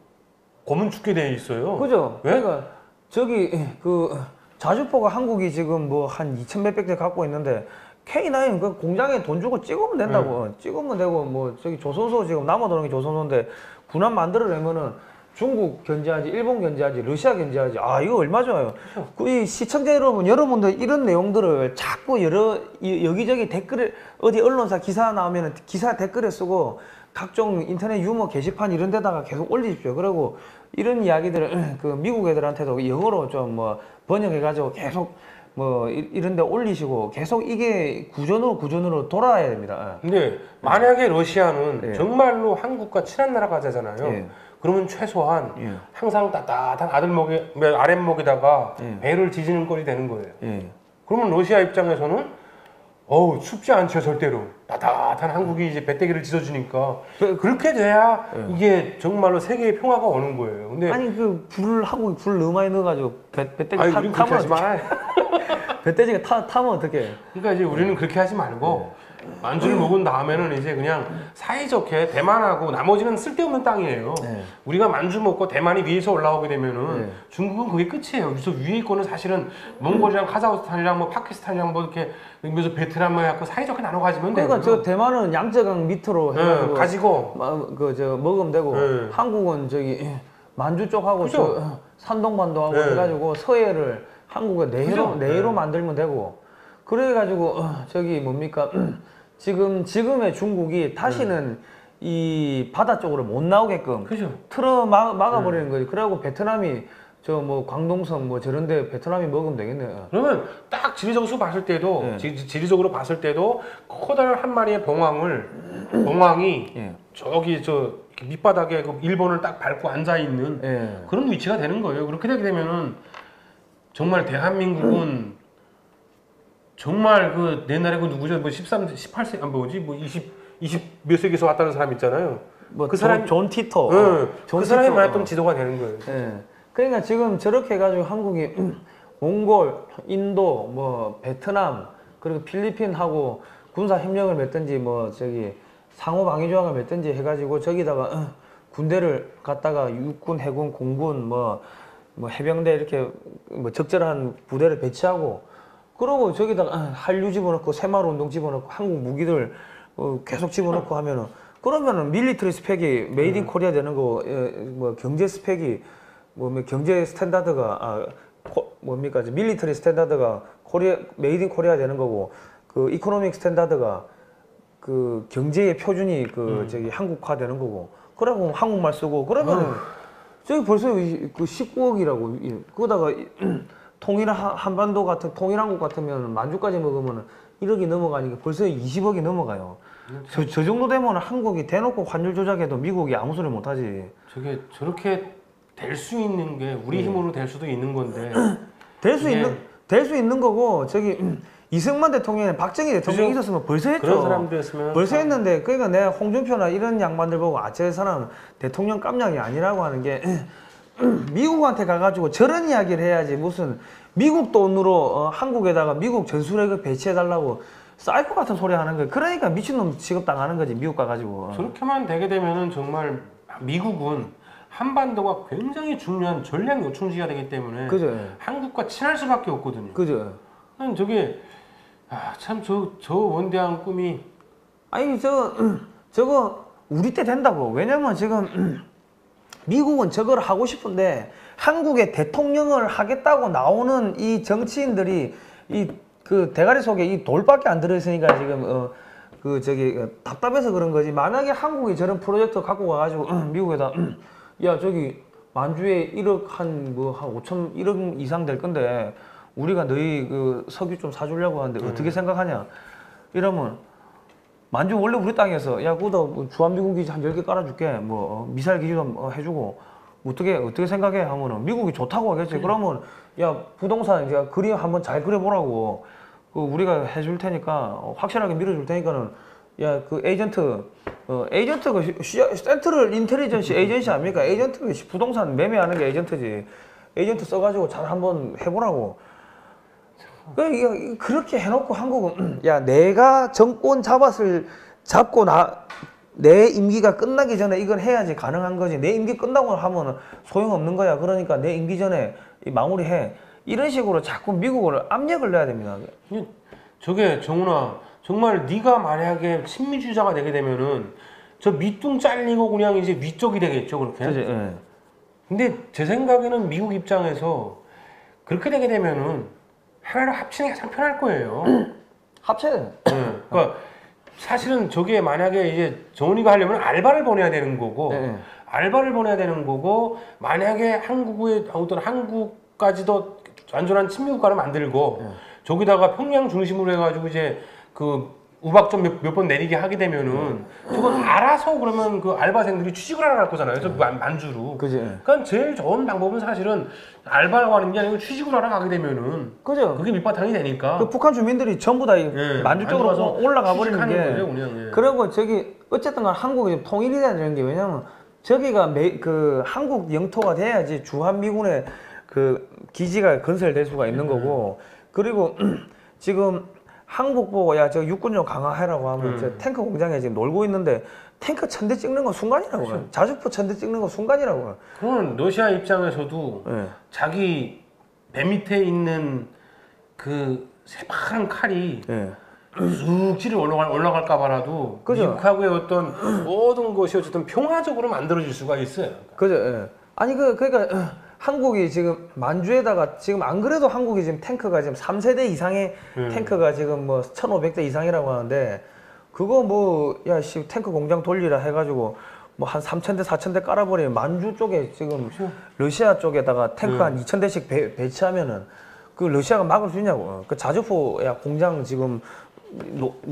곰은 죽게 돼 있어요. 그죠? 왜? 그러니까 저기 그 자주포가 한국이 지금 뭐 한 2,000 몇백 대 갖고 있는데 K9 그 공장에 돈 주고 찍으면 된다고. 찍으면 되고 뭐 저기 조선소 지금 남아도는 게 조선소인데 군함 만들어내면은 중국 견제하지, 일본 견제하지, 러시아 견제하지. 아 이거 얼마 좋아요. 이 시청자 여러분들 이런 내용들을 자꾸 여기저기 댓글에 어디 언론사 기사 나오면은 기사 댓글에 쓰고 각종 인터넷 유머 게시판 이런 데다가 계속 올리십시오. 그리고 이런 이야기들을 그 미국 애들한테도 영어로 좀 뭐 번역해가지고 계속 뭐 이런 데 올리시고 계속 이게 구전으로 돌아야 됩니다. 근데 만약에 러시아는 정말로 한국과 친한 나라가 되잖아요. 그러면 최소한 항상 따뜻한 아랫목에다가 배를 지지는 꼴이 되는 거예요. 그러면 러시아 입장에서는 춥지 않죠 절대로. 따뜻한 한국이 이제 배때기를 짖어주니까 그렇게 돼야 이게 정말로 세계의 평화가 오는 거예요. 근데 아니 그 한국이 불 너무 많이 넣어가지고 배때기 우린 그렇게 하지 말아요. 배때지가 타면 어떡해. 그러니까 이제 우리는 그렇게 하지 말고 만주를 먹은 다음에는 이제 그냥 사이좋게 대만하고 나머지는 쓸데없는 땅이에요. 우리가 만주 먹고 대만이 위에서 올라오게 되면은 중국은 그게 끝이에요. 그래서 위에 있고는 사실은 몽골이랑 카자흐스탄이랑 뭐 파키스탄이랑 뭐 이렇게 그래서 베트남 해갖고 사이좋게 나눠 가지면 돼요. 그러니까 저 대만은 양쯔강 밑으로 해가지고 가지고 먹으면 되고 한국은 저기 만주 쪽하고 산동반도하고 해가지고 서해를 한국의 내해로 만들면 되고 그래가지고 저기 뭡니까 지금의 중국이 다시는 이 바다 쪽으로 못 나오게끔 틀어 막아버리는 거지. 그래갖고 베트남이 저 뭐 광동섬 뭐 저런데 베트남이 먹으면 되겠네요. 그러면 딱 지리적으로 봤을 때도 지리적으로 봤을 때도 커다란 한 마리의 봉황이 저기 저 밑바닥에 그 일본을 딱 밟고 앉아 있는 그런 위치가 되는 거예요. 그렇게 되게 되면은 정말 대한민국은 정말 그 옛날에 그 누구죠? 뭐 18세 뭐지? 뭐 20 몇 세기에서 왔다는 사람 있잖아요. 뭐 그 사람 존 티터. 그 사람이 말했던 지도가 되는 거예요. 그러니까 지금 저렇게 해가지고 한국이 몽골, 인도, 뭐 베트남 그리고 필리핀하고 군사 협력을 맺든지 뭐 저기 상호 방위 조약을 맺든지 해가지고 저기다가 군대를 갖다가 육군, 해군, 공군 뭐 해병대 이렇게 뭐 적절한 부대를 배치하고 그러고 저기다가 한류 집어넣고 새마을 운동 집어넣고 한국 무기들 계속 집어넣고 하면은 그러면은 밀리터리 스펙이 메이드 인 코리아 되는 거 뭐 경제 스펙이 뭐 경제 스탠다드가 뭡니까 밀리터리 스탠다드가 메이드 인 코리아 되는 거고 그 이코노믹 스탠다드가 그 경제의 표준이 그 저기 한국화 되는 거고 그러고 한국말 쓰고 그러면은 저기 벌써 그 19억이라고 그거다가 한반도 같은 통일한국 같으면 만주까지 먹으면 1억이 넘어가니까 벌써 20억이 넘어가요. 저 정도 되면 한국이 대놓고 환율 조작해도 미국이 아무 소리 못 하지. 저게 저렇게 될 수 있는 게 우리 힘으로 될 수도 있는 건데. 될 수 있는 거고 저기 이승만 대통령이 박정희 대통령이 있었으면 벌써 했죠. 그런 사람들이었으면 벌써 했는데 그러니까 내가 홍준표나 이런 양반들 보고 저 사람 대통령 깜냥이 아니라고 하는 게 미국한테 가가지고 저런 이야기를 해야지 무슨 미국 돈으로 한국에다가 미국 전술핵을 배치해달라고 사이코 같은 소리 하는 거예요. 그러니까 미친놈 취급당하는 거지 미국 가가지고. 저렇게만 되게 되면은 정말 미국은 한반도가 굉장히 중요한 전략 요충지가 되기 때문에 그죠. 한국과 친할 수밖에 없거든요. 그죠. 난 저게 참 저 원대한 꿈이 아니 저거 우리 때 된다고. 왜냐면 지금 미국은 저걸 하고 싶은데 한국의 대통령을 하겠다고 나오는 이 정치인들이 그 대가리 속에 이 돌밖에 안 들어있으니까 지금 답답해서 그런 거지. 만약에 한국이 저런 프로젝트 갖고 가가지고 미국에다 야 저기 만주에 1억 한 5천 1억 이상 될 건데 우리가 너희 그 석유 좀 사주려고 하는데 어떻게 생각하냐 이러면 만주 원래 우리 땅에서 야 그거 주한미군 기지 한 10개 깔아줄게 미사일 기지도 해주고 어떻게 생각해 하면은 미국이 좋다고 하겠지. 그러면 야 부동산 이제 그림 한번 잘 그려보라고 그 우리가 해줄 테니까 확실하게 밀어줄 테니까는 야 그 에이전트가 센트럴 인텔리전시 에이전시 아닙니까? 에이전트가 부동산 매매하는 게 에이전트지. 에이전트 써가지고 잘 한번 해보라고. 그렇게 해놓고 한국은 야 내가 정권 잡고 내 임기가 끝나기 전에 이걸 해야지 가능한 거지. 내 임기 끝나고 하면 소용없는 거야. 그러니까 내 임기 전에 마무리해. 이런 식으로 자꾸 미국을 압력을 내야 됩니다. 저게 정훈아 정말 네가 만약에 친미주의자가 되게 되면은 저 밑둥 잘리고 그냥 이제 위쪽이 되겠죠 그렇게. 그치, 예. 근데 제 생각에는 미국 입장에서 그렇게 되게 되면은 하나로 합치는 게 가장 편할 거예요. 합쳐야 돼. 그러니까 사실은 저게 만약에 이제 정훈이가 하려면 알바를 보내야 되는 거고 알바를 보내야 되는 거고 만약에 한국의 어떤 한국까지도 완전한 친미 국가를 만들고 저기다가 평양 중심으로 해가지고 이제 그 우박점 몇 번 내리게 하게 되면은 저건 알아서 그러면 그 알바생들이 취직을 하러 갈 거잖아요. 저 만주로. 그지. 그러니까 제일 좋은 방법은 사실은 알바를 하는 게 아니고 취직을 하러 가게 되면은 그죠. 그게 밑바탕이 되니까. 그 북한 주민들이 전부 다 만주 쪽으로 올라가 버리는 게. 거죠, 그냥, 그리고 저기 어쨌든 간 한국이 통일이 돼야 되는 게 왜냐면 저기가 그 한국 영토가 돼야지 주한미군의 그 기지가 건설될 수가 있는 거고. 그리고 지금 한국 보고 야 저 육군 좀 강화해라고 하면 저 탱크 공장에 지금 놀고 있는데 탱크 1000대 찍는 건 순간이라고. 그렇죠. 자주포 1000대 찍는 건 순간이라고. 그건 러시아 입장에서도 자기 배 밑에 있는 그 새파란 칼이 쑥 찌르 올라갈까 봐라도 그죠. 미국하고의 어떤 모든 것이 어쨌든 평화적으로 만들어질 수가 있어요. 그죠. 아니 그러니까 한국이 지금 만주에다가 지금 안 그래도 한국이 지금 탱크가 지금 3세대 이상의 탱크가 지금 1500대 이상이라고 하는데 그거 탱크 공장 돌리라 해가지고 한 3000대 4000대 깔아버리면 만주 쪽에 지금 러시아 쪽에다가 탱크 한 2000대씩 배치하면은 그 러시아가 막을 수 있냐고. 그 자주포 공장 지금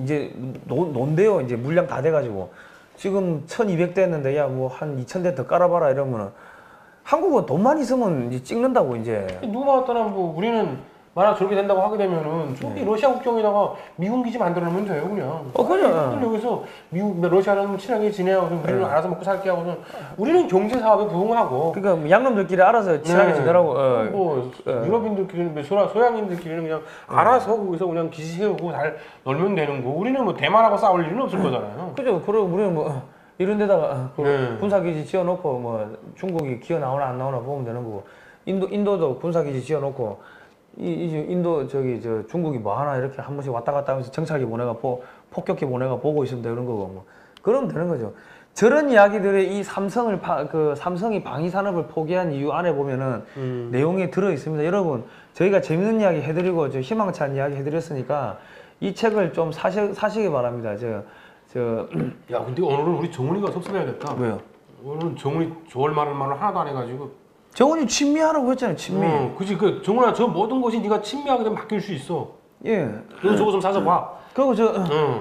이제 논대요. 이제 물량 다 돼가지고 지금 1200대 했는데 한 2000대 더 깔아봐라 이러면은 한국은 돈만 있으면 이제 찍는다고 이제. 누가 왔더나 우리는 만약 저렇게 된다고 하게 되면은 저기 러시아 국경에다가 미군 기지 만들어 놓으면 돼요 그냥. 그냥. 여기서 러시아는 친하게 지내고 우리는 알아서 먹고 살게 하고 우리는 경제 사업에 부응하고. 그러니까 양놈들끼리 알아서 친하게 지내라고. 유럽인들끼리는 소양인들끼리는 그냥 알아서 거기서 그냥 기지 세우고 잘 놀면 되는 거. 우리는 대만하고 싸울 일은 없을 거잖아요. 그죠. 그리고 우리는 이런 데다가 군사기지 지어놓고 중국이 기어 나오나 안 나오나 보면 되는 거고 인도도 군사기지 지어놓고 이제 인도 중국이 하나 이렇게 한 번씩 왔다 갔다 하면서 정찰기 보내가 폭격기 보내가 보고 있으면 되는 거고 그러면 되는 거죠. 저런 이야기들의 이 삼성이 방위 산업을 포기한 이유 안에 보면은 내용이 들어 있습니다. 여러분 저희가 재밌는 이야기 해드리고 희망찬 이야기 해드렸으니까 이 책을 좀 사시기 바랍니다. 야 근데 오늘은 우리 정훈이가 섭섭해야겠다. 왜요? 오늘은 정훈이 좋을 말을 하나도 안 해가지고 정원이 친미하라고 했잖아요. 친미. 그지. 그 정훈아, 저 모든 것이 네가 친미하게 되면 바뀔 수 있어. 예. 너 저거 좀 사서 봐. 그리고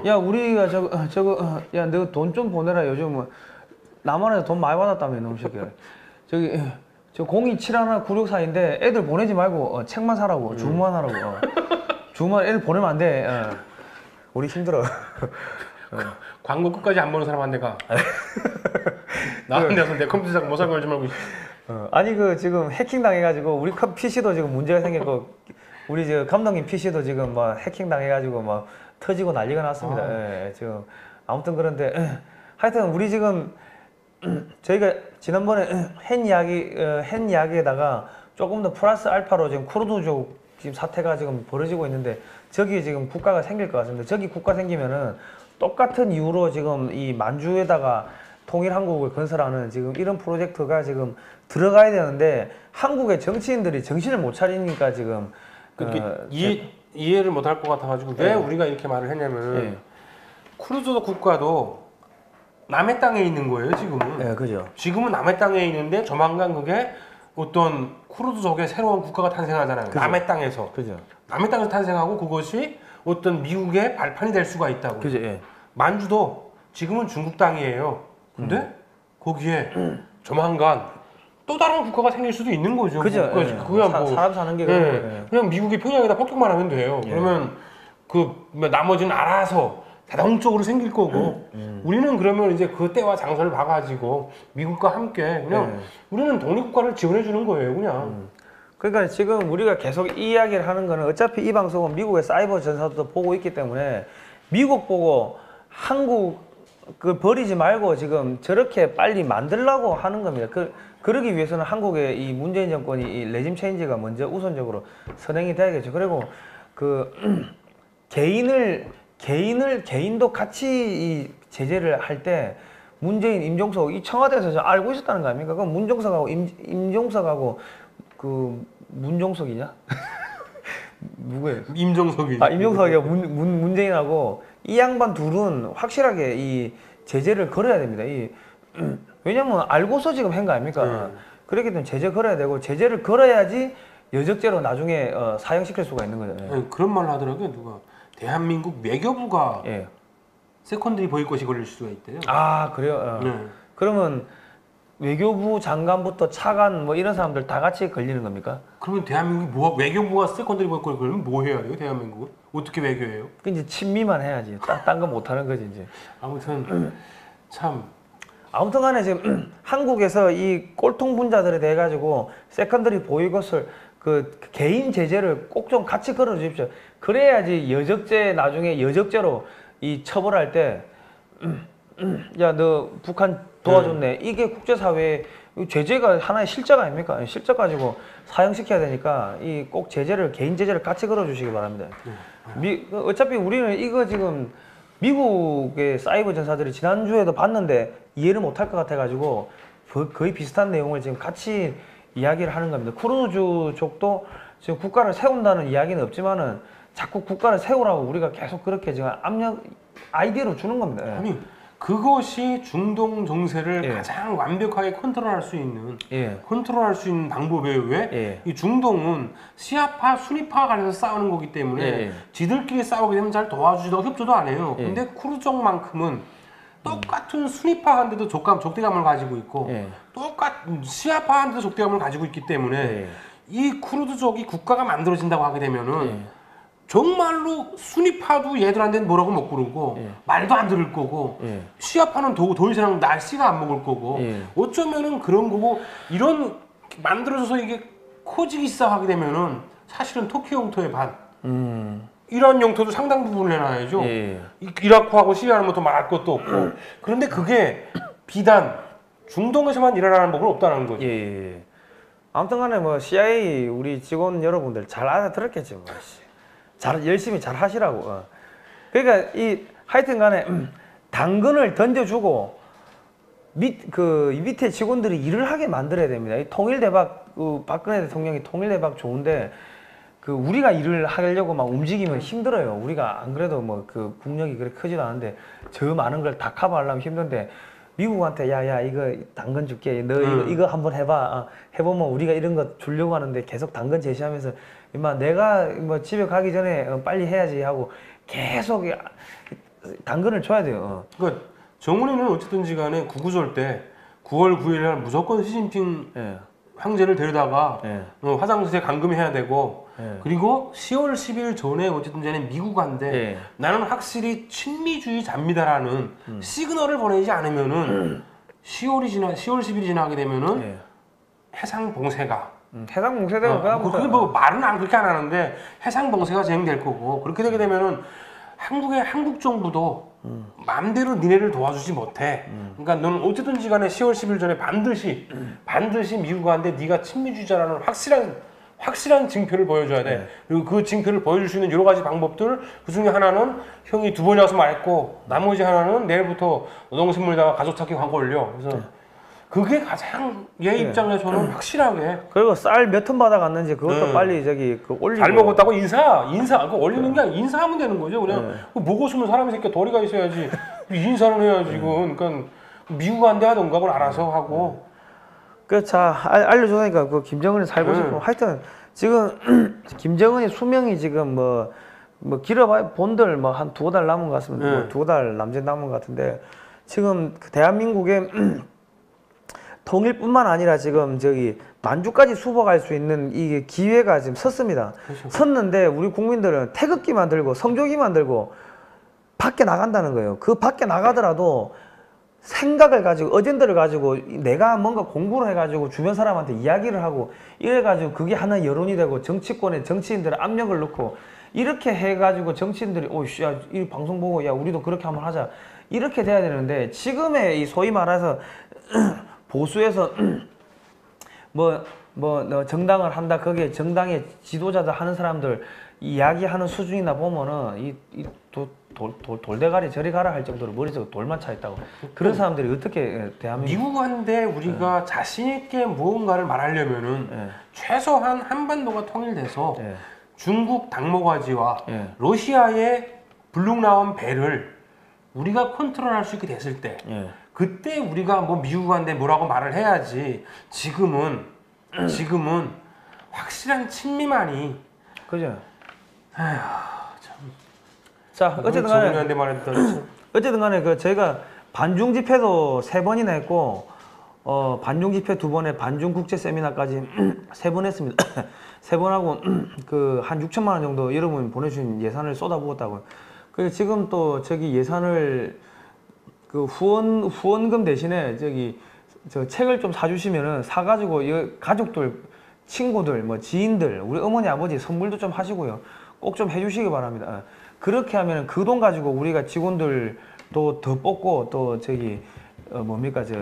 야 우리가 저거 야 너 돈 좀 보내라. 요즘 뭐 남한에서 돈 많이 받았다며 이놈 새끼. 저기 저 0271964인데 애들 보내지 말고 책만 사라고 주문하라고. 주문 애들 보내면 안 돼. 우리 힘들어. 광고 끝까지 안 보는 사람한테 가. 나한테서 내 컴퓨터 못 살 걸지 말고. 아니 그 지금 해킹 당해가지고 우리 PC도 지금 문제가 생겼고 우리 저 감독님 PC도 지금 막 해킹 당해가지고 막 터지고 난리가 났습니다. 예, 지금 아무튼 그런데 하여튼 우리 지금 저희가 지난번에 헨 이야기에다가 조금 더 플러스 알파로 지금 쿠르드족 지금 사태가 지금 벌어지고 있는데 저기 지금 국가가 생길 것 같습니다. 저기 국가 생기면은 똑같은 이유로 지금 이 만주에다가 통일한국을 건설하는 지금 이런 프로젝트가 지금 들어가야 되는데 한국의 정치인들이 정신을 못 차리니까 지금 그렇게 이해를 못 할 것 같아가지고 왜 우리가 이렇게 말을 했냐면은 쿠르드 국가도 남의 땅에 있는 거예요 지금은. 네, 그죠. 지금은 남의 땅에 있는데 조만간 그게 어떤 쿠르드족의 새로운 국가가 탄생하잖아요. 그죠. 남의 땅에서. 그죠. 남의 땅에서 탄생하고 그것이 어떤 미국의 발판이 될 수가 있다고. 그죠. 예. 만주도 지금은 중국 땅이에요. 근데 거기에 조만간 또 다른 국가가 생길 수도 있는 거죠. 그죠. 그냥 뭐 사람 사는 게 그냥 미국이 평양에다 폭격만 하면 돼요. 그러면 그 나머지는 알아서 자동적으로 생길 거고 우리는 그러면 이제 그 때와 장소를 봐가지고 미국과 함께 그냥 우리는 독립국가를 지원해 주는 거예요, 그냥. 그러니까 지금 우리가 계속 이 이야기를 하는 거는 어차피 이 방송은 미국의 사이버 전사도 보고 있기 때문에 미국 보고 한국 그 버리지 말고 지금 저렇게 빨리 만들려고 하는 겁니다. 그러기 위해서는 한국의 이 문재인 정권이 이 레짐 체인지가 먼저 우선적으로 선행이 돼야겠죠. 그리고 그 개인도 같이 이 제재를 할 때 문재인, 임종석 이 청와대에서 저 알고 있었다는 거 아닙니까? 그럼 문종석하고 임종석하고 그 문종석이냐? 누구예요? 임종석이. 아 임종석이가 문재인하고 이 양반 둘은 확실하게 이 제재를 걸어야 됩니다. 왜냐면 알고서 지금 한 거 아닙니까? 그렇기 때문에 제재 걸어야 되고 제재를 걸어야지 여적죄로 나중에 사형시킬 수가 있는 거잖아요. 아니, 그런 말을 하더라고요. 누가 대한민국 외교부가 세컨드리 보이콧이 걸릴 수가 있대요. 아 그래요? 그러면 외교부 장관부터 차관 뭐 이런 사람들 다 같이 걸리는 겁니까? 그러면 대한민국 외교부가 세컨드리 보이콧을 걸리면 뭐 해야 돼요? 대한민국은 어떻게 외교해요? 그 이제 친미만 해야지. 딴 거 못 하는 거지 이제. 아무튼 참. 아무튼간에 지금 한국에서 이 꼴통 분자들에 대해 가지고 세컨드리 보이콧을 그 개인 제재를 꼭 좀 같이 걸어 주십시오. 그래야지 여적죄 나중에 여적죄로 이 처벌할 때 야 너 북한 도와줬네. 이게 국제사회의 제재가 하나의 실적 아닙니까? 실적 가지고 사형시켜야 되니까 이 꼭 제재를 개인 제재를 같이 걸어 주시기 바랍니다. 어차피 우리는 이거 지금 미국의 사이버 전사들이 지난주에도 봤는데 이해를 못할 것 같아가지고 거의 비슷한 내용을 지금 같이 이야기를 하는 겁니다. 쿠르드족도 지금 국가를 세운다는 이야기는 없지만은 자꾸 국가를 세우라고 우리가 계속 그렇게 지금 아이디어를 주는 겁니다. 아니 그것이 중동 정세를 가장 완벽하게 컨트롤할 수 있는 방법이에요. 왜? 이 중동은 시아파, 수니파 간에서 싸우는 거기 때문에 지들끼리 싸우게 되면 잘 도와주지도 협조도 안 해요. 근데 쿠르족만큼은 똑같은 수니파한테도 적대감을 가지고 있고 똑같은 시아파한테도 적대감을 가지고 있기 때문에 이 쿠르드족이 국가가 만들어진다고 하게 되면은 정말로 수니파도 얘들한테는 뭐라고 못 그러고 말도 안 들을 거고 시아파는 더 이상 날씨가 안 먹을 거고 어쩌면은 그런 거고 이런 만들어져서 이게 커지기 시작하게 되면은 사실은 터키 영토의 반 이란 영토도 상당 부분을 해놔야죠. 이라크하고 시리아는 더 말할 것도 없고 그런데 그게 비단 중동에서만 일어나는 법은 없다는 거죠. 아무튼간에 뭐 CIA 우리 직원 여러분들 잘 알아들었겠지 뭐. 열심히 잘 하시라고. 그러니까 하여튼간에 당근을 던져주고 밑에 직원들이 일을 하게 만들어야 됩니다. 이 통일대박 박근혜 대통령이 통일대박 좋은데 우리가 일을 하려고 막 움직이면 힘들어요. 우리가 안 그래도 뭐 국력이 그렇게 크지도 않은데 저 많은 걸 다 커버하려면 힘든데 미국한테 야야 이거 당근 줄게 너 이거 한번 해봐 해보면 우리가 이런 거 주려고 하는데 계속 당근 제시하면서 임마 내가 뭐 집에 가기 전에 빨리 해야지 하고 계속 당근을 줘야 돼요. 그러니까 정훈이는 어쨌든지 간에 구구절 때 9월 9일 날 무조건 시진핑 황제를 데려다가 화장실에 감금해야 되고 그리고 10월 10일 전에 어쨌든 간에 미국 간데 나는 확실히 친미주의 잡니다라는 시그널을 보내지 않으면은 10월 10일이 지나게 되면은 해상 봉쇄가 해상 봉쇄되고 그게 뭐 말은 그렇게 안 하는데 해상 봉쇄가 진행될 거고 그렇게 되게 되면은 한국 정부도 마음대로 니네를 도와주지 못해. 그러니까 너는 어쨌든지 간에 10월 10일 전에 반드시 미국한테 네가 친미주의자라는 확실한 징표를 보여줘야 돼. 그리고 그 징표를 보여줄 수 있는 여러 가지 방법들 그 중에 하나는 형이 2번이나 와서 말했고 나머지 하나는 내일부터 노동신문에다가 가족찾기 광고 올려. 그래서 그게 가장 얘 입장에서는 확실하게. 그리고 쌀 몇 톤 받아갔는지 그것도 빨리 저기 올리고. 잘 먹었다고 인사 그거 올리는 게 아니라 인사하면 되는 거죠. 그냥 먹었으면 사람이 새끼 도리가 있어야지. 인사는 해야지. 이건 그러니까 미국한테 하던가 그걸 알아서 하고. 자 알려주니까 그 김정은이 살고 싶고 하여튼 지금 김정은이 수명이 지금 뭐 길어봐야 본들 뭐 한 2달 남은 것 같습니다. 뭐 2달 남짓 남은 것 같은데 지금 그 대한민국의 통일뿐만 아니라 지금 저기 만주까지 수복할 수 있는 이 기회가 지금 섰습니다. 그렇죠. 섰는데 우리 국민들은 태극기만 들고 성조기만 들고 밖에 나간다는 거예요. 그 밖에 나가더라도 생각을 가지고 어젠다를 가지고 내가 뭔가 공부를 해가지고 주변 사람한테 이야기를 하고 이래가지고 그게 하나의 여론이 되고 정치권에 정치인들의 압력을 넣고 이렇게 해가지고 정치인들이 오씨 야 이 방송 보고 야 우리도 그렇게 한번 하자 이렇게 돼야 되는데 지금의 이 소위 말해서 보수에서 너 정당을 한다 거기에 정당의 지도자들 하는 사람들 이야기하는 수준이나 보면은 돌대가리 저리 가라 할 정도로 머릿속에 돌만 차 있다고. 그런 사람들이 어떻게 대한민국 미국한테 우리가 자신 있게 무언가를 말하려면은 최소한 한반도가 통일돼서 중국 당모가지와 러시아의 불룩 나온 배를 우리가 컨트롤할 수 있게 됐을 때 그때 우리가 뭐 미국한테 뭐라고 말을 해야지. 지금은 확실한 친미만이 그죠? 아휴 참. 자 어쨌든 간에 그 저희가 반중 집회도 3번이나 했고 반중 집회 2번에 반중 국제 세미나까지 3번 했습니다. 3번 하고 그 한 6천만 원 정도 여러분 보내주신 예산을 쏟아부었다고요. 그래서 지금 또 저기 예산을 그 후원금 대신에 저 책을 좀 사주시면은 사가지고 가족들, 친구들, 뭐 지인들, 우리 어머니 아버지 선물도 좀 하시고요. 꼭 좀 해주시기 바랍니다. 그렇게 하면은 그 돈 가지고 우리가 직원들도 더 뽑고 또 저기 뭡니까 저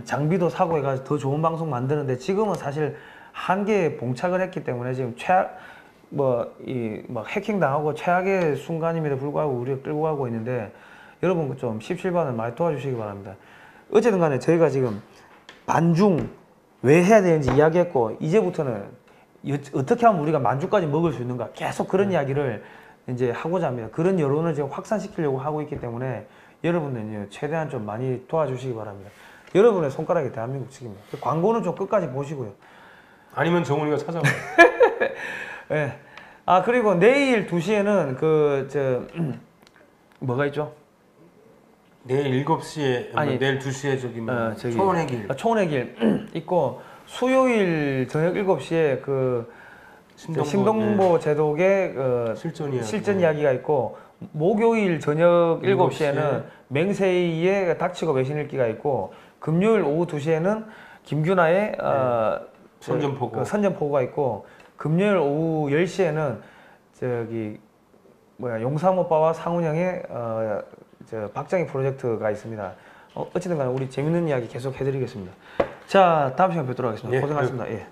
장비도 사고 해가지고 더 좋은 방송 만드는데 지금은 사실 한계에 봉착을 했기 때문에 지금 해킹 당하고 최악의 순간임에도 불구하고 우리가 끌고 가고 있는데. 여러분 좀 17반을 많이 도와주시기 바랍니다. 어쨌든 간에 저희가 지금 반중 왜 해야 되는지 이야기했고 이제부터는 어떻게 하면 우리가 만주까지 먹을 수 있는가 계속 그런 이야기를 이제 하고자 합니다. 그런 여론을 지금 확산시키려고 하고 있기 때문에 여러분들 이제 최대한 좀 많이 도와주시기 바랍니다. 여러분의 손가락이 대한민국 측입니다. 광고는 좀 끝까지 보시고요. 아니면 정훈이가 찾아와요. 네. 그리고 내일 2시에는 뭐가 있죠? 내일 7시에 내일 2시에 저기 초원의 길. 초원의 길 있고 수요일 저녁 7시에 그 신동보 제독의 실전 이야기가 있고 목요일 저녁 7시에는 맹세희의 닥치고 외신 읽기가 있고 금요일 오후 2시에는 김규나의 선전포고가 있고 금요일 오후 10시에는 용삼 오빠와 상훈형의 박정희 프로젝트가 있습니다. 어쨌든 간에 우리 재밌는 이야기 계속 해드리겠습니다. 자, 다음 시간에 뵙도록 하겠습니다. 고생하셨습니다. 예.